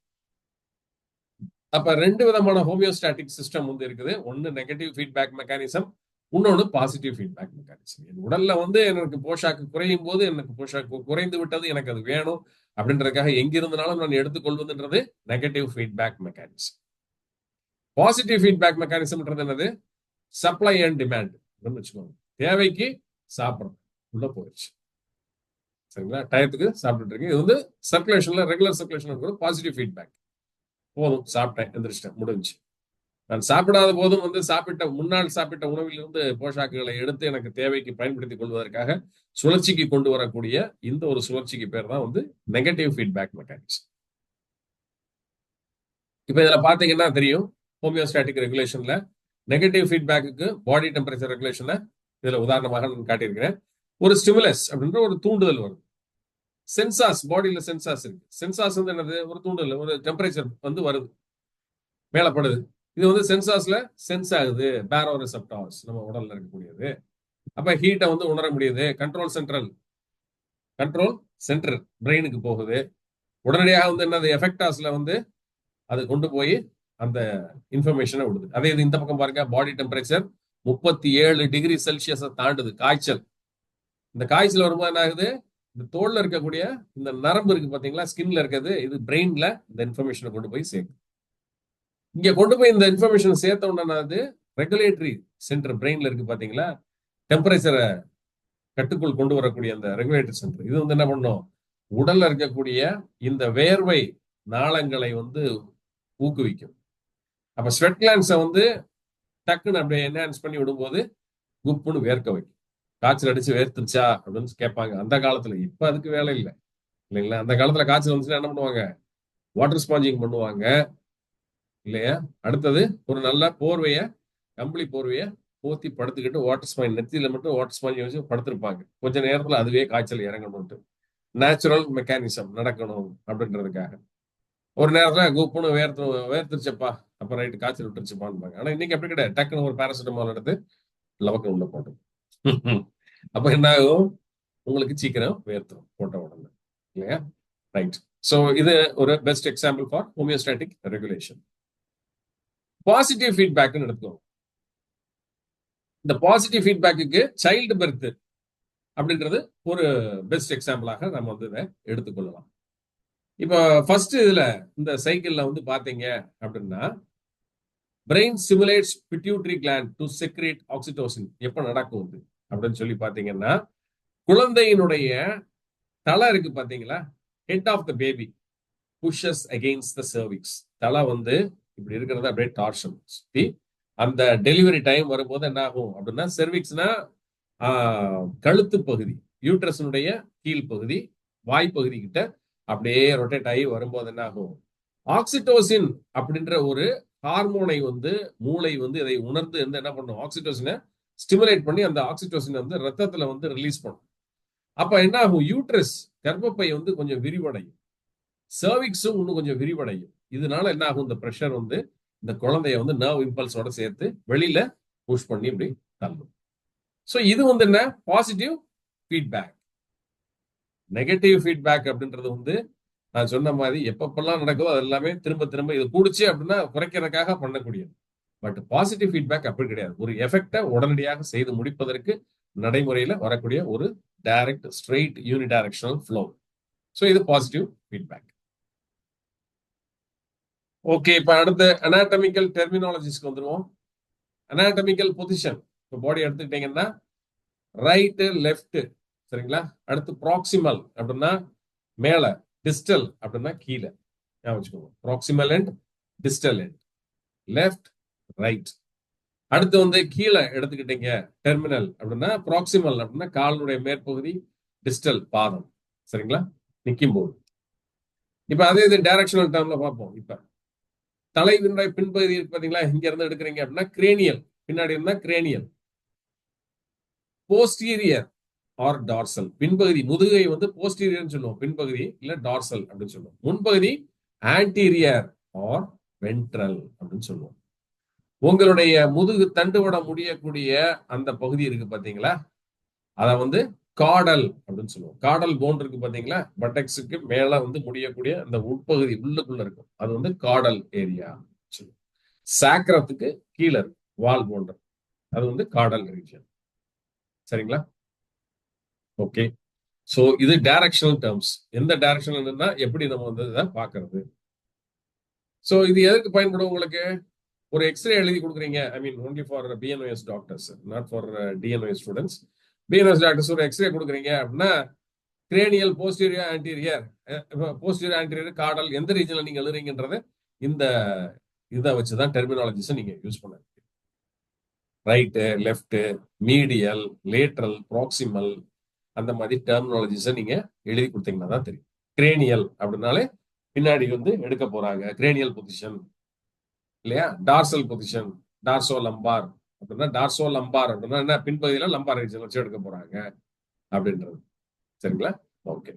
அப்ப 2 விதமான ஹோமியோஸ்டாட்டிக் சிஸ்டம் வந்து இருக்குது. ஒன்னு நெகட்டிவ் ஃபீட்பேக் மெக்கானிசம், இன்னொன்னு பாசிட்டிவ் ஃபீட்பேக் மெக்கானிசம். என் உடல்ல வந்து எனக்கு போஷாக்கு குறையும் போது எனக்கு போஷாக்கு குறைந்து விட்டது, எனக்கு அது வேணும் அப்படின்றதுக்காக எங்கிருந்தாலும் நான் எடுத்துக்கொள்வதுன்றது negative feedback mechanism. Positive feedback மெக்கானிசம்ன்றது என்னது, சப்ளை அண்ட் டிமாண்ட் வச்சுக்கோங்க. தேவைக்கு சாப்பிடணும், உள்ள போயிடுச்சு. சரிங்களா? டயத்துக்கு சாப்பிட்டுட்டு இருக்கு. இது வந்து சர்க்குலேஷன்ல ரெகுலர் சர்க்குலேஷன் இருக்கிற பாசிட்டிவ் ஃபீட்பேக். போதும், சாப்பிட்டேன், எந்திரிச்சிட்டேன், முடிஞ்சு. நான் சாப்பிடாத போதும் வந்து முன்னால் சாப்பிட்ட உணவிலிருந்து போஷாக்குகளை எடுத்து எனக்கு தேவைக்கு பயன்படுத்திக் கொள்வதற்காக சுழற்சிக்கு கொண்டு வரக்கூடிய இந்த ஒரு சுழற்சிக்கு பேர் தான் வந்து நெகட்டிவ் ஃபீட்பேக் மெக்கானிக்ஸ். இப்ப இதுல பாத்தீங்கன்னா தெரியும், ஹோமியோஸ்டாட்டிக் ரெகுலேஷன்ல நெகட்டிவ் ஃபீட்பேக்கு பாடி டெம்பரேச்சர் ரெகுலேஷன்ல இதுல உதாரணமாக நான் காட்டியிருக்கிறேன். ஒரு ஸ்டிமுலஸ் அப்படின்ற ஒரு தூண்டுதல் வருது. சென்சார்ஸ், பாடியில சென்சார்ஸ் இருக்கு. சென்சார்ஸ் வந்து என்னது? ஒரு தூண்டுதல், ஒரு டெம்பரேச்சர் வந்து வருது, மேலப்படுது. இது வந்து சென்சார்ஸ்ல சென்ஸ் ஆகுது, பேரோ ரிசெப்டார்ஸ் நம்ம உடல்ல இருக்கக்கூடியது. அப்ப ஹீட்டை வந்து உணர முடியுது. கண்ட்ரோல் சென்டர் பிரெயினுக்கு போகுது. உடனடியாக வந்து என்னது? எஃபெக்டாஸ்ல வந்து அது கொண்டு போய் அந்த இன்ஃபர்மேஷனை விடுது. அதே இது இந்த பக்கம் பாருங்க, பாடி டெம்பரேச்சர் 37 டிகிரி செல்சியஸை தாண்டுது, காய்ச்சல். இந்த காய்ச்சல் வரும்போது என்ன ஆகுது? இந்த தோல்ல இருக்கக்கூடிய இந்த நரம்பு இருக்கு பாத்தீங்களா, ஸ்கின்ல இருக்கிறது, இது பிரெயின்ல இந்த இன்ஃபர்மேஷனை கொண்டு போய் சேர்க்கும். இங்க கொண்டு போய் இந்த இன்ஃபர்மேஷன் சேர்த்த உடனே ரெகுலேட்டரி சென்டர் பிரெயின்ல இருக்கு பாத்தீங்களா, டெம்பரேச்சரை கட்டுக்குள் கொண்டு வரக்கூடிய அந்த ரெகுலேட்டரி சென்டர், இது வந்து என்ன பண்ணும்? உடல்ல இருக்கக்கூடிய இந்த வேர்வை நாளங்களை வந்து ஊக்குவிக்கும். அப்ப ஸ்வெட் கிளான்ஸை வந்து டக்குன்னு அப்படியே என்ஹான்ஸ் பண்ணி விடும்போது குப்புன்னு வேர்க்க வைக்கும். காய்ச்சல் அடிச்சு வேர்த்துருச்சா அப்படின்னு கேட்பாங்க அந்த காலத்துல. இப்ப அதுக்கு வேலை இல்லை இல்லைங்களா? அந்த காலத்துல காய்ச்சல் வந்துச்சுன்னா என்ன பண்ணுவாங்க? வாட்டர் ஸ்பாஞ்சிங் பண்ணுவாங்க இல்லையா? அடுத்தது ஒரு நல்ல போர்வைய, கம்பளி போர்வைய போத்தி படுத்துக்கிட்டு வாட்டர் ஸ்பாஞ்ச் நெத்தியில மட்டும் வாட்டர் ஸ்பாஞ்ச் வச்சு படுத்திருப்பாங்க. கொஞ்ச நேரத்துல அதுவே காய்ச்சல் இறங்கணும்ட்டு, நேச்சுரல் மெக்கானிசம் நடக்கணும் அப்படின்றதுக்காக. ஒரு நேரத்துல குப்புன்னு வேர்த்துருச்சப்பா, அப்ப ரைட்டு காய்ச்சல் விட்டுருச்சுப்பான்னு. ஆனா இன்னைக்கு அப்படி கிடையாது. டக்குன்னு ஒரு பேராசிட்டமால் எடுத்து லவக்க உள்ள போட்டோம். அப்ப என்ன ஆகும்? உங்களுக்கு சீக்கிரம் வேர்த்துரும் போட்ட உடனே இல்லையா? ரைட். சோ இது ஒரு best example for homeostatic regulation. Positive ஃபீட்பேக்னு எடுத்துக்கோங்க. இந்த பாசிட்டிவ் ஃபீட்பேக்கு சைல்டு பெர்த் அப்படின்றது ஒரு பெஸ்ட் எக்ஸாம்பிளாக நம்ம வந்து இதை எடுத்துக்கொள்ளலாம். இப்போ ஃபர்ஸ்ட் இதுல இந்த சைக்கிள்ல வந்து பாத்தீங்க அப்படின்னா, brain stimulates pituitary gland to secrete oxytocin. எப்ப நடக்கும் அப்படின்னு சொல்லி பாத்தீங்கன்னா, குழந்தையினுடைய தலை இருக்கு பாத்தீங்களா, head of the baby pushes against the cervix. தலை வந்து இப்படி இருக்கிறத அப்படியே டார்ஷன் சுத்தி, அந்த டெலிவரி டைம் வரும்போது என்ன ஆகும் அப்படின்னா, செர்விக்ஸ்னா கழுத்து பகுதி, யூட்ரஸினுடைய கீழ் பகுதி, வாய்ப்பகுதி கிட்ட அப்படியே ரொட்டேட் ஆகி வரும்போது என்ன ஆகும்? ஆக்சிடோசின் அப்படின்ற ஒரு ஹார்மோனை வந்து மூளை வந்து இதை உணர்ந்து என்ன பண்ணும்? ஆக்சிடோசினை ஸ்டிமுலேட் பண்ணி அந்த ஆக்சிடோசினை வந்து ரத்தத்துல வந்து ரிலீஸ் பண்ணும். அப்ப என்ன ஆகும்? யூட்ரஸ், கர்ப்பப்பை வந்து கொஞ்சம் விரிவடையும், சர்விக்ஸும் இன்னும் கொஞ்சம் விரிவடையும். இதனால என்ன ஆகும்? இந்த ப்ரெஷர் வந்து இந்த குழந்தைய வந்து நர்வ் இம்பல்ஸோட சேர்த்து வெளியில புஷ் பண்ணி இப்படி தள்ளும். ஸோ இது வந்து என்ன? Positive feedback. நெகட்டிவ் ஃபீட்பேக் அப்படின்றது வந்து நான் சொன்ன மாதிரி எப்பப்பெல்லாம் நடக்குதோ அது எல்லாமே திரும்ப திரும்ப இது கூடுச்சு அப்படின்னா குறைக்கிறதுக்காக பண்ணக்கூடியது. பட் பாசிட்டிவ் ஃபீட்பேக் அப்படி கிடையாது. ஒரு எஃபெக்டை உடனடியாக செய்து முடிப்பதற்கு நடைமுறையில வரக்கூடிய ஒரு direct straight unidirectional flow. So இது பாசிட்டிவ் ஃபீட்பேக். ஓகே, இப்ப அடுத்த அனாட்டமிக்கல் டெர்மினாலஜிஸ்க்கு வந்துருவோம். அனாட்டமிக்கல் பொசிஷன், இப்போ பாடி எடுத்துக்கிட்டீங்கன்னா ரைட்டு லெஃப்ட், சரிங்களா? அடுத்து ப்ராக்சிமல் அப்படின்னா மேல, டிஸ்டல் அப்படின்னா கீழே. ஞாபகம் வச்சுக்கோங்க, proximal and distal end, left right. அடுத்து வந்து கீழே எடுத்துக்கிட்டீங்க டெர்மினல் அப்படின்னா, ப்ராக்சிமல் அப்படின்னா காலினுடைய மேற்பகுதி, டிஸ்டல் பாதம், சரிங்களா? நிற்கும் போது. இப்ப அதே இது டைரக்ஷனல் டேர்ம்ல பார்ப்போம். இப்ப தலைவினுடைய பின்பகுதி இருக்கு பாத்தீங்களா, இங்க இருந்து எடுக்கிறீங்க அப்படின்னா கிரேனியல், பின்னாடி இருந்தா கிரேனியல். போஸ்டீரியர் ஆர் டார்சல், பின்பகுதி, முதுகை வந்து போஸ்டீரியர்னு சொல்லுவோம், பின்பகுதி இல்ல டார்சல் அப்படின்னு சொல்லுவோம். முன்பகுதி ஆன்டீரியர் ஆர் வென்ட்ரல் அப்படின்னு சொல்லுவோம். உங்களுடைய முதுகு தண்டுவடம் முடியக்கூடிய அந்த பகுதி இருக்கு பாத்தீங்களா, அத வந்து காடல் அப்படின்னு சொல்லுவோம். காடல் போன் இருக்கு பாத்தீங்களா, பட்டெக்ஸுக்கு மேல வந்து முடியக்கூடிய அந்த உட்பகுதி உள்ளுக்குள்ள இருக்கும், அது வந்து காடல் ஏரியா. சாக்கரத்துக்கு கீழே வால் போன்ற, அது வந்து காடல் ரீஜன். சரிங்களா? ஓகே. சோ இது டைரக்ஷனல் டேர்ம்ஸ். எந்த டைரக்ஷன்ல எப்படி நம்ம வந்து இதை பாக்குறது. சோ இது எதுக்கு பயன்படும்? உங்களுக்கு ஒரு எக்ஸ்ரே எழுதி கொடுக்குறீங்க, I mean only for BNOS doctors, not for DNOS students. BNS doctors ஒரு எக்ஸ்ரே கொடுக்குறீங்க அப்படின்னா cranial posterior anterior, posterior anterior caudal எந்த ரீஜன்ல நீங்க எழுதுறீங்கன்றது இந்த இதை வச்சுதான் டெர்மினாலஜிஸை நீங்க யூஸ் பண்ண right, left, medial, lateral, proximal அந்த மாதிரி டெர்மினாலஜிஸை நீங்க எழுதி கொடுத்தீங்கன்னா தான் தெரியும். கிரேனியல் அப்படின்னாலே பின்னாடி வந்து எடுக்க போறாங்க, கிரேனியல் பொசிஷன் இல்லையா. டார்சல் பொசிஷன், டார்சோ லம்பார் அப்படின்னா, டார்சோ லம்பார் அப்படின்னா என்ன, பின்பகுதியில லம்பார் ரீஜன் வச்சு எடுக்க போறாங்க அப்படின்றது. சரிங்களா? Okay.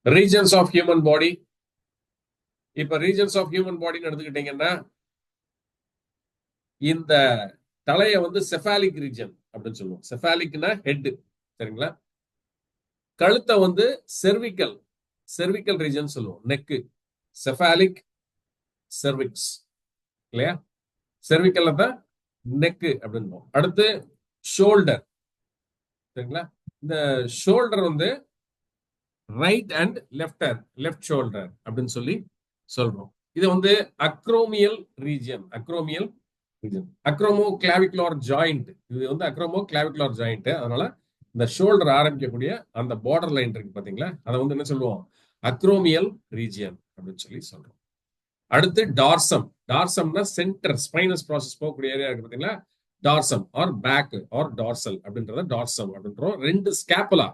Regions of human body. இப்ப ரீஜன்ஸ் ஆஃப் ஹியூமன் பாடின்னு எடுத்துக்கிட்டீங்கன்னா, இந்த தலையை வந்து செஃபாலிக் ரீஜன் அப்படின்னு சொல்லுவோம். செஃபாலிக்னா ஹெட். சரிங்களா? கழுத்தை வந்து செர்விக்கல், செர்விக்கல் ரீஜன் சொல்லுவோம். நெக்கு, செஃபாலிக், செர்விக்ஸ் இல்லையா. செர்விக்கல்ல தான் நெக்கு அப்படின்னு. அடுத்து ஷோல்டர். சரிங்களா? இந்த ஷோல்டர் வந்து ரைட் அண்ட் லெஃப்ட் ஷோல்டர் அப்படின்னு சொல்லி சொல்றோம். இது வந்து acromial region, acromial region. Acromioclavicular joint, இது வந்து அக்ரோமோ கிளாவிகுலர் ஜாயிண்ட். அதனால இந்த ஷோல்டர் ஆரம்பிக்கக்கூடிய அந்த பார்டர் லைன் இருக்கு பாத்தீங்களா, அதை வந்து என்ன சொல்லுவோம், அக்ரோமியல் ரீஜியன் அப்படின்னு சொல்லி சொல்றோம். அடுத்து டார்சம். டார்சம்னா சென்டர் ஸ்பைனஸ் ப்ராசஸ் போகக்கூடிய ஏரியா இருக்கு பாத்தீங்களா, dorsum or back or dorsal அப்படின்றத டார்சம் அப்படின்றோம். ரெண்டு ஸ்கேப்புலா,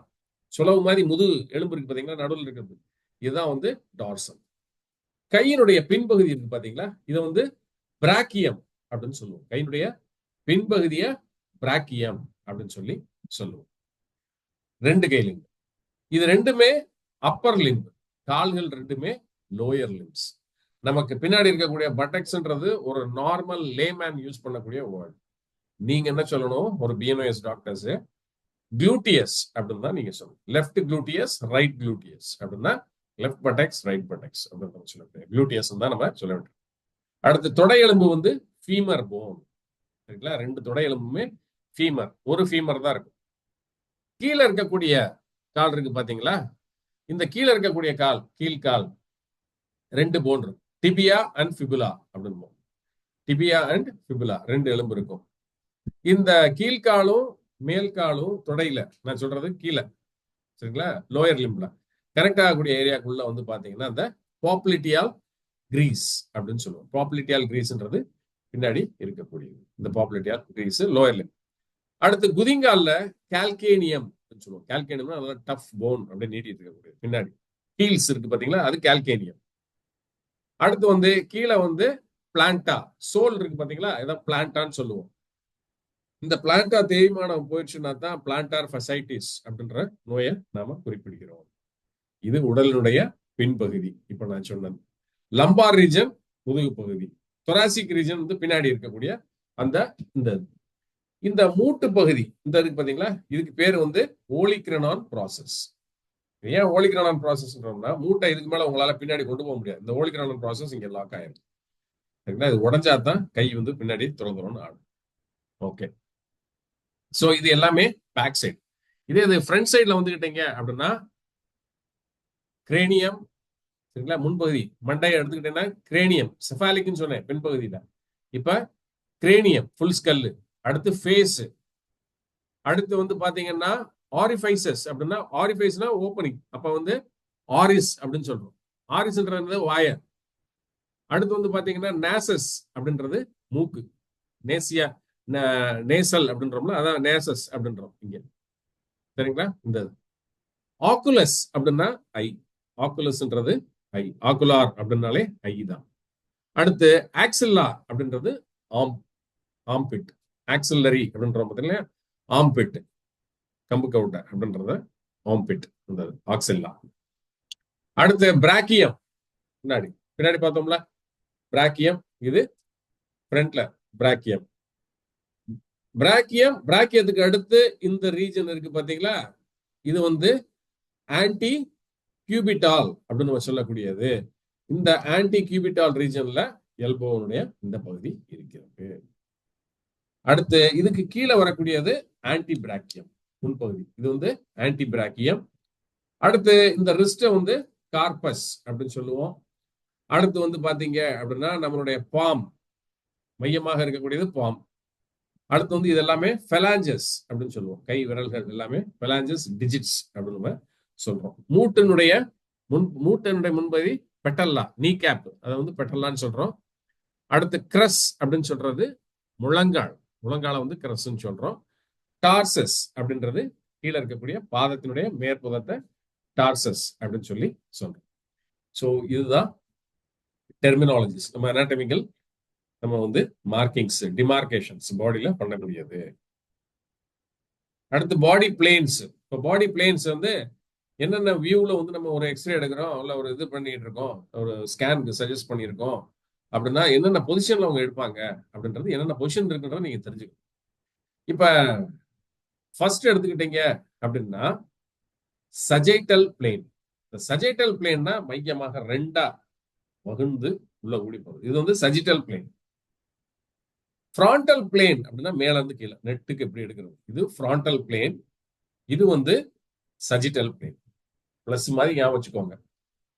சுலவு மாதிரி முது எலும்பு இருக்கு பாத்தீங்களா, நடுவில் இருக்கிறது, இதுதான் வந்து டார்சம். கையினுடைய பின்பகுதி இருக்கு பாத்தீங்களா, இதை வந்து பிராக்கியம் அப்படின்னு சொல்லுவோம். கையினுடைய பின்பகுதிய பிராக்கியம் அப்படின்னு சொல்லி சொல்லுவோம். ரெண்டு கை லிம்பு, இது ரெண்டுமே அப்பர் லிம்பு. கால்கள் ரெண்டுமே லோயர் லிம்ஸ். நமக்கு பின்னாடி இருக்கக்கூடிய பட்டெக்ஸ்ன்றது ஒரு நார்மல் லேமேன் யூஸ் பண்ணக்கூடிய வேர்ட். நீங்க என்ன சொல்லணும், ஒரு பிஎன்எஸ் டாக்டர்ஸ் குளூட்டியஸ் அப்படின்னு தான் நீங்க சொல்லணும். லெஃப்ட் குளூட்டியஸ், ரைட் குளூட்டியஸ் அப்படின்னா லெஃப்ட் பட்டெக்ஸ், ரைட் பட்டெக்ஸ் அப்படின்னு சொல்ல, குளூட்டியஸ் தான் நம்ம சொல்ல வேண்டும். அடுத்து தொடை எலும்பு வந்து ஃபீமர் போன். சரிங்களா? ரெண்டு தொடை எலும்புமே ஃபீமர், ஒரு ஃபீமர் தான் இருக்கும். கீழே இருக்கக்கூடிய கால் இருக்கு பாத்தீங்களா, இந்த கீழே இருக்கக்கூடிய கால், கீழ்கால், ரெண்டு போன் இருக்கும். டிபியா அண்ட் ஃபிபுலா அப்படின்னு. டிபியா அண்ட் ஃபிபுலா ரெண்டு எலும்பு இருக்கும். இந்த கீழ்காலும் மேல்காலும் தொடையில, நான் சொல்றது கீழே, சரிங்களா, லோயர் லிம்ப்ல கனெக்ட் ஆகக்கூடிய ஏரியாக்குள்ள வந்து பாத்தீங்கன்னா அந்த பாப்புலிட்டியால் கிரீஸ் அப்படின்னு சொல்லுவோம். பாப்புலிட்டியால் கிரீஸ்ன்றது பின்னாடி இருக்கக்கூடியது, இந்த பாப்புலிட்டியால் கிரீஸ் லோயர் லிம்ப். அடுத்து குதிங்கால்ல கால்கேனியம் சொல்லுவோம். கால்கேனியம்னா நல்லா டஃப் போன் அப்படியே நீட்டிட்டு இருக்கக்கூடியது. பின்னாடி ஹீல்ஸ் இருக்கு பாத்தீங்களா, அது கால்கேனியம். அடுத்து வந்து கீழே வந்து பிளான்டா, சோல் இருக்கு பாத்தீங்களா, இதான் பிளான்டான்னு சொல்லுவோம். இந்த பிளான்டா தேய்மானம் போயிடுச்சுன்னா தான் பிளான்டார் ஃபசைட்டிஸ் அப்படின்ற நோயை நாம குறிப்பிடுகிறோம். இது உடலினுடைய பின்பகுதி. இப்ப நான் சொன்னது லம்பார் ரீஜன், முதுகு பகுதி. தொராசிக் ரீஜன் வந்து பின்னாடி இருக்கக்கூடிய அந்த இந்த மூட்டு பகுதி இந்த இருக்கு பாத்தீங்களா, இதுக்கு பேர் வந்து ஓலிக்ரனான் ப்ராசஸ். ஏன் ஓலிக்ரனான் ப்ராசஸ்ன்றோம்னா, மூட்டை இதுக்கு மேல உங்களால பின்னாடி கொண்டு போக முடியாது. இந்த ஓலிக்ரனான் ப்ராசஸ் இங்க லாக் ஆயிரும். சரிங்களா? இது உடஞ்சாதான் கை வந்து பின்னாடி திறந்துடும் ஆடும். ஓகே. சோ இது எல்லாமே பேக் சைடு. இது ஃப்ரண்ட் சைட்ல வந்துகிட்டீங்க அப்படின்னா கிரேனியம், சரிங்களா, முன்பகுதி மண்டையை எடுத்துக்கிட்டீங்கன்னா கிரேனியம், செஃபாலிக்னு சொன்னேன் பின்பகுதியில. இப்ப கிரேனியம் ஃபுல் ஸ்கல். அடுத்து ஃபேஸ். அடுத்து வந்து பாத்தீங்கன்னா ஆரிஃபைசஸ் அப்படின்னா, ஆரிஃபைஸ்னா ஓப்பனிங், அப்ப வந்து ஆரிஸ் அப்படின்னு சொல்றோம். ஆரிஸ்ன்றது வாய. அடுத்து வந்து பாத்தீங்கன்னா நேசஸ் அப்படின்றது மூக்கு, நேசியா நேசல் அப்படின்றோம்ல, அதான் நேசஸ் அப்படின்றோம் இங்க. சரிங்களா? இந்த ஆக்குலஸ் அப்படின்னா ஐ, ஆக்குலஸ்ன்றது ஐ, ஆக்குலார் அப்படின்னாலே ஐ தான். அடுத்து ஆக்சில்லா அப்படின்றது ஆம், ஆம்பிட். ஆக்சில்லரி அப்படின்றோம் பார்த்தீங்களா, ஆம்பிட், கம்பு கவுட்டை அப்படின்றத ஆம்பிட், ஆக்சில்லா. அடுத்து பிராக்கியம், பின்னாடி பின்னாடி பார்த்தோம்ல பிராக்கியம், இது ஃப்ரண்ட்ல பிராக்கியம். பிராக்கியத்துக்கு அடுத்து இந்த ரீஜன் இருக்கு பாத்தீங்களா, இது வந்து ஆன்டி கியூபிட்டால் அப்படின்னு நம்ம சொல்லக்கூடியது. இந்த ஆன்டி கியூபிட்டால் ரீஜன்ல எல்போனுடைய இந்த பகுதி இருக்கிறது. அடுத்து இதுக்கு கீழே வரக்கூடியது ஆன்டி பிராக்கியம், முன்பகுதி. இது வந்து ஆன்டி பிராக்கியம். அடுத்து இந்த ரிஸ்ட வந்து கார்பஸ் அப்படின்னு சொல்லுவோம். அடுத்து வந்து பாத்தீங்க அப்படின்னா நம்மளுடைய பாம், மையமாக இருக்கக்கூடியது பாம். அடுத்து வந்து இது எல்லாமே ஃபெலாஞ்சஸ் அப்படின்னு சொல்லுவோம். கை விரல்கள் எல்லாமே ஃபெலாஞ்சஸ் டிஜிட்ஸ் அப்படின்னு நம்ம சொல்றோம். மூட்டினுடைய முன்பகுதி பெட்டல்லா, நீ கேப், அதை வந்து பெட்டல்லான்னு சொல்றோம். அடுத்து கிரஸ் அப்படின்னு சொல்றது முழங்கால், முழங்கால வந்து கிரஸ்ன்னு சொல்றோம். டார்சஸ் அப்படின்றது கீழே இருக்கக்கூடிய பாதத்தினுடைய மேற்புதத்தை டார்சஸ் அப்படின்னு சொல்லி சொல்றோம். ஸோ இதுதான் டெர்மினாலஜிஸ். நம்ம அனாட்டமிக்கல் நம்ம வந்து மார்க்கிங்ஸ், டிமார்கேஷன்ஸ் பாடியில பண்ணக்கூடியது. அடுத்து பாடி பிளேன்ஸ். இப்போ பாடி பிளேன்ஸ் வந்து என்னென்ன வியூல வந்து நம்ம ஒரு எக்ஸ்ரே எடுக்கிறோம், இல்ல ஒரு இது பண்ணிட்டு இருக்கோம், ஒரு ஸ்கேனுக்கு சஜஸ்ட் பண்ணியிருக்கோம் அப்படின்னா என்னென்ன பொசிஷன்ல அவங்க எடுப்பாங்க அப்படின்றது, என்னென்ன பொசிஷன் இருக்குன்றத நீங்க தெரிஞ்சுக்கணும். இப்ப ஃபர்ஸ்ட் எடுத்துக்கிட்டீங்க அப்படின்னா சஜைட்டல் பிளேன். இந்த சஜைட்டல் பிளேன்னா மையமாக ரெண்டா வகுந்து உள்ள ஊடி போகுது. இது வந்து சஜிட்டல் பிளேன். ஃப்ராண்டல் பிளேன் அப்படின்னா மேல இருந்து கீழே நெட்டுக்கு எப்படி எடுக்கிறது, இது ஃப்ராண்டல் பிளேன். இது வந்து சஜிட்டல் பிளேன். பிளஸ் மாதிரி ஞாபகம் வச்சுக்கோங்க.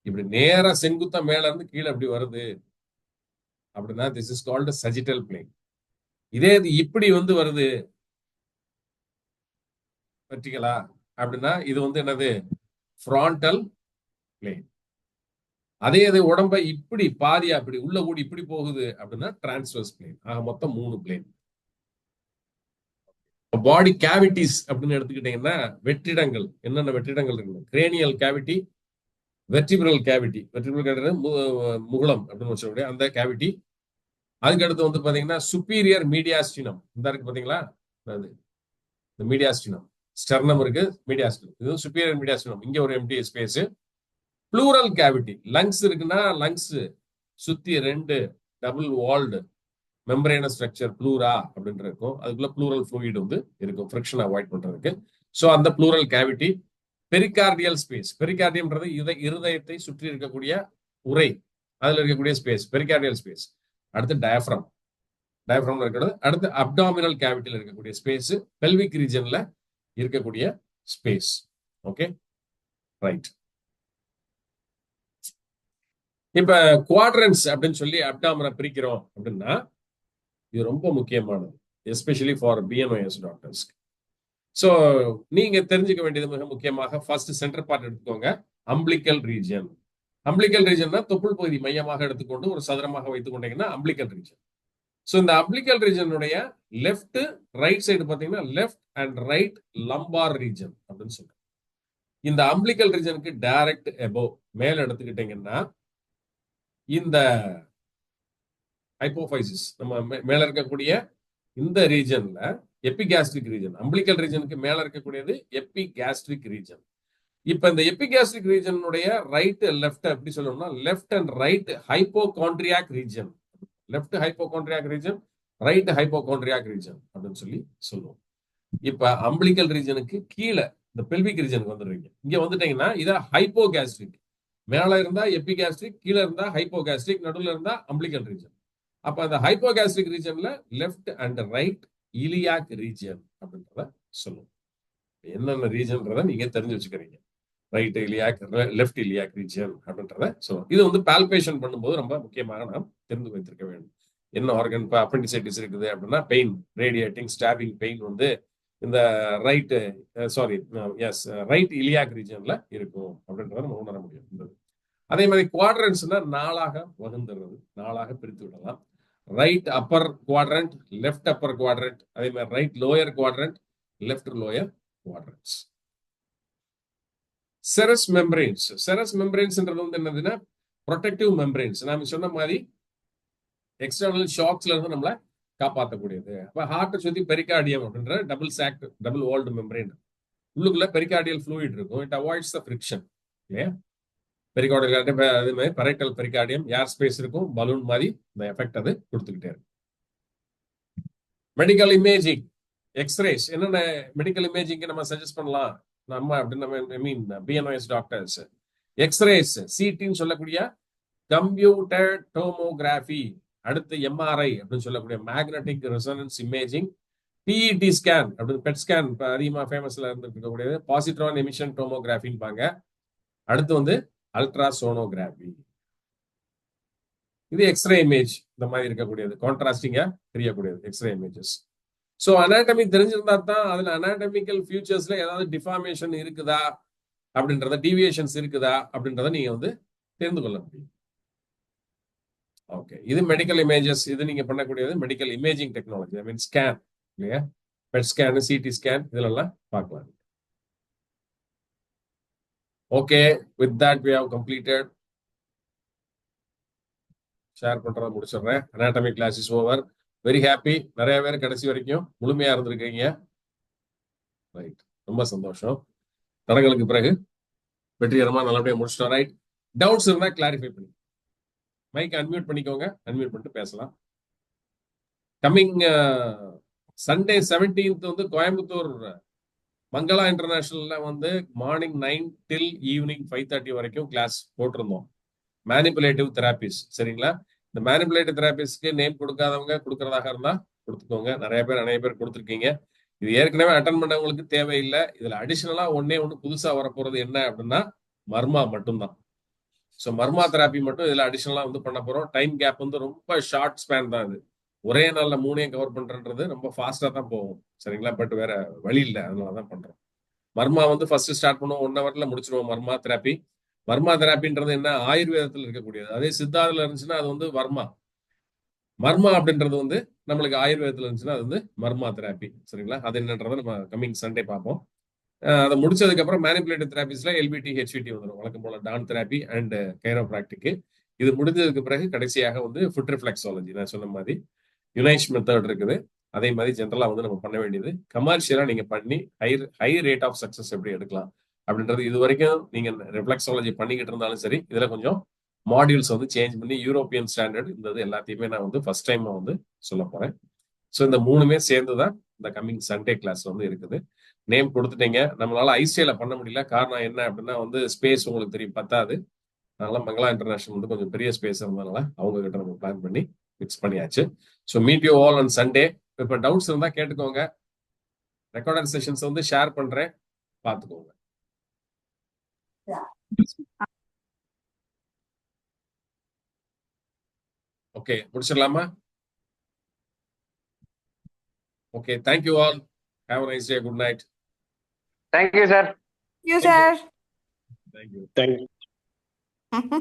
இப்படி நேரா செங்குத்தா மேல இருந்து கீழே எப்படி வருது அப்படின்னா திஸ் இஸ் கால்டு சஜிட்டல் பிளேன். இதே இது இப்படி வந்து வருது வெர்டிகலா அப்படின்னா இது வந்து என்னது, ஃப்ராண்டல் பிளேன். அதே இது உடம்ப இப்படி பாதியா அப்படி உள்ள கூடி இப்படி போகுது அப்படின்னா டிரான்ஸ்வர்ஸ் பிளேன். ஆக மொத்தம் 3 பிளேன். பாடி கேவிட்டிஸ் அப்படின்னு எடுத்துக்கிட்டீங்கன்னா வெற்றிடங்கள், என்னென்ன வெற்றிடங்கள் இருக்கு, cranial cavity, vertebral cavity. Vertebral cavity முகுளம் அப்படின்னு வச்சுக்கோங்க, அந்த கேவிட்டி. அதுக்கு அடுத்து வந்து பாத்தீங்கன்னா சுப்பீரியர் மீடியாஸ்டினம், இந்த இருக்கு பாத்தீங்களா, இந்த மீடியாஸ்டினம். ஸ்டெர்னம் இருக்கு, மீடியாஸ்டினம், இது சுப்பீரியர் மீடியாஸ்டினம். இங்க ஒரு empty space. Pleural cavity, lungs இருக்குன்னா லங்ஸ் சுத்தி 2 double walled membrane structure pleura அப்படின்னு இருக்கும். அதுக்குள்ள ப்ளூரல் ஃப்ளூயிட் வந்து இருக்கும் ஃப்ரிக்ஷன் அவாய்ட் பண்றதுக்கு. ஸோ அந்த ப்ளூரல் கேவிட்டி. பெரிகார்டியல் ஸ்பேஸ், பெரிகார்டியம்ன்றது இருதயத்தை சுற்றி இருக்கக்கூடிய உறை, அதுல இருக்கக்கூடிய ஸ்பேஸ் பெரிகார்டியல் ஸ்பேஸ். அடுத்து டயஃப்ரம், டயஃப்ரம்ல இருக்கிறது. அடுத்து அப்டாமினல் கேவிட்டியில் இருக்கக்கூடிய ஸ்பேஸ், பெல்விக் ரீஜன்ல இருக்கக்கூடிய ஸ்பேஸ். Okay, right. இப்ப குவாட்ரன்ஸ் அப்படின்னு சொல்லி அப்டாமனை பிரிக்கிறோம் அப்படின்னா இது ரொம்ப முக்கியமானது, especially for BNOS doctors. So நீங்க தெரிஞ்சுக்க வேண்டியது மிக முக்கியமாக ஃபர்ஸ்ட் சென்டர் பார்ட் எடுத்துக்கோங்க, அம்பிளிக்கல் ரீஜன். அம்பிளிக்கல் ரீஜன்னா தொப்புள் பகுதி மையமாக எடுத்துக்கொண்டு ஒரு சதுரமாக வைத்துக் கொண்டீங்கன்னா அம்பிளிக்கல் ரீஜன். ஸோ இந்த அம்பிளிக்கல் ரீஜனுடைய லெஃப்ட் ரைட் சைடு பார்த்தீங்கன்னா left and right lumbar region அப்படின்னு சொல்றோம். இந்த அம்பிளிக்கல் ரீஜனுக்கு டைரக்ட் எபோவ் மேல எடுத்துக்கிட்டீங்கன்னா இந்த ஹைப்போஃபைசிஸ், நம்ம மேல இருக்கக்கூடிய இந்த ரீஜன்ல எபிகாஸ்ட்ரிக் ரீஜன், அம்பிளிக்கல் ரீஜனுக்கு மேல இருக்கக்கூடியது எபிகாஸ்ட்ரிக் ரீஜன். இப்ப இந்த எபிகாஸ்ட்ரிக் ரீஜனுடைய ரைட் லெஃப்ட் எப்படி சொல்லணும்னா left and right hypochondriac region, left hypochondriac region, right hypochondriac region அப்படின்னு சொல்லி சொல்லுவோம். இப்ப அம்பிளிக்கல் ரீஜனுக்கு கீழே இந்த பெல்விக் ரீஜனுக்கு வந்துடுறீங்க. இங்க வந்துட்டீங்கன்னா இத ஹைப்போகாஸ்ட்ரிக். மேல இருந்தா எபிகாஸ்ட்ரிக், கீழே இருந்தா ஹைப்போகாஸ்ட்ரிக், நடுவில் இருந்தா அம்பிளிக்கல் ரீஜன். அப்ப அந்த ஹைப்போகாஸ்ட்ரிக் ரீஜன்ல left and right iliac region அப்படின்றத சொல்லுவோம். என்னென்ன ரீஜன்றத நீங்க தெரிஞ்சு வச்சுக்கிறீங்க. Right iliac, left iliac region அப்படின்றத சொல்லுவோம். இது வந்து பால்பேஷன் பண்ணும்போது ரொம்ப முக்கியமாக நாம் தெரிந்து வைத்திருக்க வேண்டும். என்ன ஆர்கன், இப்போ அப்பெண்டிசைட்டிஸ் இருக்குது அப்படின்னா பெயின், ரேடியேட்டிங் ஸ்டாபிங் பெயின் வந்து இந்த ரைட் இலியாக் ரீஜன்ல இருக்கும் அப்படின்றத நம்ம உணர முடியும். அதே மாதிரி குவாட்ரன்ஸ்னா 4ஆக வகுந்துறது, 4ஆக பிரித்து விடலாம். Right upper quadrant, left upper quadrant, அதே மாதிரி right lower quadrant, left lower quadrants. Serous membranes, serous மெம்பரேன்ஸ்ன்றது வந்து என்னதுன்னா ப்ரொடெக்டிவ் மெம்பரேன்ஸ். நாம சொன்ன மாதிரி எக்ஸ்டர்னல் ஷாக்ஸ்ல இருந்து நம்மளை காப்பாற்றக்கூடியது. அப்ப ஹார்ட்டை சுத்தி பெரிகார்டியம் அப்படின்ற டபுள் வால்டு மெம்பரேன், உள்ளுக்குள்ள பெரிகார்டியல் ஃப்ளூயிட் இருக்கும். இட் அவாய்ட்ஸ் த ஃப்ரிக்ஷன் இல்லையா. பெரிகார்டியல் அதே மாதிரி பரைட்டல் பெரிகார்டியம் ஏர் ஸ்பேஸ் இருக்கும், பலூன் மாதிரி இந்த எஃபெக்ட் அது கொடுத்துக்கிட்டே இருக்கும். Medical imaging, X-rays. என்னென்ன மெடிக்கல் இமேஜிங் நம்ம சஜஸ்ட் பண்ணலாம் நம்ம அப்படின்னு பிஎன்ஓஎஸ் டாக்டர்ஸ்? எக்ஸ்ரேஸ், சிடின்னு சொல்லக்கூடிய கம்ப்யூட்டர் டோமோகிராஃபி, அடுத்து எம்ஆர்ஐ அப்படின்னு சொல்லக்கூடிய magnetic resonance imaging, PET scan அப்படின்னு பெட் ஸ்கேன் அதிகமாக ஃபேமஸ்ல இருக்கக்கூடியது, பாசிட்ரான் எமிஷன் டோமோகிராஃபின்பாங்க. அடுத்து வந்து அல்ட்ராசோனோகிராஃபி, இது எக்ஸ்ரே இமேஜ் இந்த மாதிரி இருக்கக்கூடியது, கான்ட்ராஸ்டிங்கா தெரியக்கூடியது எக்ஸ்ரே இமேஜஸ். ஸோ அனாட்டமி தெரிஞ்சிருந்தா தான் அதுல அனாட்டமிக்கல் ஃபியூச்சர்ஸ்ல ஏதாவது டிஃபார்மேஷன் இருக்குதா அப்படின்றத, டீவியேஷன்ஸ் இருக்குதா அப்படின்றத நீங்க வந்து தெரிந்து கொள்ள முடியும். ஓகே, இது மெடிக்கல் இமேஜஸ். இது நீங்க பண்ணக்கூடியது medical imaging technology. I mean scan இல்லையா, பெட் ஸ்கேன், சிடி ஸ்கேன், இதெல்லாம் பார்க்கலாம். Okay, with that we have completed. Share பண்றத முடிச்சிடுறேன். Anatomy class is over. Very happy. நிறைய பேர் கடைசி வரைக்கும் முழுமையா இருந்திருக்கீங்க. ரைட், ரொம்ப சந்தோஷம். தடங்களுக்கு பிறகு வெற்றிகரமா நல்லபடியா முடிச்சிட்டோம். ரைட், டவுட்ஸ் இருந்தா கிளாரிஃபை பண்ணி மைக் அன்மியூட் பண்ணிக்கோங்க. அன்மியூட் பண்ணிட்டு பேசலாம். கம்மிங் சண்டே 17th வந்து கோயம்புத்தூர் மங்களா இன்டர்நேஷனல்ல வந்து மார்னிங் 9 till ஈவினிங் 5:30 வரைக்கும் கிளாஸ் போட்டிருந்தோம். மேனிபுலேட்டிவ் தெராபிஸ். சரிங்களா? இந்த மேனிபுலேட்டிவ் தெராபிஸ்க்கு நேம் கொடுக்காதவங்க கொடுக்கறதாக இருந்தா கொடுத்துக்கோங்க. நிறைய பேர் கொடுத்துருக்கீங்க. இது ஏற்கனவே அட்டன் பண்ணவங்களுக்கு தேவையில்லை. இதுல அடிஷனலா ஒன்னே ஒன்று புதுசா வரப்போறது என்ன அப்படின்னா மர்மா மட்டும்தான். ஸோ மர்மா தெராப்பி மட்டும் இதுல அடிஷனலா வந்து பண்ண போறோம். டைம் கேப் வந்து ரொம்ப ஷார்ட் ஸ்பேன் தான். இது ஒரே நாள்ல 3 கவர் பண்றது ரொம்ப ஃபாஸ்டா தான் போகும். சரிங்களா? பட் வேற வழி இல்லை, அதனாலதான் பண்றோம். மர்மா வந்து ஃபர்ஸ்ட் ஸ்டார்ட் பண்ணுவோம், 1 ஹவர்ல முடிச்சிருவோம் மர்மா தெராப்பி. மர்மா தெராப்பின்றது என்ன, ஆயுர்வேதத்தில் இருக்கக்கூடியது. அதே சித்தாதுல இருந்துச்சுன்னா அது வந்து வர்மா. மர்மா அப்படின்றது வந்து நம்மளுக்கு ஆயுர்வேதத்துல இருந்துச்சுன்னா அது வந்து மர்மா தெராப்பி. சரிங்களா? அது என்னன்றதை நம்ம கம்மிங் சண்டே பார்ப்போம். அதை முடிச்சதுக்கு அப்புறம் மேனிபுலேட்டிவ் தெராபிஸ்ல எல்பிடி, ஹெச்விடி வந்துடும். வழக்கம் போல டான் தெராப்பி அண்ட் கைரோபிராக்டிக். இது முடிஞ்சதுக்கு பிறகு கடைசியாக வந்து ஃபுட் ரிஃப்ளெக்ஸாலஜி. நான் சொன்ன மாதிரி யுனைஷ் மெத்தட் இருக்குது. அதே மாதிரி ஜென்ரலா வந்து நம்ம பண்ண வேண்டியது கமர்ஷியலா நீங்க பண்ணி ஹை ரேட் ஆஃப் சக்சஸ் எப்படி எடுக்கலாம் அப்படின்றது. இது வரைக்கும் நீங்க ரிஃப்ளெக்ஸாலஜி பண்ணிக்கிட்டு இருந்தாலும் சரி, இதுல கொஞ்சம் மாடியூல்ஸ் வந்து சேஞ்ச் பண்ணி யூரோப்பியன் ஸ்டாண்டர்ட் இந்த எல்லாத்தையுமே நான் வந்து ஃபர்ஸ்ட் டைம் வந்து சொல்ல போறேன். ஸோ இந்த 3மே சேர்ந்துதான் இந்த கம்மிங் சண்டே கிளாஸ் வந்து இருக்குது. நேம் கொடுத்துட்டீங்க. நம்மளால ஐசிஐல பண்ண முடியல. காரணம் என்ன அப்படின்னா வந்து ஸ்பேஸ் உங்களுக்கு தெரியும் பத்தாது. அதனால மங்களா இன்டர்நேஷனல் வந்து கொஞ்சம் பெரிய ஸ்பேஸ் இருந்ததுனால அவங்க கிட்ட நம்ம பிளான் பண்ணி ஃபிக்ஸ் பண்ணியாச்சு. So meet you all on Sunday. இப்போ டவுட்ஸ் இருந்தா கேட்டுக்கோங்க. ரெக்கார்டட் செஷன்ஸ் வந்து ஷேர் பண்றேன், பார்த்துக்கோங்க. ஓகே, முடிச்சிடலாமா? Okay, thank you all. Have a nice day. Good night. Thank you, sir. You, sir. Thank you. Thank you.